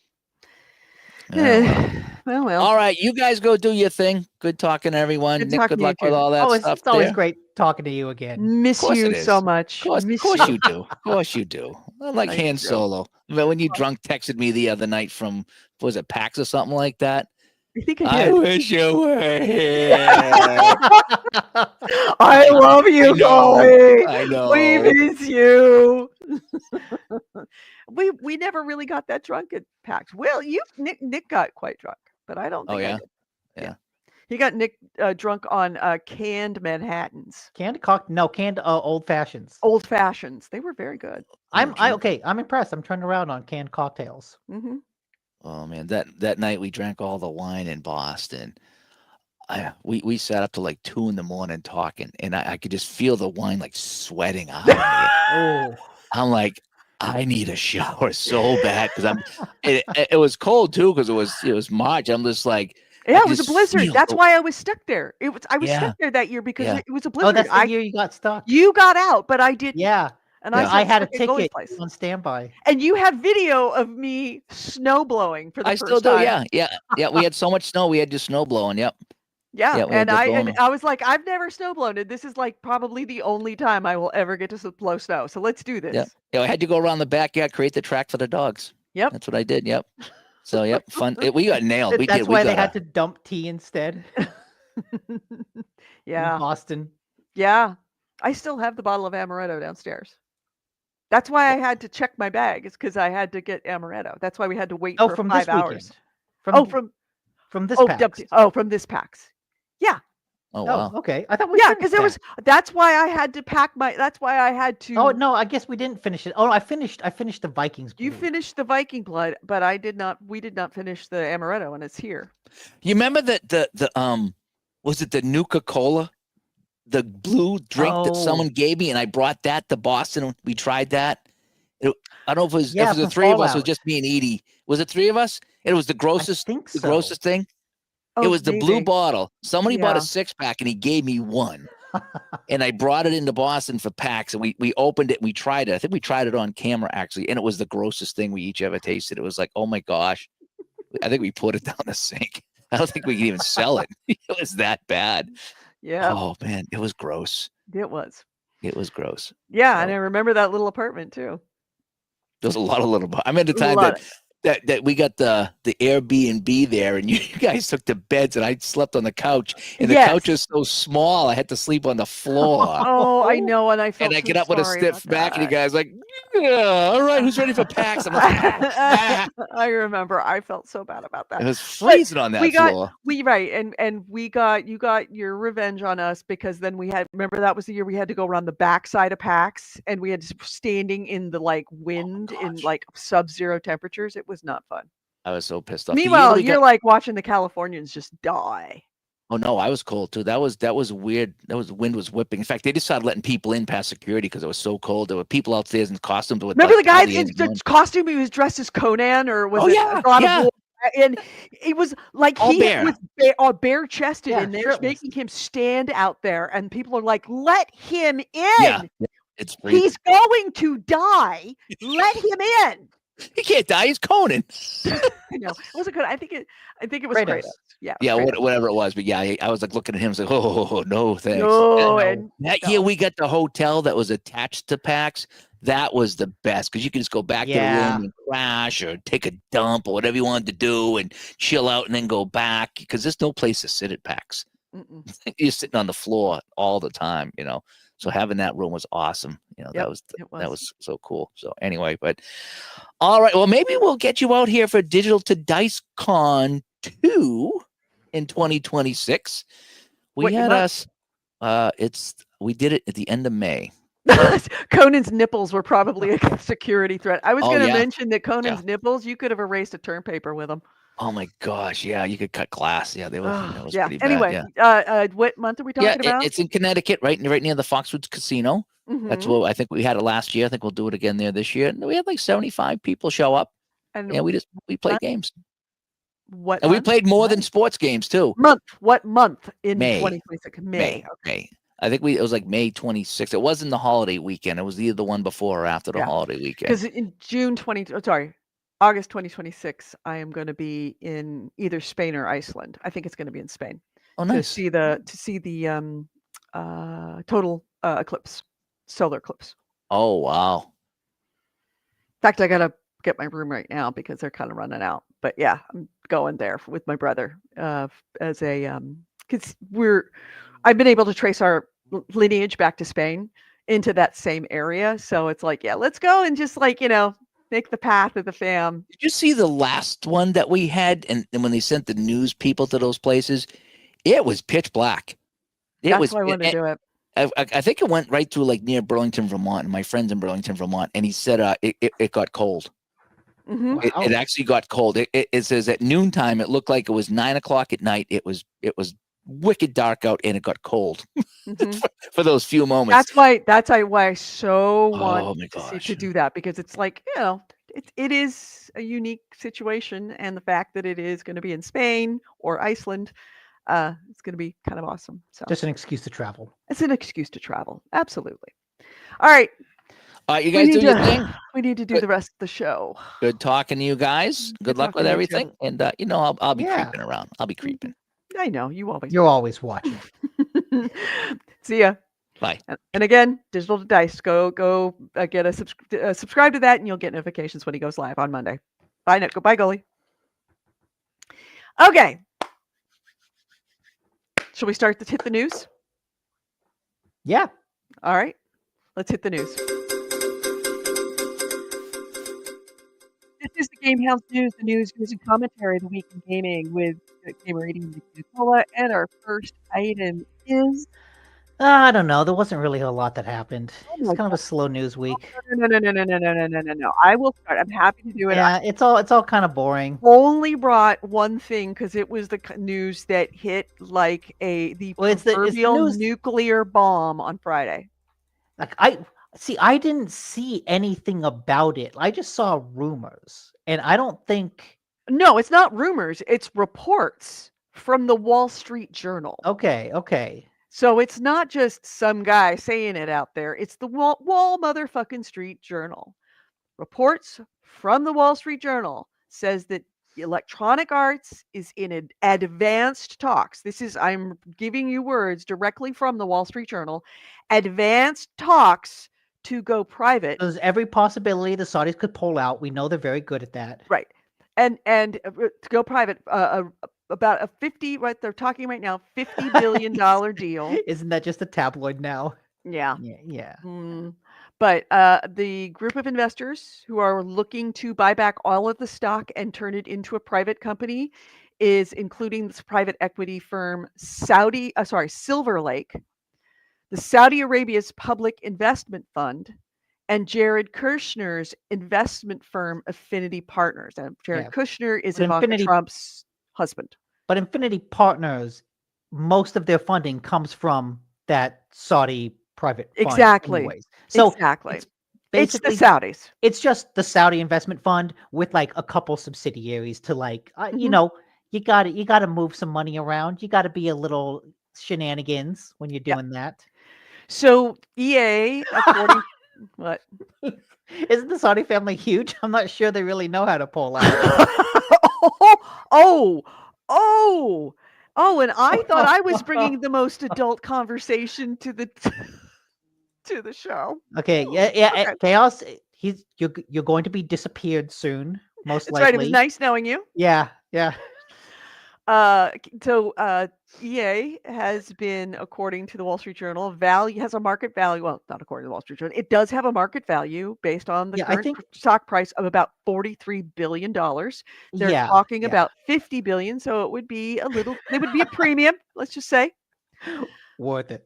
Well. All right, you guys go do your thing. Good talking to everyone. Good Nick, good luck with all that stuff. It's always great talking to you again. Miss you so much. Of course you do. Of course you do. I like Han Solo. But when you drunk texted me the other night from, was it PAX or something like that? I think I did. I wish you were here. I love you, Chloe. I know. We miss you. We never really got that drunk at PAX. Well, Nick got quite drunk, but I don't think I did. Yeah. He got Nick drunk on canned Manhattans. Canned old fashions. Old fashions. They were very good. I'm impressed. I'm turning around on canned cocktails. Mm-hmm. Oh man, that night we drank all the wine in Boston. We sat up to like 2 a.m. talking, and I could just feel the wine like sweating out of me. Oh, I'm like, I need a shower so bad because it was cold too because it was March. I'm just like, yeah, it was a blizzard. That's why I was stuck there. I was stuck there that year because it was a blizzard. Oh, that's the year you got stuck. You got out, but I didn't. Yeah. And I had a ticket on standby. And you have video of me snow blowing for the first time. I still do, yeah. We had so much snow, we had just snow blowing. Yep. Yeah, and I was like, I've never snow blown, and this is like probably the only time I will ever get to blow snow. So let's do this. Yeah, I had to go around the backyard, create the track for the dogs. Yep, that's what I did. Yep. So fun. We got nailed. That's why they had to dump tea instead. Yeah. In Boston. Yeah, I still have the bottle of amaretto downstairs. That's why I had to check my bag. It's because I had to get amaretto. That's why we had to wait for 5 hours. From this PAX. From this PAX. Yeah. Oh wow. Okay. I thought we because that's why I had to pack that's why I had to. Oh no, I guess we didn't finish it. Oh, I finished the Vikings blood. You finished the Viking blood, but we did not finish the amaretto, and it's here. You remember that the was it the Nuka-Cola? The blue drink that someone gave me, and I brought that to Boston, and we tried that. I don't know if it was the 3 of us, it was just me and Edie. Was it 3 of us? It was the grossest grossest thing. Oh, it was the blue bottle. Somebody bought a 6-pack and he gave me one. And I brought it into Boston for PAX, and we opened it and we tried it. I think we tried it on camera actually, and it was the grossest thing we each ever tasted. It was like, oh my gosh. I think we put it down the sink. I don't think we can even sell it. It was that bad. Yeah. Oh man, it was gross. It was. It was gross. Yeah, and I remember that little apartment too. There was a lot of little. I remember the time that that we got the Airbnb there, and you guys took the beds, and I slept on the couch, and the couch is so small, I had to sleep on the floor. Oh, I know, and I felt And I so get up with a sorry stiff about back, and you that. guys like, yeah, all right, who's ready for PAX? I'm like, I remember. I felt so bad about that. It was freezing on that floor. You got your revenge on us because then remember that was the year we had to go around the backside of PAX and we had standing in the like wind in like sub-zero temperatures. It was not fun. I was so pissed off. Meanwhile, you're like watching the Californians just die. Oh no, I was cold too. That was weird. The wind was whipping. In fact, they just started letting people in past security because it was so cold. There were people outstairs in costumes. Remember the guy in the costume? He was dressed as Conan, or was it God of War? And it was like all he bare. was bare chested, and they're making him stand out there, and people are like, "Let him in! Yeah, it's freezing. He's going to die. Let him in." He can't die. He's Conan. I know. It wasn't good. I think it was Kratos. Yeah. Whatever it was. But yeah, I was like looking at him, like, oh no, thanks. No, and that year we got the hotel that was attached to PAX. That was the best because you can just go back to the room and crash or take a dump or whatever you wanted to do and chill out and then go back because there's no place to sit at PAX. You're sitting on the floor all the time, So having that room was awesome. That was so cool. So anyway, but all right. Well, maybe we'll get you out here for Digital to Dice Con 2 in 2026. We did it at the end of May. Conan's nipples were probably a security threat. I was going to mention that Conan's nipples, you could have erased a term paper with them. Oh my gosh! Yeah, you could cut glass. Yeah, they were. That was pretty bad. Anyway, what month are we talking about? It's in Connecticut, right near the Foxwoods Casino. That's what I think we had it last year. I think we'll do it again there this year. And we had like 75 people show up, and we played games. What? And we played more than sports games too. What month in May. 2026? May. Okay. I think it was like May 26th. It wasn't the holiday weekend. It was either the one before or after the holiday weekend. Because in August 2026, I am going to be in either Spain or Iceland. I think it's going to be in Spain. Oh, nice. To see the total eclipse, solar eclipse. Oh, wow. In fact, I got to get my room right now because they're kind of running out. But yeah, I'm going there with my brother as a because I've been able to trace our lineage back to Spain into that same area. So it's like, let's go and just like, make the path of the fam. Did you see the last one that we had? And when they sent the news people to those places, it was pitch black. That's why I wanted to do it. I think it went right through like near Burlington, Vermont. And my friend's in Burlington, Vermont. And he said it got cold. Mm-hmm. It actually got cold. It says at noontime, it looked like it was 9 o'clock at night. It was wicked dark out and it got cold for those few moments. That's why I so want to do that because it's like, it is a unique situation. And the fact that it is going to be in Spain or Iceland, it's going to be kind of awesome. So just an excuse to travel. It's an excuse to travel. Absolutely. All right. You guys do your thing. We need to do the rest of the show. Good talking to you guys. Good luck with everything. And I'll be creeping around. I'll be creeping. I know you're always watching. See ya. Bye. And again, Digital to Dice. Go get a subscribe to that, and you'll get notifications when he goes live on Monday. Bye now. Goodbye, Gully. Okay. Shall we start to hit the news? Yeah. All right. Let's hit the news. This is the GameHound News, the news and commentary of the week in gaming with Gamer Rating Nicola. And our first item is... I don't know. There wasn't really a lot that happened. It's kind of a slow news week. No. I will start. I'm happy to do it. Yeah, it's all kind of boring. Only brought one thing because it was the news that hit like the proverbial nuclear bomb on Friday. Like I didn't see anything about it. I just saw rumors, and I don't think. No, it's not rumors. It's reports from the Wall Street Journal. Okay. So it's not just some guy saying it out there. It's the Wall motherfucking Street Journal. Reports from the Wall Street Journal says that Electronic Arts is in advanced talks. I'm giving you words directly from the Wall Street Journal. Advanced talks to go private. There's every possibility the Saudis could pull out. We know they're very good at that. Right. and to go private, about a 50, right? They're talking right now, $50 billion deal. Isn't that just a tabloid now? Yeah. Yeah. But the group of investors who are looking to buy back all of the stock and turn it into a private company is including this private equity firm Silver Lake, the Saudi Arabia's public investment fund, and Jared Kushner's investment firm Affinity Partners. And Jared Yeah. Kushner is But Ivanka Trump's husband. But Infinity Partners, most of their funding comes from that Saudi private fund Exactly. anyways. So exactly. it's It's the basically Saudis. it's just the Saudi investment fund with like a couple subsidiaries to like you Mhm. know, you got to move some money around. You got to be a little shenanigans when you're Yep. doing that. So EA, according what? Isn't the Saudi family huge? I'm not sure they really know how to pull out. And I thought I was bringing the most adult conversation to the to the show. Okay, yeah, Okay. Chaos. You're going to be disappeared soon, most That's right. It was likely. nice knowing you. Yeah. So EA has been, according to the Wall Street Journal, has a market value. Well, not according to the Wall Street Journal. It does have a market value based on the Yeah, I current think stock price of about $43 billion. They're yeah, talking yeah. about 50 billion, so it would be it would be a premium, let's just say. Worth it.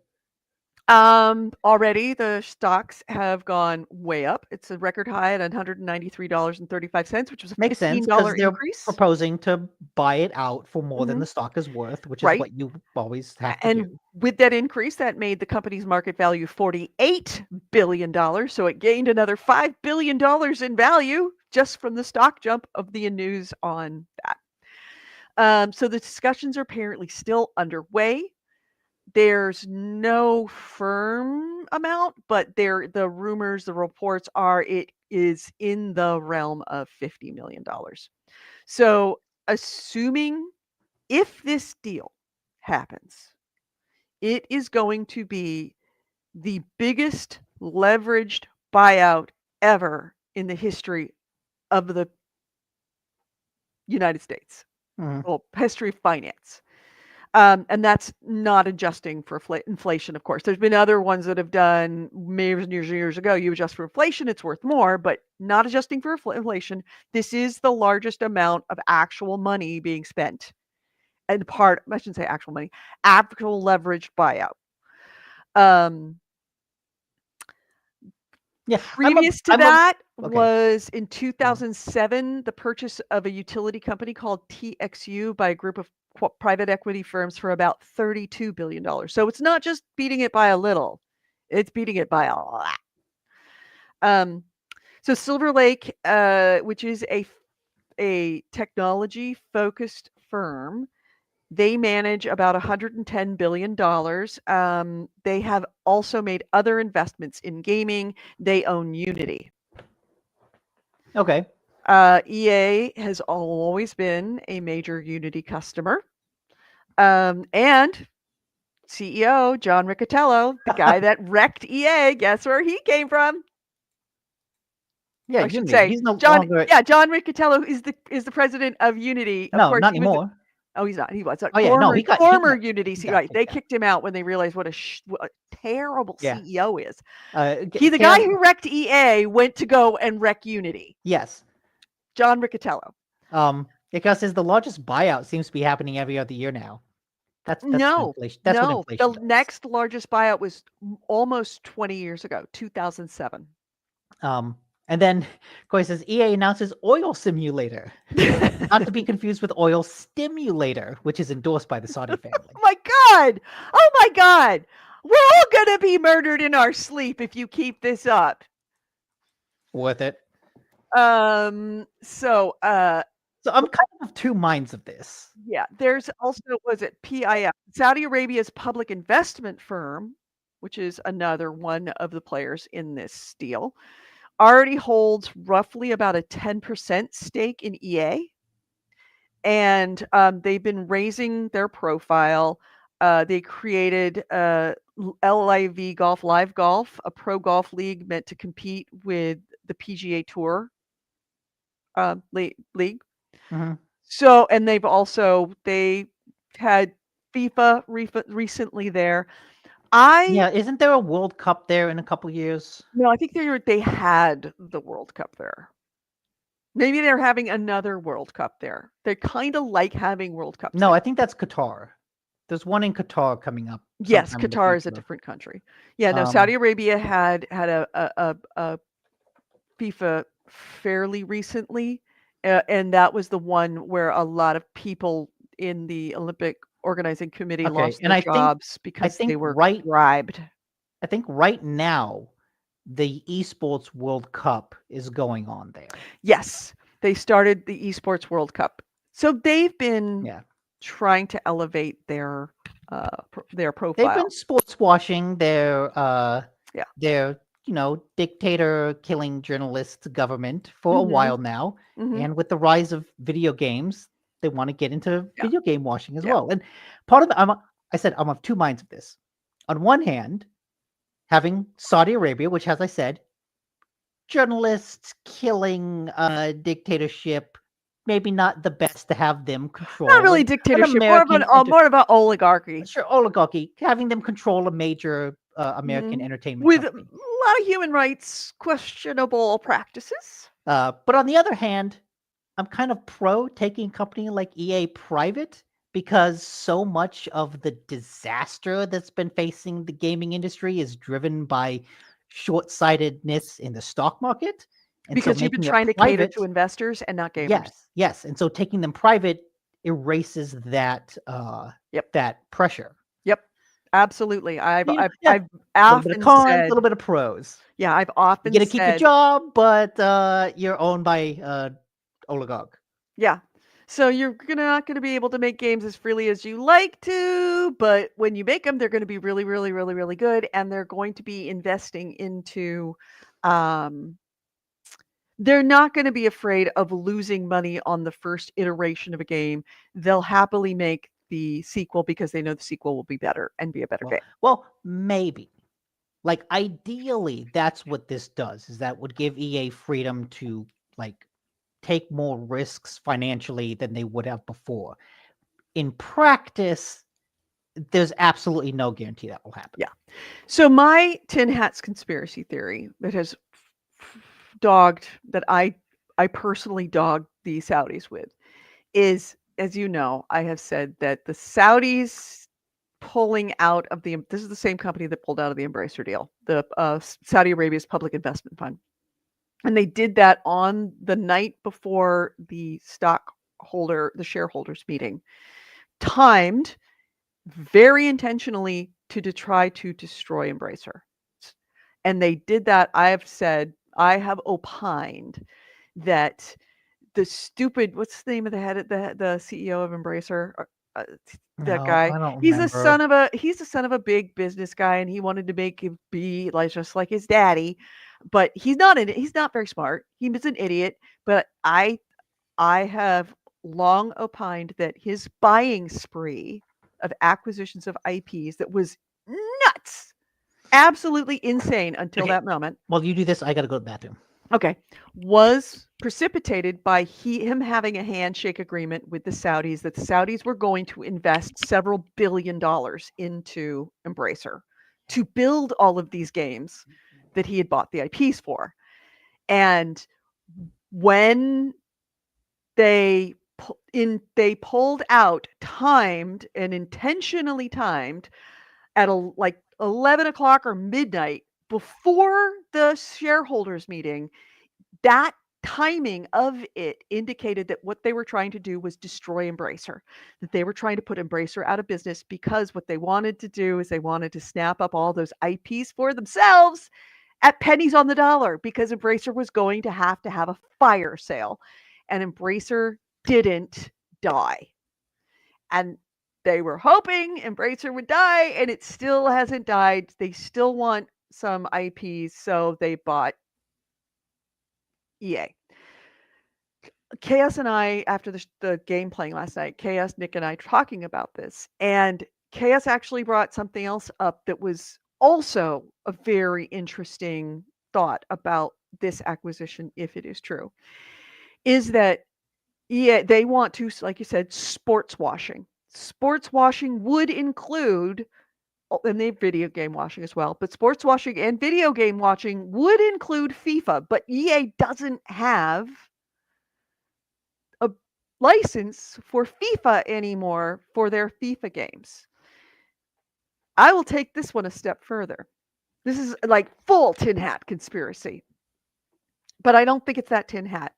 Already the stocks have gone way up. It's a record high at $193.35, which was a Makes sense $15 because they're increase. proposing to buy it out for more than Mhm. the stock is worth, which is Right. what you always have to And do. with that increase, that made the company's market value $48 billion. So it gained another $5 billion in value just from the stock jump of the news on that. So the discussions are apparently still underway. There's no firm amount, but the rumors, the reports are it is in the realm of $50 million. So assuming if this deal happens, it is going to be the biggest leveraged buyout ever in the history of the United States. Mhm. Well, history of finance. And that's not adjusting for inflation, of course. There's been other ones that have done years ago. You adjust for inflation, it's worth more, but not adjusting for inflation. This is the largest amount of actual money being spent. And I shouldn't say actual money, actual leveraged buyout. Yeah. Previous to I'm a- that okay. was in 2007, the purchase of a utility company called TXU by a group of private equity firms for about $32 billion. So it's not just beating it by a little, it's beating it by a lot. So Silver Lake, which is a technology-focused firm, they manage about $110 billion. They have also made other investments in gaming. They own Unity. Okay. EA has always been a major Unity customer. And CEO John Riccitiello, the guy that wrecked EA, guess where he came from? Yeah, I should Unity. say He's no John. longer. Yeah, John Riccitiello is the president of Unity. Of No, course, not he was. anymore. Oh, he's not. He was. Oh yeah, no, he got Former Unity he CEO. got Right. They kicked out. kicked him out when they realized what a terrible Yeah. CEO is. He The guy who wrecked EA went to go and wreck Unity. Yes. John Riccitiello. Because the largest buyout seems to be happening every other year now. That's No, inflation. That's what inflation the does. next largest buyout was almost 20 years ago, 2007. And then Corey says EA announces Oil Simulator, not to be confused with Oil Stimulator, which is endorsed by the Saudi family. Oh my God! We're all gonna be murdered in our sleep if you keep this up. Worth it. So I'm kind of two minds of this. Yeah, there's also, was it PIF, Saudi Arabia's public investment firm, which is another one of the players in this deal, already holds roughly about a 10% stake in EA. And they've been raising their profile. They created LIV Golf, Live Golf, a pro golf league meant to compete with the PGA Tour league. Mhm. So, and they had FIFA recently there. Yeah, isn't there a World Cup there in a couple years? No, I think they had the World Cup there. Maybe they're having another World Cup there. They kind of like having World Cups No, there. I think that's Qatar. There's one in Qatar coming up. Yes, sometime in the Qatar is a future. different country. Yeah, no, Saudi Arabia had a FIFA fairly recently, and that was the one where a lot of people in the Olympic organizing committee Okay, lost and their I think jobs because they were bribed. I think right now the esports World Cup is going on there. Yes, they started the Esports World Cup. So they've been Yeah. trying to elevate their They've profile. been sports washing their Yeah. their dictator killing journalists government for a Mhm. while now. Mhm. And with the rise of video games, they want to get into Yeah. video game washing as Yeah. well. And part of the, I said I'm of two minds of this. On one hand, having Saudi Arabia, which, as I said, journalists killing a dictatorship, maybe not the best to have them control. Not really an dictatorship, more of an oligarchy. Sure, oligarchy, having them control a major American entertainment With company. a lot of human rights questionable practices. But on the other hand, I'm kind of pro taking a company like EA private because so much of the disaster that's been facing the gaming industry is driven by short-sightedness in the stock market. And Because so you've been making it trying to cater private, to investors and not gamers. yes. And so taking them private erases that that pressure. Yep. Absolutely. I've Yeah, I've a little bit of often cons, a said, little bit of pros. yeah, I've You often get to keep your said, job, but you're owned by oligarch. yeah. So you're not gonna be able to make games as freely as you like to, but when you make them, they're gonna be really, really, really, really good, and they're going to be investing into they're not gonna be afraid of losing money on the first iteration of a game. They'll happily make the sequel because they know the sequel will be better and be a better game. Well, maybe. Like ideally, that's what this does. Is that would give EA freedom to like take more risks financially than they would have before. In practice, there's absolutely no guarantee that will happen. Yeah. So my Tin Hats conspiracy theory that has that I personally dogged the Saudis with is, as you know, I have said that the Saudis pulling out of this is the same company that pulled out of the Embracer deal, the Saudi Arabia's public investment fund. And they did that on the night before the shareholders meeting, timed very intentionally to try to destroy Embracer. And they did that. I have opined that the stupid, what's the name of the CEO of Embracer? That guy. I don't He's remember. he's the son of a big business guy, and he wanted to make him be like just like his daddy, but he's not very smart. He was an idiot. But I have long opined that his buying spree of acquisitions of IPs that was nuts, absolutely insane until that moment. Well, you do this, I got to go to the bathroom. Okay, was precipitated by him having a handshake agreement with the Saudis that the Saudis were going to invest several $billion into Embracer to build all of these games that he had bought the IPs for. And when they pulled out, timed and intentionally timed at like 11 o'clock or midnight before the shareholders meeting, that timing of it indicated that what they were trying to do was destroy Embracer, that they were trying to put Embracer out of business because what they wanted to do is they wanted to snap up all those IPs for themselves at pennies on the dollar because Embracer was going to have a fire sale, and Embracer didn't die. And they were hoping Embracer would die, and it still hasn't died. They still want some IPs, so they bought EA. Chaos and I, after the game playing last night, Chaos, Nick, and I talking about this, and Chaos actually brought something else up that was also a very interesting thought about this acquisition, if it is true, is that Yeah, they want to, like you said, sports washing. Sports washing would include, and they have video game washing as well, but sports washing and video game watching would include FIFA. But EA doesn't have a license for FIFA anymore for their FIFA games. I will take this one a step further. This is like full tin hat conspiracy, but I don't think it's that tin hat.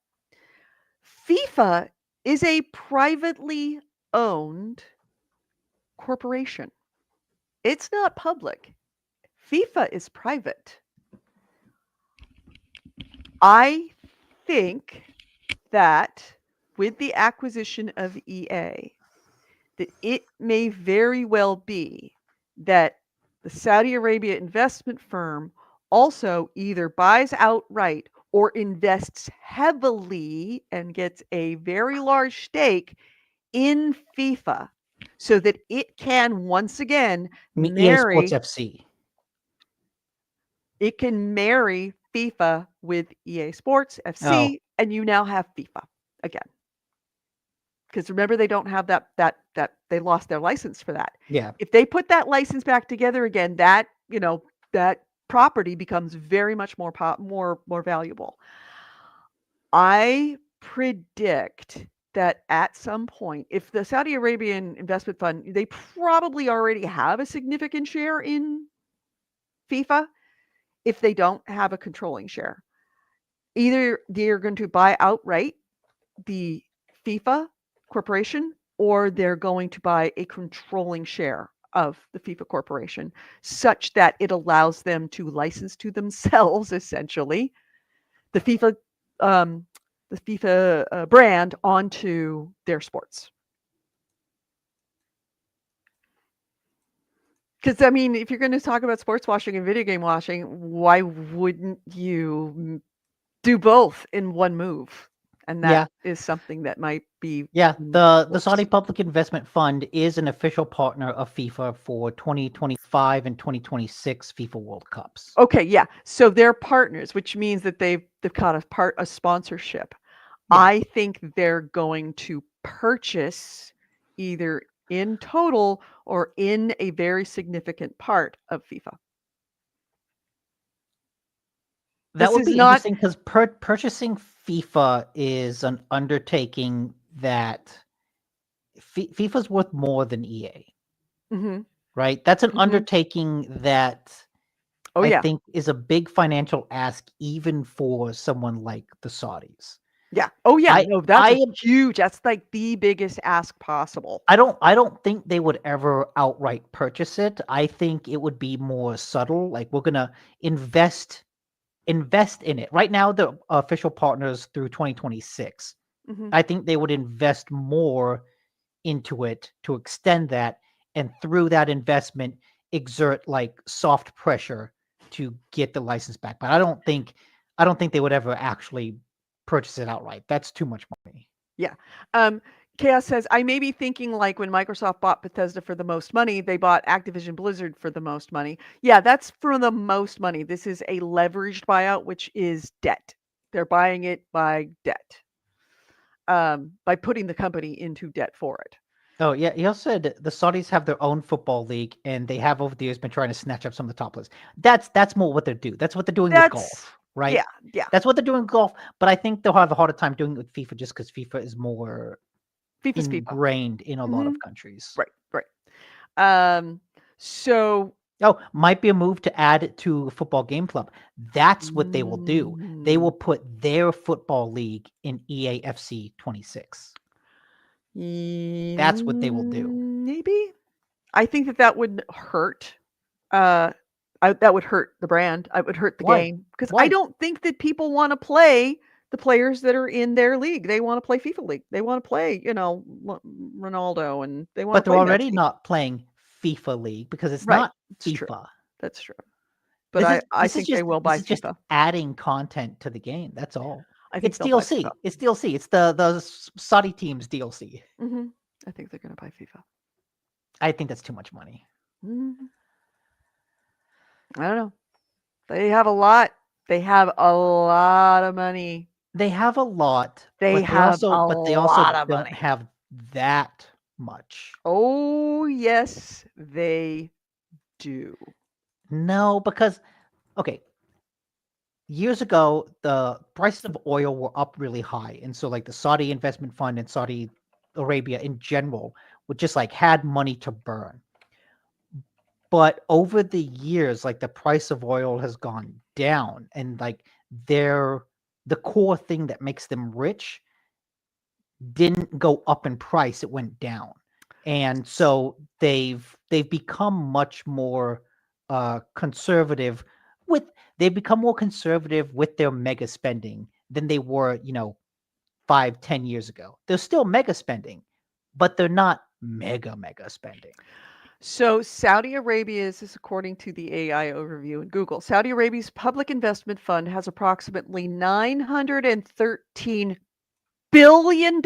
FIFA is a privately owned corporation. It's not public. FIFA is private. I think that with the acquisition of EA, that it may very well be that the Saudi Arabia investment firm also either buys outright or invests heavily and gets a very large stake in FIFA so that it can once again EA Sports marry FC. FIFA with EA Sports FC, and you now have FIFA again. Because remember, they don't have that they lost their license for that. Yeah. If they put that license back together again, that that property becomes very much more valuable. I predict that at some point, if the Saudi Arabian investment fund, they probably already have a significant share in FIFA, if they don't have a controlling share. Either they're going to buy outright the FIFA corporation, or they're going to buy a controlling share of the FIFA corporation, such that it allows them to license to themselves, essentially, the FIFA brand onto their sports. Because, I mean, if you're going to talk about sports washing and video game washing, why wouldn't you do both in one move? And that is something that might be. Yeah, the Saudi Public Investment Fund is an official partner of FIFA for 2025 and 2026 FIFA World Cups. Okay, yeah. So they're partners, which means that they've got a sponsorship. Yeah. I think they're going to purchase either in total or in a very significant part of FIFA. That would be interesting because purchasing FIFA is an undertaking that FIFA's worth more than EA. Mm-hmm. Right? That's an undertaking that I think is a big financial ask even for someone like the Saudis. Yeah. Oh yeah. That's huge. That's like the biggest ask possible. I don't think they would ever outright purchase it. I think it would be more subtle. Like, we're gonna invest in it. Right now, the official partners through 2026. Mm-hmm. I think they would invest more into it to extend that, and through that investment exert like soft pressure to get the license back. But I don't think they would ever actually purchase it outright. That's too much money. Yeah. Chaos says, I may be thinking like when Microsoft bought Bethesda for the most money, they bought Activision Blizzard for the most money. Yeah, that's for the most money. This is a leveraged buyout, which is debt. They're buying it by debt, by putting the company into debt for it. Oh, yeah. He also said the Saudis have their own football league, and they have over the years been trying to snatch up some of the top lists. That's more what they do. That's what they're doing with golf, right? Yeah. That's what they're doing with golf. But I think they'll have a harder time doing it with FIFA just because FIFA is more ingrained in a lot of countries. Right. So. Oh, might be a move to add it to Football Game Club. That's what they will do. They will put their football league in EAFC 26. That's what they will do. Maybe. I think that would hurt. That would hurt the brand. It would hurt the game. Because I don't think that people want to play the players that are in their league. They want to play FIFA League. They want to play, Ronaldo, and they want to play. But they're already not playing FIFA League because it's not FIFA. True. That's true. But I think they will buy FIFA. Just adding content to the game. That's all. It's DLC. It's DLC. It's the Saudi team's DLC. Mm-hmm. I think they're going to buy FIFA. I think that's too much money. Mm-hmm. I don't know. They have a lot. They have a lot of money. They have a lot, They but have a they also lot of don't money. have that much. Oh, yes, they do. No, because okay, years ago the prices of oil were up really high, and so like the Saudi investment fund and Saudi Arabia in general would just like had money to burn. But over the years, like the price of oil has gone down, and like their the core thing that makes them rich didn't go up in price, it went down. And so they've become much more conservative with they've become more conservative with their mega spending than they were, 5, 10 years ago. They're still mega spending, but they're not mega spending. So Saudi Arabia is according to the AI overview in Google. Saudi Arabia's public investment fund has approximately $913 billion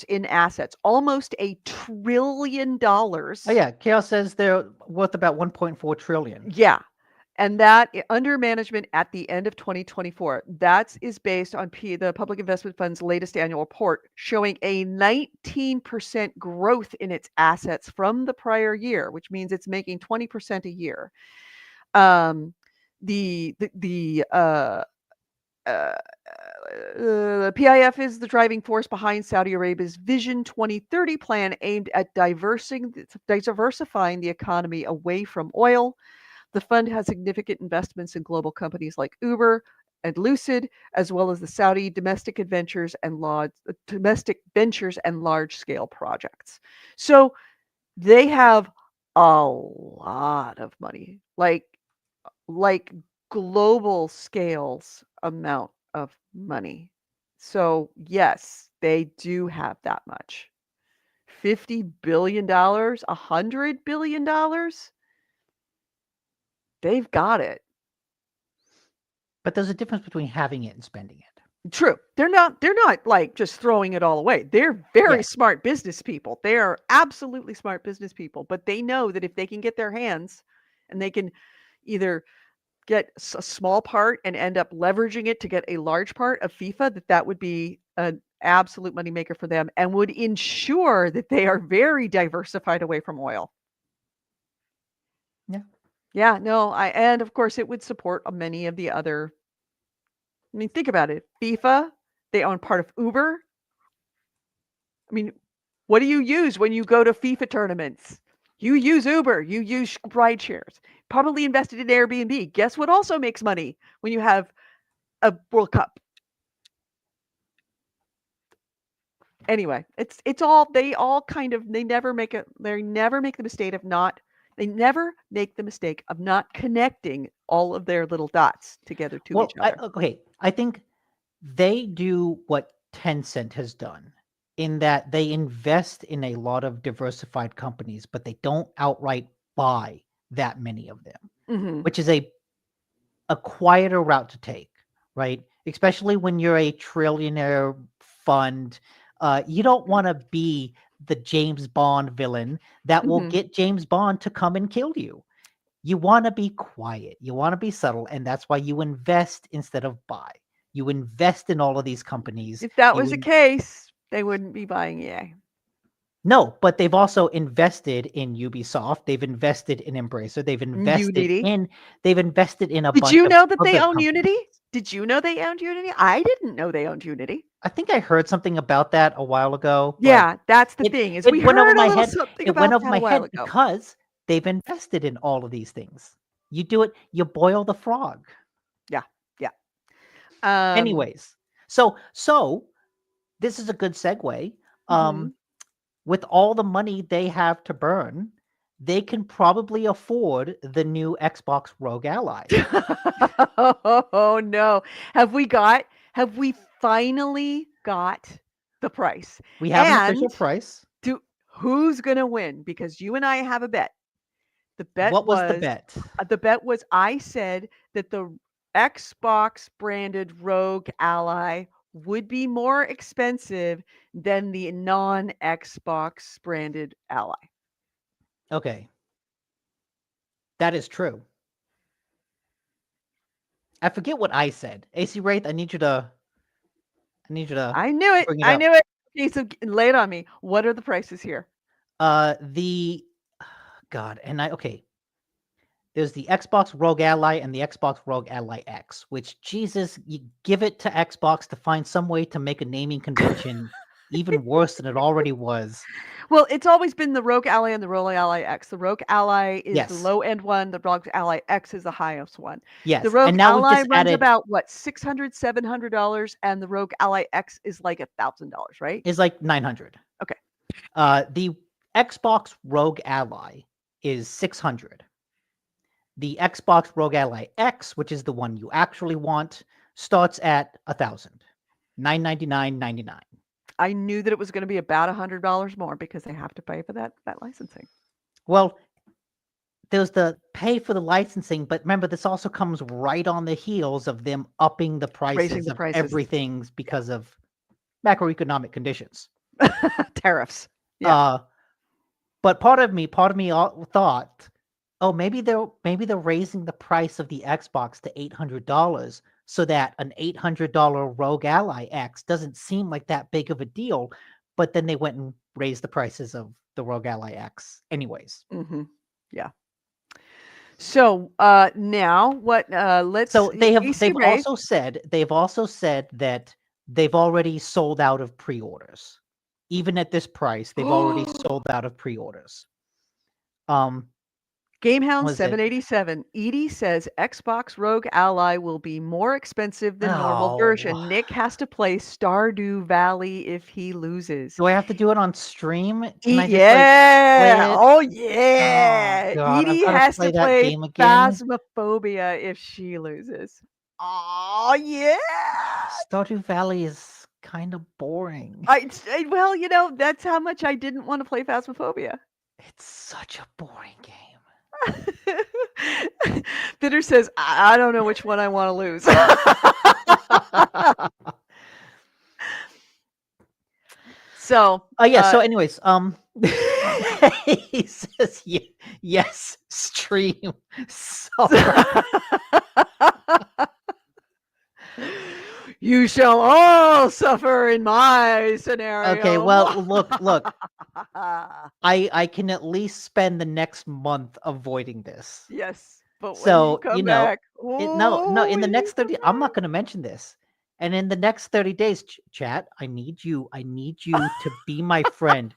in assets, almost $1 trillion. Oh yeah, Chaos says they're worth about 1.4 trillion. Yeah. And that under management at the end of 2024, that is based on the Public Investment Fund's latest annual report, showing a 19% growth in its assets from the prior year, which means it's making 20% a year. The PIF is the driving force behind Saudi Arabia's Vision 2030 plan aimed at diversifying the economy away from oil. The fund has significant investments in global companies like Uber and Lucid, as well as the Saudi domestic ventures and large-scale projects. So they have a lot of money, like global scales amount of money. So yes, they do have that much. $50 billion, $100 billion. They've got it. But there's a difference between having it and spending it. True. They're not like just throwing it all away. They're very Yes. smart business people. They are absolutely smart business people, but they know that if they can get their hands and they can either get a small part and end up leveraging it to get a large part of FIFA, that would be an absolute moneymaker for them and would ensure that they are very diversified away from oil. Yeah. Yeah, no, and of course it would support many of the other. I mean, think about it. FIFA, they own part of Uber. I mean, what do you use when you go to FIFA tournaments? You use Uber, you use ride shares, probably invested in Airbnb. Guess what also makes money when you have a World Cup? Anyway, it's all they never make the mistake of not connecting all of their little dots together to each other. I think they do what Tencent has done in that they invest in a lot of diversified companies, but they don't outright buy that many of them, Mhm. which is a quieter route to take, right? Especially when you're a trillionaire fund. You don't want to be the James Bond villain that will Mhm. get James Bond to come and kill you. You want to be quiet. You want to be subtle. And that's why you invest instead of buy. You invest in all of these companies. If that You was the in- case, they wouldn't be buying EA. No, but they've also invested in Ubisoft. They've invested in Embracer. They've invested Unity. in a Did bunch you of know that they other own companies. Unity? Did you know they owned Unity? I didn't know they owned Unity. I think I heard something about that a while ago. But Yeah, that's the it thing is it we went over heard a my little head. something It went about over that my a while head ago. because they've invested in all of these things. You do it, you boil the frog. Yeah, yeah. Anyways, so this is a good segue. Mhm. With all the money they have to burn, they can probably afford the new Xbox Rogue Ally. Oh no. Have we finally got the price? We have an And official price. who's going to win? Because you and I have a bet. The bet What was the was bet? I said that the Xbox branded Rogue Ally would be more expensive than the non-Xbox branded Ally. Okay. That is true. I forget what I said. AC Wraith, I need you to I need you to. I knew it. Bring it I up. knew it. Okay, so lay it on me. What are the prices here? The God, and okay. There's the Xbox Rogue Ally and the Xbox Rogue Ally X, which Jesus, you give it to Xbox to find some way to make a naming convention even worse than it already was. Well, it's always been the Rogue Ally and the Rogue Ally X. The Rogue Ally is the Yes. low end one. The Rogue Ally X is the highest one. Yes. The Rogue and now we Ally just runs added about what, $600, $700, and the Rogue Ally X is like $1,000, right? is like 900. Okay. The Xbox Rogue Ally is 600. The Xbox Rogue Ally X, which is the one you actually want, starts at 1,000. $999.99. I knew that it was going to be about $100 more because they have to pay for that licensing. Well, there's the pay for the licensing, but remember, this also comes right on the heels of them upping the prices of everything because of macroeconomic conditions. Tariffs. Yeah. But part of me thought, oh, maybe they're raising the price of the Xbox to $800 so that an $800 Rogue Ally X doesn't seem like that big of a deal. But then they went and raised the prices of the Rogue Ally X anyways. Mm-hmm. Yeah. So now what? Let's. So they've Ray, also said that they've already sold out of pre-orders. Even at this price, they've already sold out of pre-orders. GameHound 787. Edie says Xbox Rogue Ally will be more expensive than normal version. Nick has to play Stardew Valley if he loses. Do I have to do it on stream? Can I just, play it? Oh yeah. God, Edie has to play Phasmophobia if she loses. Oh yeah. Stardew Valley is kind of boring. Well, that's how much I didn't want to play Phasmophobia. It's such a boring game. Bitter says, I don't know which one I want to lose. So, so anyways, he says, yes, stream. You shall all suffer in my scenario. Okay, well, look. I can at least spend the next month avoiding this. Yes, but so when you come back, in the next 30, I'm not going to mention this. And in the next 30 days, chat, I need you to be my friend.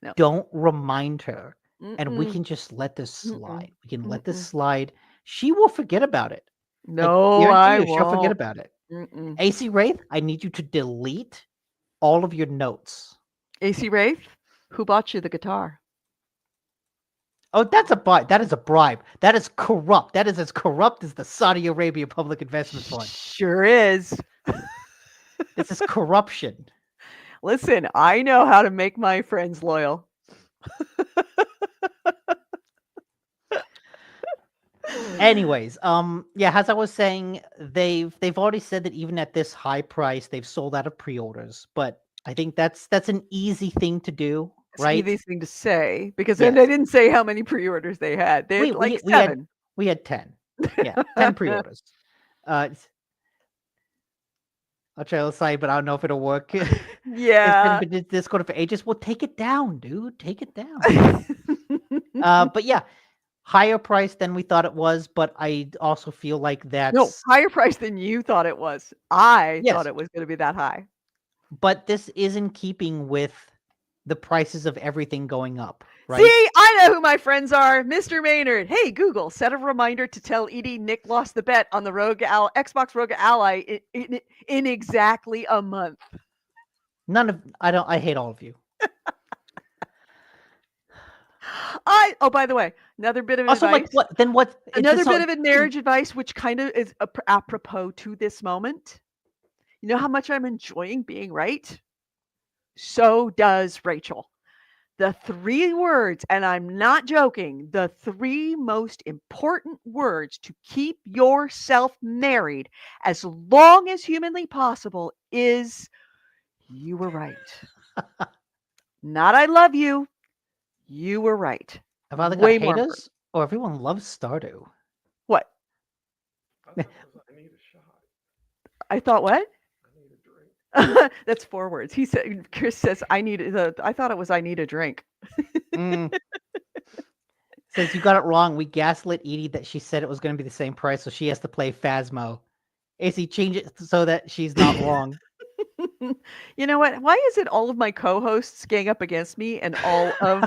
No. Don't remind her. And we can just let this slide. We can let this slide. She will forget about it. No, I won't. She'll forget about it. AC Wraith, I need you to delete all of your notes. AC Wraith, who bought you the guitar? Oh, that's a bribe. That is a bribe. That is corrupt. That is as corrupt as the Saudi Arabia Public Investment Fund. Sure is. This is corruption. Listen, I know how to make my friends loyal. Anyways, as I was saying, they've already said that even at this high price, they've sold out of pre-orders. But I think that's an easy thing to do, right? Easy thing to say because then they didn't say how many pre-orders they had. They had 7. We had 10. Yeah, 10 pre-orders. I'll try to say, but I don't know if it'll work. Yeah, it's been Discord for ages. Well, take it down, dude. Take it down. But yeah. Higher price than we thought it was, but I also feel like that's higher price than you thought it was. I thought it was going to be that high. But this is in keeping with the prices of everyththing going up, right? See, I know who my friends are. Mr. Maynard. Hey, Google, set a reminder to tell Edie Nick lost the bet on the Xbox Rogue Ally in exactly a month. I hate all of you. By the way, another bit of also, advice. Another bit of marriage advice, which kind of is apropos to this moment. You know how much I'm enjoying being right? So does Rachel. The 3 words, and I'm not joking, the 3 most important words to keep yourself married as long as humanly possible is you were right. Not I love you. You were right. Have I got haters? Oh, everyone loves Stardew. What? I need a shot. I thought what? I need a drink. That's 4 words. He said, Chris says, I thought it was, I need a drink. Mm. Says you got it wrong. We gaslit Edie that she said it was going to be the same price, so she has to play Phasmo. AC, change it so that she's not wrong. You know what? Why is it all of my co-hosts gang up against me and all of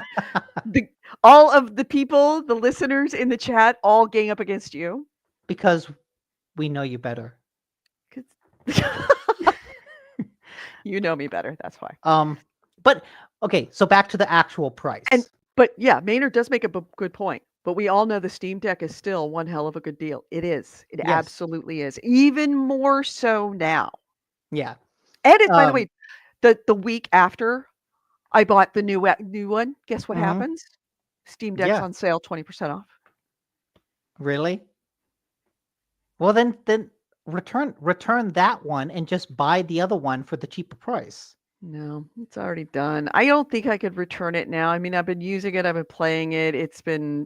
the people, the listeners in the chat, all gang up against you? Because we know you better. 'Cause- You know me better. That's why. But okay, so back to the actual price. But yeah, Maynard does make a good point. But we all know the Steam Deck is still one hell of a good deal. It is. It Yes. absolutely is. Even more so now. Yeah. And by the way, the week after I bought the new one, guess what happens? Steam Deck's on sale, 20% off. Really? Well, then return that one and just buy the other one for the cheaper price. No, it's already done. I don't think I could return it now. I mean, I've been using it. I've been playing it. It's been,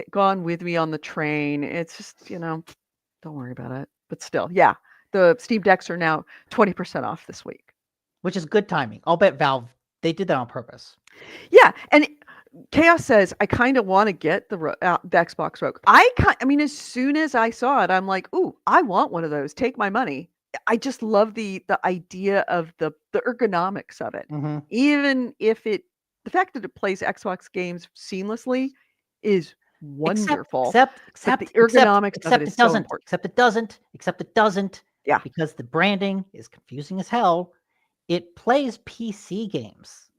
gone with me on the train. It's just, don't worry about it. But still, yeah, the Steam Decks are now 20% off this week. Which is good timing. I'll bet Valve, they did that on purpose. Yeah, and Chaos says, I kind of want to get the Xbox Rogue. I mean, as soon as I saw it, I'm like, ooh, I want one of those. Take my money. I just love the idea of the ergonomics of it. Even if the fact that it plays Xbox games seamlessly is wonderful. Except the ergonomics of it is so important. Except it doesn't. Yeah. Because the branding is confusing as hell. It plays PC games.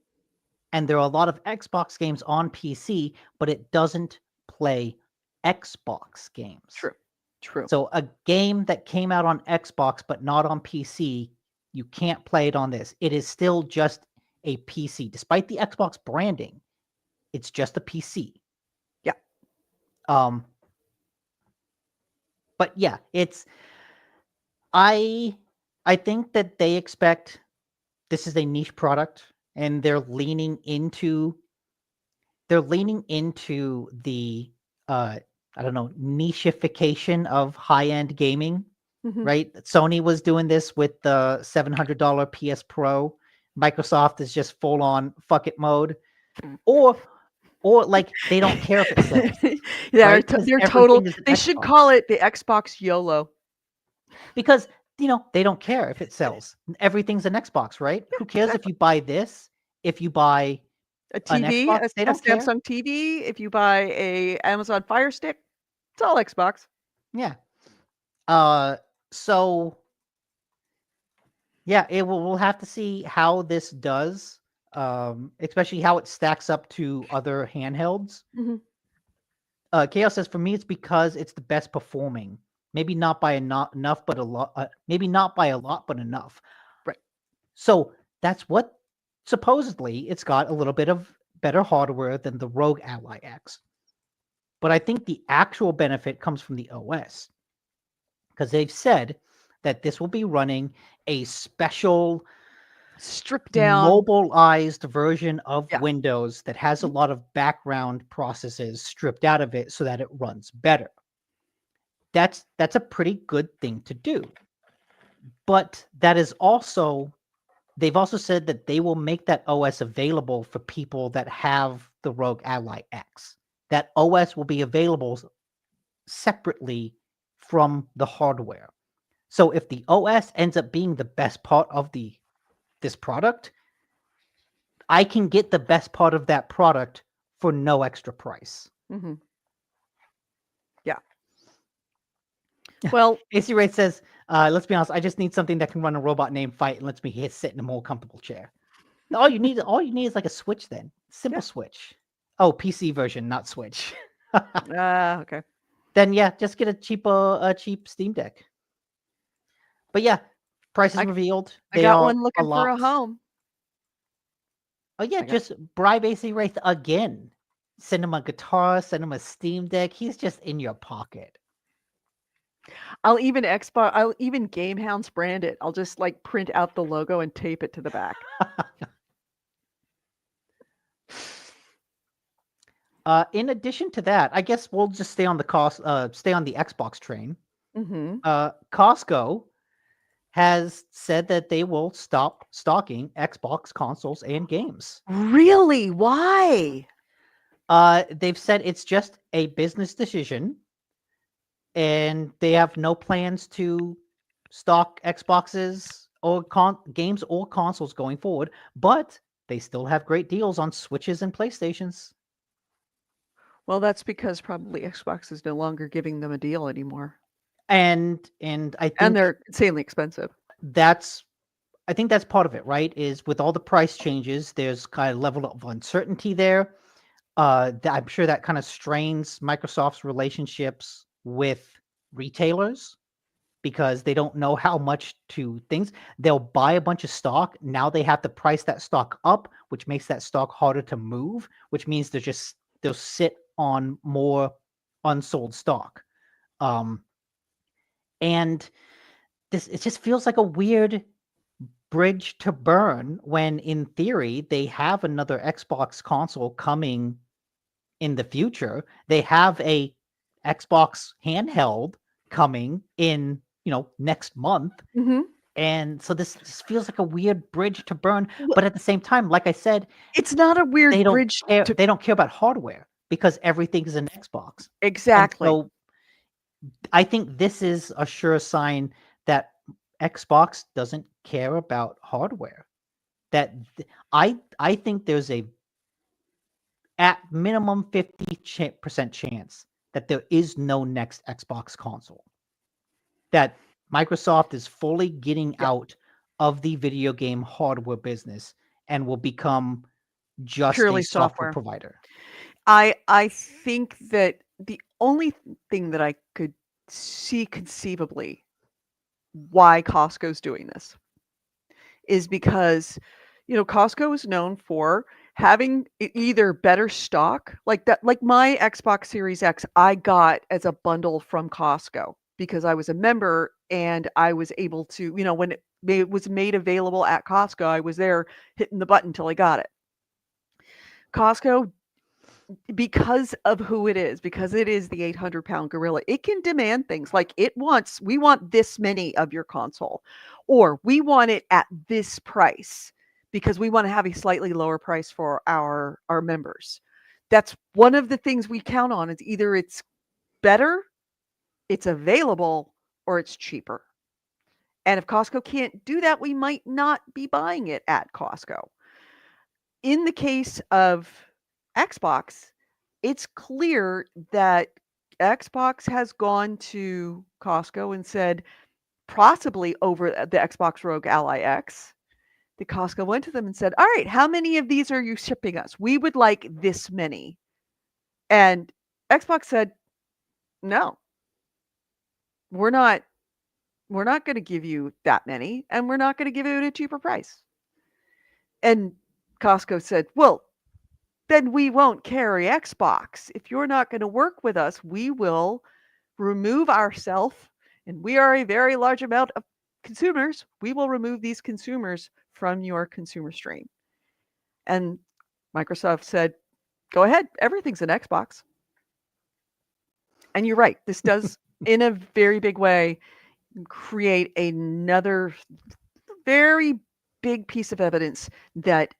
And there are a lot of Xbox games on PC, but it doesn't play Xbox games. True. So a game that came out on Xbox but not on PC, you can't play it on this. It is still just a PC. Despite the Xbox branding, it's just a PC. Yeah. But yeah, I think that they expect this is a niche product and they're leaning into the I don't know, nicheification of high-end gaming, right? Sony was doing this with the $700 PS Pro. Microsoft is just full on fuck it mode, or like they don't care if it sells. They're Right? total. Everything is an They should Xbox. call it the Xbox YOLO. Because they don't care if it sells. Everything's an Xbox, right? Who cares if you buy this? If you buy a TV, Xbox, they don't care. Samsung TV, if you buy a Amazon Fire Stick, it's all Xbox. Yeah. So yeah, we'll have to see how this does, especially how it stacks up to other handhelds. Chaos says, for me, it's because it's the best performing. Maybe not by enough, but a lot. Maybe not by a lot, but enough. Right. So that's what supposedly it's got a little bit of better hardware than the Rogue Ally X. But I think the actual benefit comes from the OS, because they've said that this will be running a special stripped down mobilized version of Windows that has a lot of background processes stripped out of it so that it runs better. That's a pretty good thing to do. But that is also, they've also said that they will make that OS available for people that have the Rogue Ally X. That OS will be available separately from the hardware. So if the OS ends up being the best part of this product, I can get the best part of that product for no extra price. Yeah. Well, AC Ray says, let's be honest, I just need something that can run a robot named Fight and lets me sit in a more comfortable chair. All you need is like a Switch then. Simple Switch. Oh, PC version, not Switch. Okay. Then yeah, just get a cheap Steam Deck. But yeah, prices revealed. I got one looking for a home. Oh yeah, just bribe AC Wraith again. Send him a guitar, send him a Steam Deck. He's just in your pocket. I'll even GameHounds brand it. I'll just like print out the logo and tape it to the back. In addition to that, I guess we'll just stay on the Xbox train. Costco has said that they will stop stocking Xbox consoles and games. Really? Why? They've said it's just a business decision, and they have no plans to stock Xboxes or games or consoles going forward. But they still have great deals on Switches and PlayStations. Well, that's because probably Xbox is no longer giving them a deal anymore. And I think And they're insanely expensive. I think that's part of it, right? Is with all the price changes, there's kind of level of uncertainty there. I'm sure that kind of strains Microsoft's relationships with retailers because they don't know how much to things. They'll buy a bunch of stock. Now they have to price that stock up, which makes that stock harder to move, which means they'll sit on more unsold stock. And it just feels like a weird bridge to burn when in theory they have another Xbox console coming in the future. They have a Xbox handheld coming in, next month. Mm-hmm. And so this feels like a weird bridge to burn, but at the same time, like I said, it's not a weird they don't bridge. they don't care about hardware because everything's an Xbox. Exactly. And so I think this is a sure sign that Xbox doesn't care about hardware. I think there's a at minimum 50% chance that there is no next Xbox console. That Microsoft is fully getting out of the video game hardware business and will become just Purely a software software. provider. I think that the only thing that I could see conceivably why Costco's doing this is because, Costco is known for having either better stock, like my Xbox Series X, I got as a bundle from Costco because I was a member and I was able to, when it was made available at Costco, I was there hitting the button till I got it. Costco, because of who it is, because it is the 800-pound gorilla, it can demand things like we want this many of your console, or we want it at this price because we want to have a slightly lower price for our members. That's one of the things we count on. It's either it's better, it's available, or it's cheaper. And if Costco can't do that, we might not be buying it at Costco. In the case of Xbox, it's clear that Xbox has gone to Costco and said, possibly over the Xbox Rogue Ally X, the Costco went to them and said, all right, how many of these are you shipping us? We would like this many. And Xbox said, no, we're not going to give you that many, and we're not going to give it at a cheaper price. And Costco said, well, then we won't carry Xbox. If you're not going to work with us, we will remove ourselves, and we are a very large amount of consumers. We will remove these consumers from your consumer stream. And Microsoft said, go ahead, everything's an Xbox. And you're right, this does, in a very big way, create another very big piece of evidence that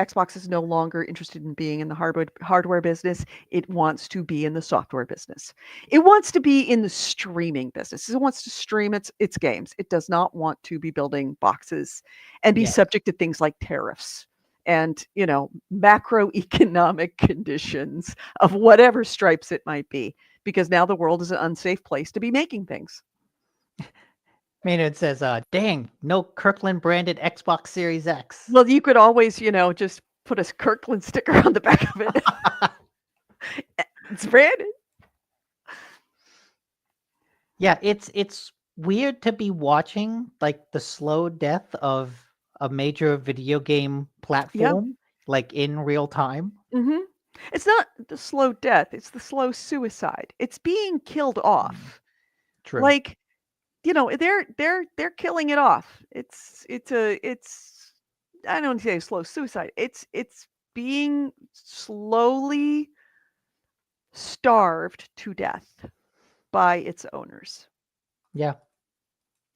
Xbox is no longer interested in being in the hardware business. It wants to be in the software business. It wants to be in the streaming business. It wants to stream its games. It does not want to be building boxes and be subject to things like tariffs and, macroeconomic conditions of whatever stripes it might be, because now the world is an unsafe place to be making things. Maynard says, dang, no Kirkland branded Xbox Series X. Well, you could always, just put a Kirkland sticker on the back of it. It's branded. Yeah, it's weird to be watching like the slow death of a major video game platform, like in real time. Mm-hmm. It's not the slow death; it's the slow suicide. It's being killed off. True. Like, they're killing it off. It's I don't want to say slow suicide. It's being slowly starved to death by its owners. Yeah.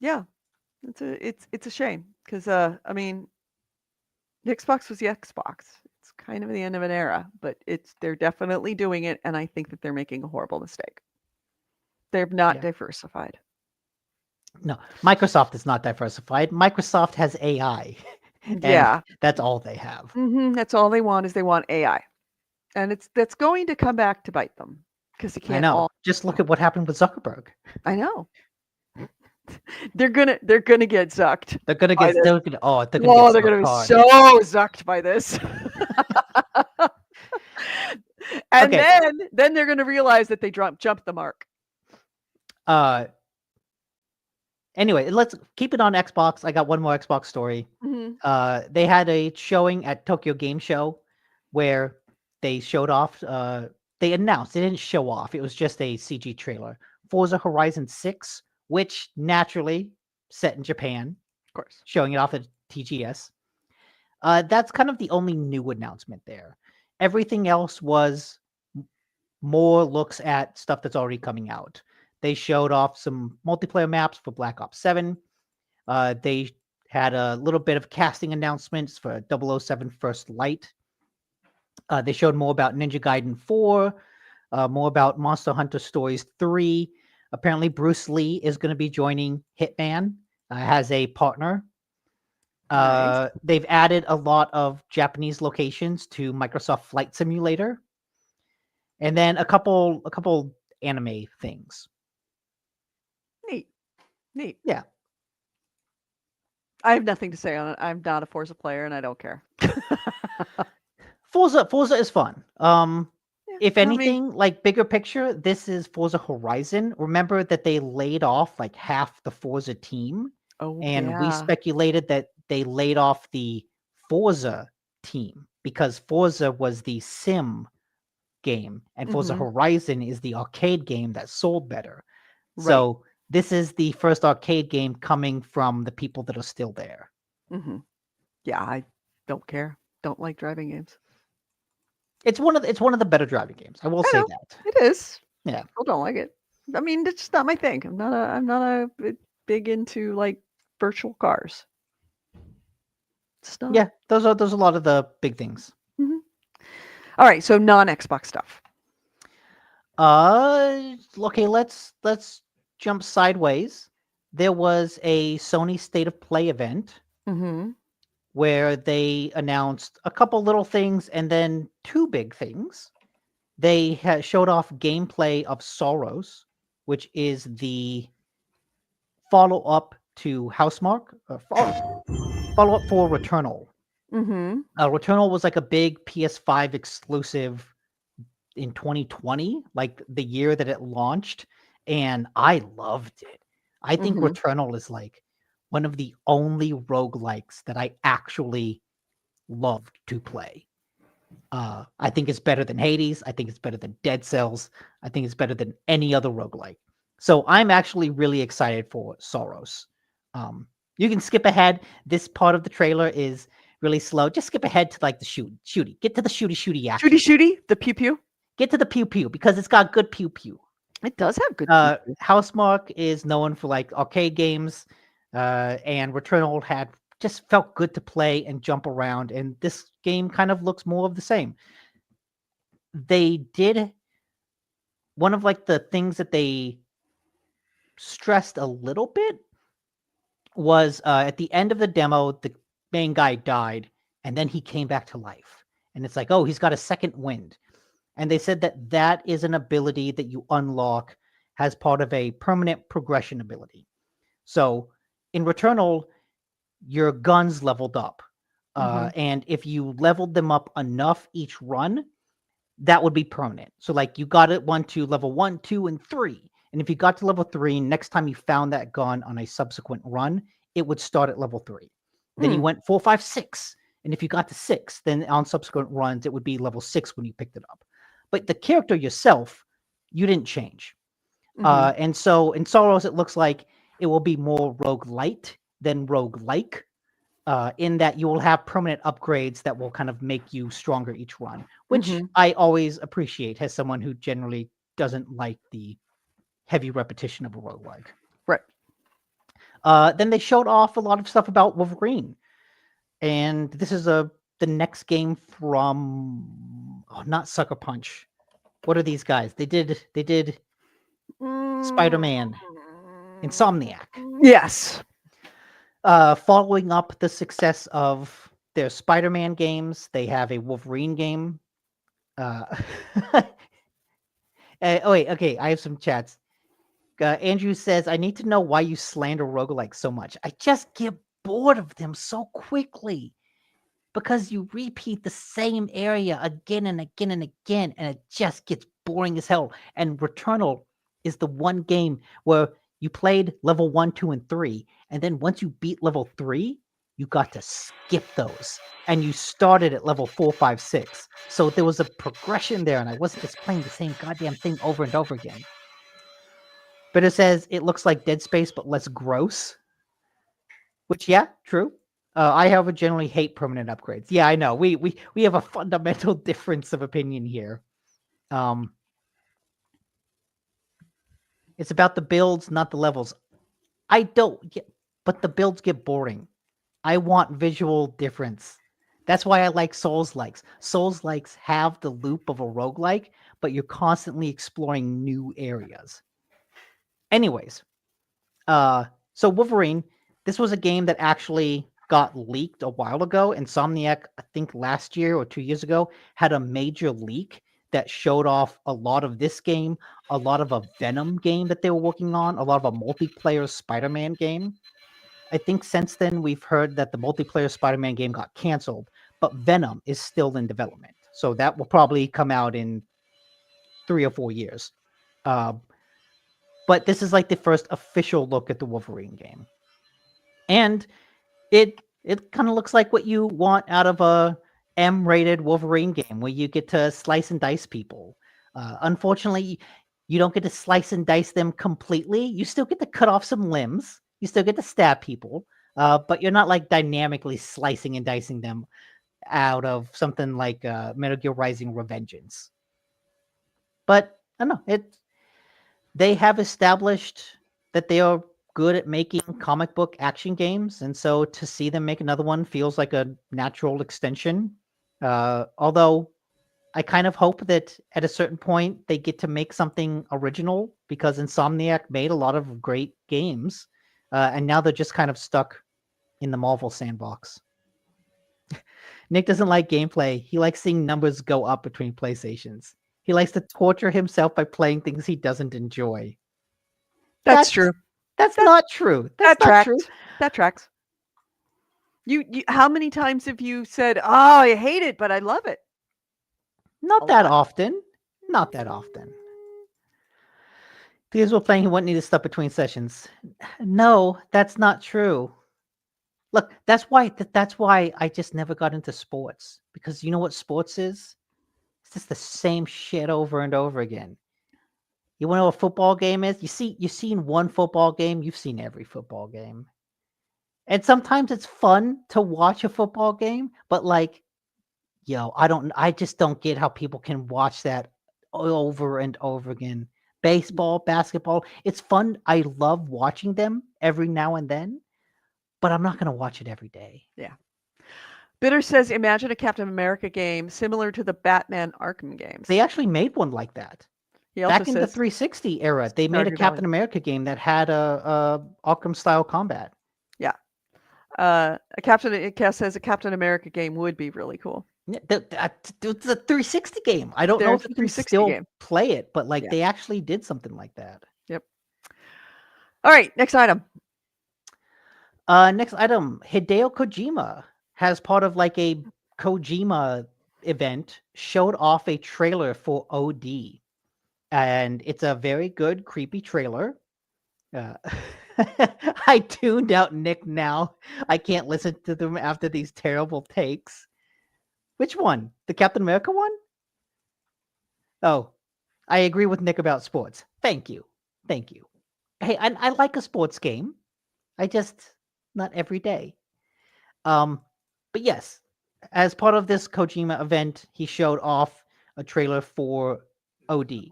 Yeah. It's a shame because I mean, the Xbox was the Xbox. It's kind of the end of an era, but they're definitely doing it, and I think that they're making a horrible mistake. They're not Yeah. diversified. No, Microsoft is not diversified. Microsoft has AI, and Yeah. that's all they have. That's all they want is they want AI, and that's going to come back to bite them because they I can't know. all. Just look at what happened with Zuckerberg. I know. They're gonna get zucked. They're gonna by get. this. They're gonna. Oh, they're gonna Oh, get they're gonna be hard. so zucked by this. And Okay. then they're gonna realize that they jumped the mark. Anyway, let's keep it on Xbox. I got one more Xbox story. Mhm. They had a showing at Tokyo Game Show where they showed off. They announced. They didn't show off. It was just a CG trailer. Forza Horizon 6, which naturally set in Japan, Of course. showing it off at TGS. That's kind of the only new announcement there. Everything else was more looks at stuff that's already coming out. They showed off some multiplayer maps for Black Ops 7. They had a little bit of casting announcements for 007 First Light. They showed more about Ninja Gaiden 4, more about Monster Hunter Stories 3. Apparently, Bruce Lee is going to be joining Hitman as a partner. Nice. They've added a lot of Japanese locations to Microsoft Flight Simulator, and then a couple anime things. Neat. Yeah. I have nothing to say on it. I'm not a Forza player, and I don't care. Forza is fun. If I mean- anything, like bigger picture, this is Forza Horizon. Remember that they laid off like half the Forza team, Oh, and we yeah. speculated that they laid off the Forza team because Forza was the sim game, and Forza Mhm. Horizon is the arcade game that sold better. Right. So this is the first arcade game coming from the people that are still there. Mhm. Yeah, I don't care. Don't like driving games. It's one of the better driving games. I will I say know. that. It is. Yeah. People don't like it. I mean, it's just not my thing. I'm not a big into like virtual cars. It's not. Yeah, those are a lot of the big things. Mhm. All right, so non-Xbox stuff. Okay, let's jump sideways. There was a Sony State of Play event Mhm. where they announced a couple little things and then two big things. They showed off gameplay of Soros, which is the follow-up to Housemarque, follow-up for Returnal. Mhm. Returnal was like a big PS5 exclusive in 2020, like the year that it launched, and I loved it. I think Mhm. Returnal is like one of the only roguelikes that I actually loved to play. I think it's better than Hades. I think it's better than Dead Cells. I think it's better than any other roguelike. So I'm actually really excited for Soros. You can skip ahead. This part of the trailer is really slow. Just skip ahead to like the shooty. Get to the shooty action. Shooty, the pew pew. Get to the pew pew because it's got good pew pew. It does have good. Pew pew. Housemarque is known for like arcade games, and Returnal had just felt good to play and jump around, and this game kind of looks more of the same. They did one of like the things that they stressed a little bit was at the end of the demo, the main guy died, and then he came back to life, and it's like, oh, he's got a second wind. And they said that that is an ability that you unlock as part of a permanent progression ability. So in Returnal, your guns leveled up. And if you leveled them up enough each run, that would be permanent. So like you got it to level 1, 2, and 3. And if you got to level 3, next time you found that gun on a subsequent run, it would start at level 3. Then you went 4, 5, 6. And if you got to 6, then on subsequent runs, it would be level 6 when you picked it up. But the character yourself, you didn't change. And so in Soros, it looks like it will be more roguelite than roguelike, in that you will have permanent upgrades that will kind of make you stronger each run, which I always appreciate as someone who generally doesn't like the heavy repetition of a roguelike. Right. Then they showed off a lot of stuff about Wolverine, and this is the next game from not Sucker Punch. What are these guys? They did Spider-Man, Insomniac. Yes. Following up the success of their Spider-Man games, they have a Wolverine game. Oh wait, okay, I have some chats. Andrew says, I need to know why you slander roguelikes so much. I just get bored of them so quickly because you repeat the same area again and again and again, and it just gets boring as hell. And Returnal is the one game where you played level 1, 2, and 3, and then once you beat level 3, you got to skip those, and you started at level 4, 5, 6. So there was a progression there, and I wasn't just playing the same goddamn thing over and over again. But it says it looks like Dead Space, but less gross. Which, yeah, true. I, however, generally hate permanent upgrades. Yeah, I know. We have a fundamental difference of opinion here. It's about the builds, not the levels. I don't get, but the builds get boring. I want visual difference. That's why I like Souls-likes. Souls-likes have the loop of a roguelike, but you're constantly exploring new areas. Anyways, so Wolverine, this was a game that actually got leaked a while ago. Insomniac, I think last year or 2 years ago, had a major leak that showed off a lot of this game, a lot of a Venom game that they were working on, a lot of a multiplayer Spider-Man game. I think since then we've heard that the multiplayer Spider-Man game got canceled, but Venom is still in development. So that will probably come out in 3 or 4 years. But this is like the first official look at the Wolverine game. And it kind of looks like what you want out of a M-rated Wolverine game where you get to slice and dice people. Unfortunately, you don't get to slice and dice them completely. You still get to cut off some limbs. You still get to stab people, but you're not like dynamically slicing and dicing them out of something like Metal Gear Rising: Revengeance. But I don't know. They have established that they are good at making comic book action games, and so to see them make another one feels like a natural extension. Although I kind of hope that at a certain point they get to make something original, because Insomniac made a lot of great games, and now they're just kind of stuck in the Marvel sandbox. Nick doesn't like gameplay. He likes seeing numbers go up between PlayStations. He likes to torture himself by playing things he doesn't enjoy. That's true. That's not true. That's not true. That tracks. You how many times have you said, "Oh, I hate it, but I love it"? Not that often. Not that often. Because we're playing, he wouldn't need to stop between sessions. No, that's not true. Look, that's why I just never got into sports. Because you know what sports is? It's just the same shit over and over again. You want to know what a football game is? You've seen one football game, you've seen every football game. And sometimes it's fun to watch a football game, but like, I just don't get how people can watch that over and over again. Baseball, basketball, it's fun. I love watching them every now and then, but I'm not going to watch it every day. Yeah. Bitter says, imagine a Captain America game similar to the Batman Arkham games. They actually made one like that. Back in the 360 era, they made a Captain America game that had a Arkham-style combat. Yeah. Cass says a Captain America game would be really cool. It's a 360 game. I don't know if you can still play it, but like they actually did something like that. Yep. All right, next item. Hideo Kojima has part of like a Kojima event showed off a trailer for OD. And it's a very good, creepy trailer. I tuned out Nick now. I can't listen to them after these terrible takes. Which one? The Captain America one? Oh, I agree with Nick about sports. Thank you. Thank you. Hey, I like a sports game. I just, not every day. But yes, as part of this Kojima event, he showed off a trailer for OD.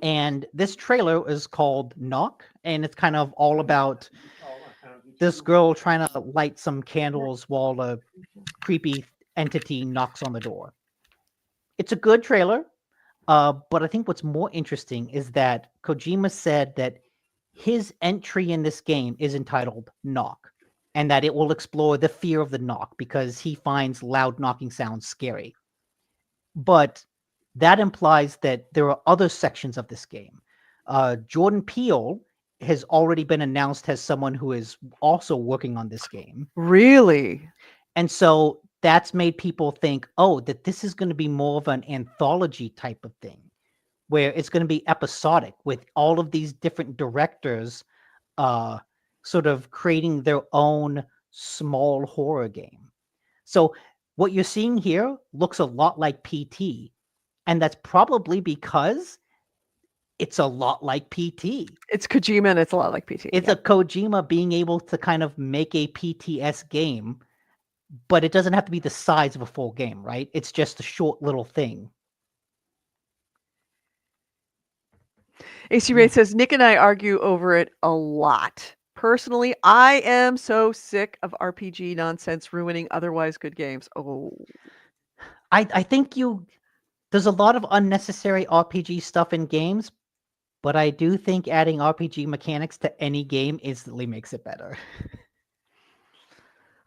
And this trailer is called Knock, and it's kind of all about this girl trying to light some candles while a creepy entity knocks on the door. It's a good trailer, but I think what's more interesting is that Kojima said that his entry in this game is entitled Knock, and that it will explore the fear of the knock because he finds loud knocking sounds scary. But that implies that there are other sections of this game. Jordan Peele has already been announced as someone who is also working on this game. Really? And so that's made people think, oh, that this is going to be more of an anthology type of thing, where it's going to be episodic with all of these different directors sort of creating their own small horror game. So what you're seeing here looks a lot like PT, and that's probably because it's a lot like PT. It's Kojima and it's a lot like PT. It's a Kojima being able to kind of make a PTS game, but it doesn't have to be the size of a full game, right? It's just a short little thing. AC Ray says, Nick and I argue over it a lot. Personally, I am so sick of RPG nonsense ruining otherwise good games. Oh. I think there's a lot of unnecessary RPG stuff in games, but I do think adding RPG mechanics to any game instantly makes it better.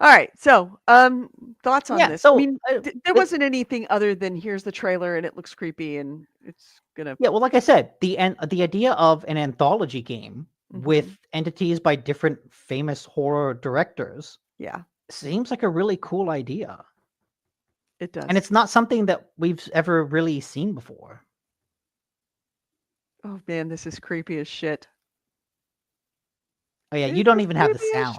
All right. So, thoughts on this? So, I mean, there wasn't anything other than here's the trailer and it looks creepy and it's gonna. Yeah, well, like I said, the idea of an anthology game with entities by different famous horror directors, seems like a really cool idea. It does, and it's not something that we've ever really seen before. Oh man, this is creepy as shit. Oh yeah, you don't even have the sound.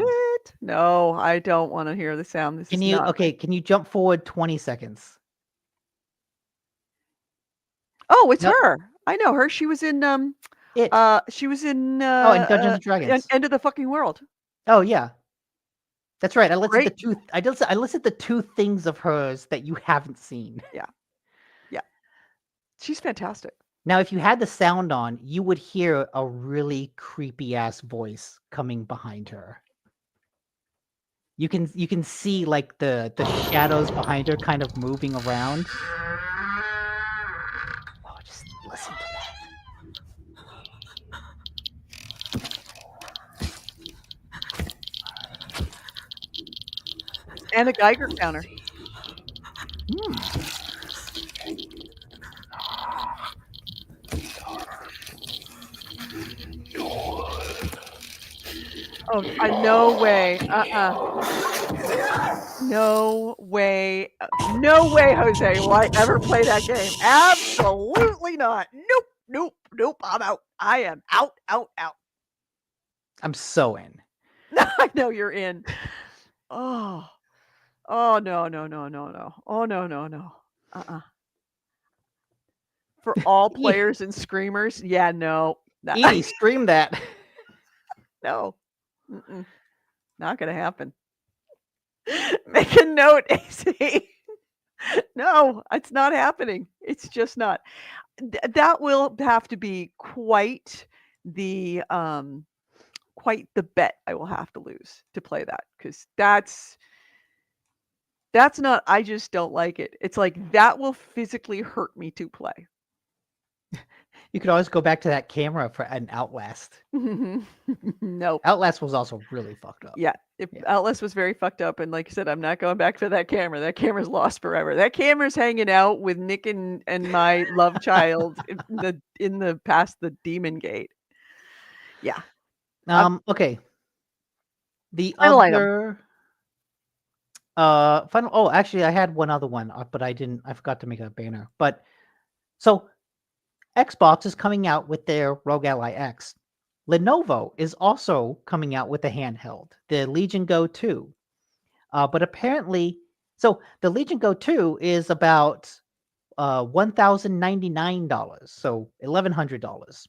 No, I don't want to hear the sound. This can is you not okay? Can you jump forward 20 seconds? Oh, it's her. I know her. She was in It. She was in in Dungeons and Dragons. End of the fucking world. Oh yeah, that's right. I listed the two things of hers that you haven't seen. Yeah, she's fantastic. Now, if you had the sound on, you would hear a really creepy ass voice coming behind her. You can see like the shadows behind her kind of moving around. Oh, just listen to that. And a Geiger counter. Oh, no way. No way. No way, Jose, will I ever play that game. Absolutely not. Nope. I'm out. I am out. I'm so in. I know you're in. Oh no. Oh no. For all players and screamers, no. Edie, scream that. No. Not gonna happen. Make a note, AC. No, it's not happening. It's just not. That will have to be quite the bet I will have to lose to play that, because that's not. I just don't like it. It's like that will physically hurt me to play. You could always go back to that camera for an Outlast. No. Outlast was also really fucked up. Yeah. Outlast was very fucked up. And like I said, I'm not going back for that camera. That camera's lost forever. That camera's hanging out with Nick and my love child in the past the demon gate. Yeah. Okay. The final other item. Oh, actually I had one other one, but I forgot to make a banner. But so Xbox is coming out with their Rogue Ally X. Lenovo is also coming out with a handheld, the Legion Go 2. But apparently, so the Legion Go 2 is about $1,099, so $1,100.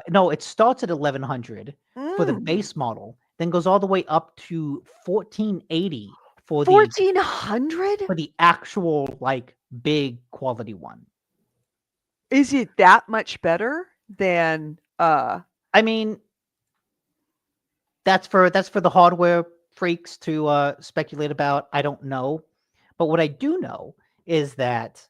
No, it starts at $1,100 for the base model, then goes all the way up to $1,480 for the $1,400 for the actual like big quality one. Is it that much better than I mean, that's for the hardware freaks to speculate about. I don't know. But what I do know is that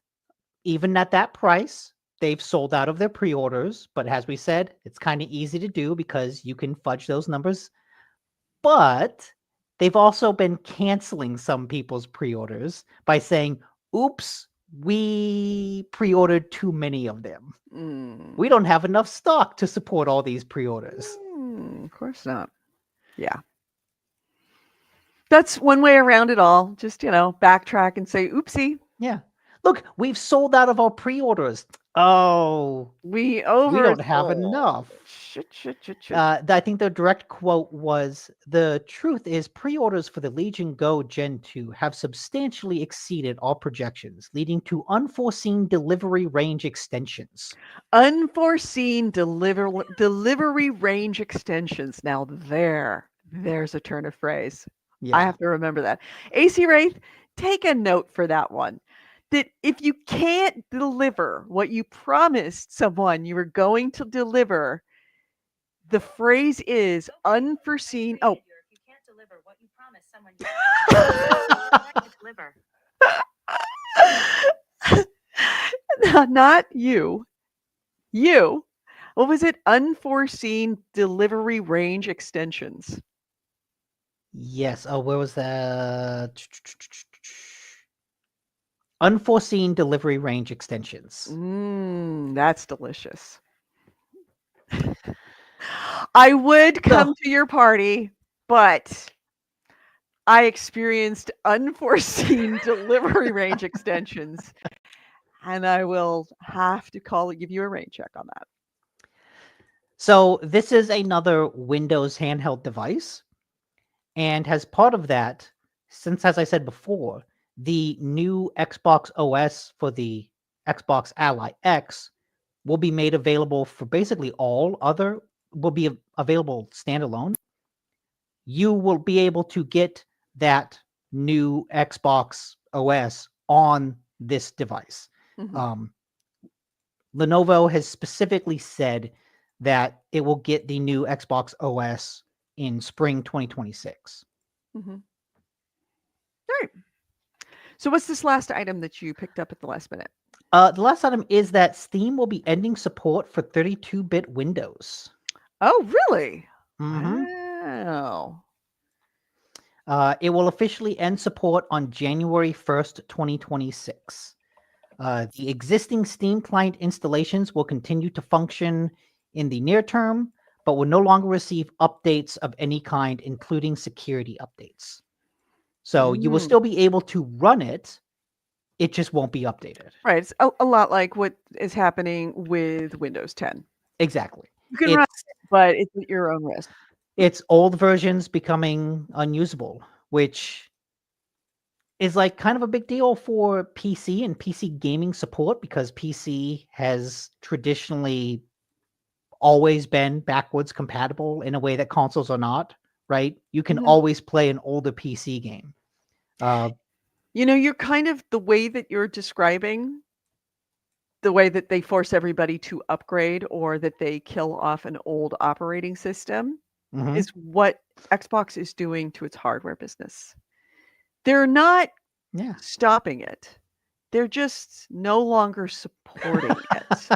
even at that price, they've sold out of their pre-orders. But as we said, it's kind of easy to do because you can fudge those numbers. But they've also been canceling some people's pre-orders by saying, oops, we pre-ordered too many of them. We don't have enough stock to support all these pre-orders. Of course not. Yeah. That's one way around it all. Just, backtrack and say, oopsie. Yeah. Look, we've sold out of our pre-orders. Oh, we don't have enough. Shit. I think the direct quote was, the truth is pre-orders for the Legion Go Gen 2 have substantially exceeded all projections, leading to unforeseen delivery range extensions. Unforeseen delivery range extensions. Now there's a turn of phrase. Yeah. I have to remember that. AC Wraith, take a note for that one. That if you can't deliver what you promised someone you were going to deliver, the phrase is unforeseen. Oh, if you can't deliver what you promised someone you to deliver. Not you. You. What was it? Unforeseen delivery range extensions. Yes. Oh, where was that? Unforeseen delivery range extensions. That's delicious. I would come to your party, but I experienced unforeseen delivery range extensions, and I will have to give you a rain check on that. So this is another Windows handheld device, and as part of that, since, as I said before, the new Xbox OS for the Xbox Ally X will be made available for basically will be available standalone. You will be able to get that new Xbox OS on this device. Lenovo has specifically said that it will get the new Xbox OS in spring 2026. All right. So what's this last item that you picked up at the last minute? The last item is that Steam will be ending support for 32-bit Windows. Oh, really? Mm-hmm. Wow. It will officially end support on January 1st, 2026. The existing Steam client installations will continue to function in the near term, but will no longer receive updates of any kind, including security updates. So you will still be able to run it. It just won't be updated. Right. It's a lot like what is happening with Windows 10. Exactly. You can run it, but it's at your own risk. It's old versions becoming unusable, which is like kind of a big deal for PC and PC gaming support, because PC has traditionally always been backwards compatible in a way that consoles are not, right? You can always play an older PC game. You're kind of, the way that you're describing, the way that they force everybody to upgrade or that they kill off an old operating system is what Xbox is doing to its hardware business. They're not stopping it. They're just no longer supporting it.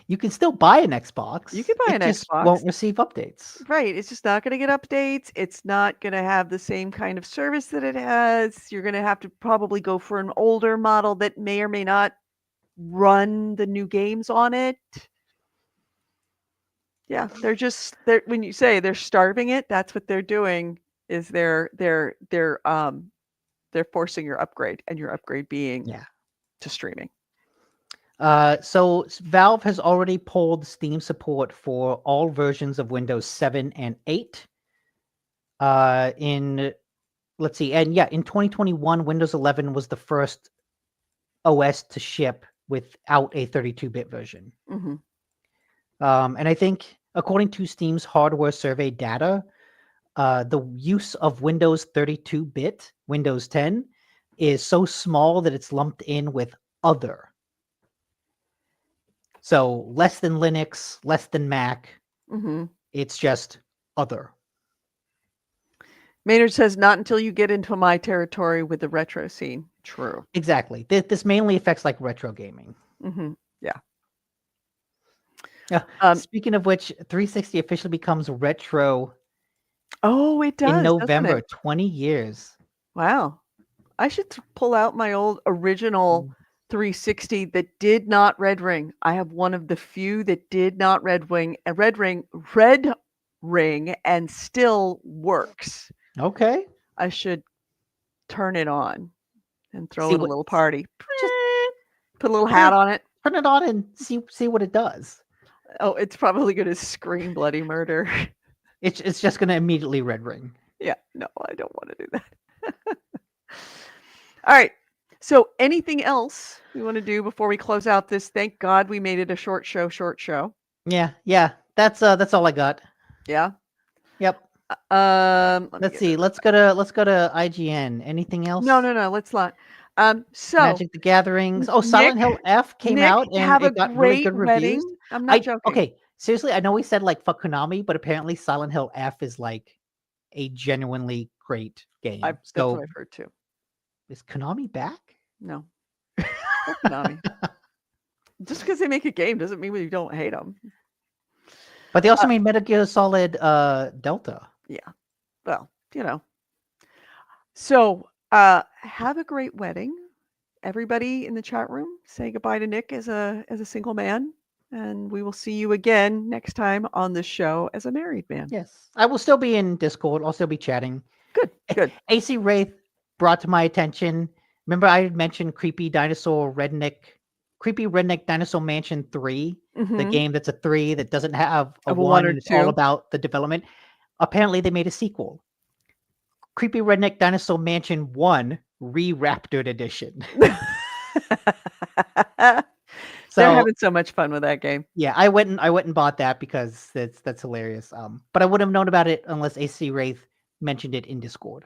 You can still buy an Xbox. You can buy an Xbox. Won't receive updates. Right. It's just not going to get updates. It's not going to have the same kind of service that it has. You're going to have to probably go for an older model that may or may not run the new games on it. Yeah, they're when you say they're starving it, that's what they're doing. Is they're forcing your upgrade, and your upgrade being to streaming. So Valve has already pulled Steam support for all versions of Windows 7 and 8. In 2021, Windows 11 was the first OS to ship without a 32-bit version. And I think, according to Steam's hardware survey data, the use of Windows 32-bit, Windows 10, is so small that it's lumped in with other. So less than Linux, less than Mac. It's just other. Maynard says, not until you get into my territory with the retro scene. True. Exactly. This mainly affects like retro gaming. Mm-hmm. Speaking of which, 360 officially becomes retro Oh, it does. in doesn't November. it? 20 years. Wow. I should pull out my old original Mm. 360 that did not red ring. I have one of the few that did not red ring, and still works. Okay. I should turn it on and throw See it a what- little party. just Put a little turn hat it- on it. Turn it on and see what it does. Oh, it's probably going to scream bloody murder. It's just gonna immediately red ring. Yeah, no, I don't want to do that. All right. So anything else we want to do before we close out this? Thank God we made it a short show. Yeah. That's all I got. Yeah. Yep. Let me Let's get see. it. Let's go to IGN. Anything else? No, let's not. So Magic the Gatherings. Oh, Silent Nick- Hill F came Nick, out and have it a got really great good wedding. reviews. I'm not joking. Okay, seriously, I know we said like fuck Konami, but apparently Silent Hill F is like a genuinely great game. That's So what I've heard too. is Konami back? No. Fuck Konami. Just because they make a game doesn't mean we don't hate them. But they also made Metal Gear Solid Delta. Well, So have a great wedding. Everybody in the chat room, say goodbye to Nick as a single man. And we will see you again next time on the show as a married man. Yes. I will still be in Discord. I'll still be chatting. Good. AC Wraith brought to my attention. Remember I had mentioned Creepy Redneck Dinosaur Mansion 3, the Mhm. game that's a 3 that doesn't have a Of a 1 one or and it's all two. about the development. Apparently they made a sequel. Creepy Redneck Dinosaur Mansion 1 Re-Raptored Edition. They're So having so much fun with that game. yeah, I went and bought that because that's hilarious. But I wouldn't have known about it unless AC Wraith mentioned it in Discord.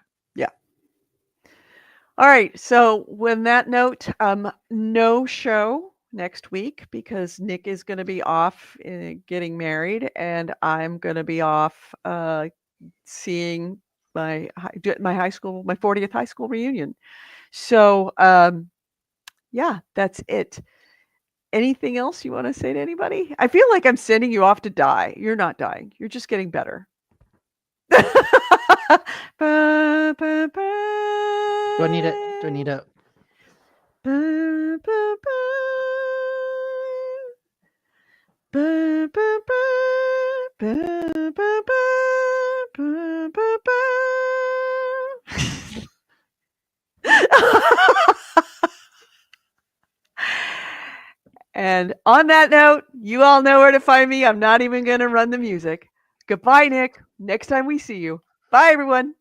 All right. So, with that note, no show next week because Nick is going to be off getting married, and I'm going to be off seeing my high school, my 40th high school reunion. So, yeah, that's it. Anything else you want to say to anybody? I feel like I'm sending you off to die. You're not dying. You're just getting better. Ba, ba, ba. Do I need a Ba, ba, ba. Ba, ba, ba. Ba, ba, ba. Ba, ba, ba. And on that note, you all know where to find me. I'm not even going to run the music. Goodbye, Nick. Next time we see you. Bye, everyone.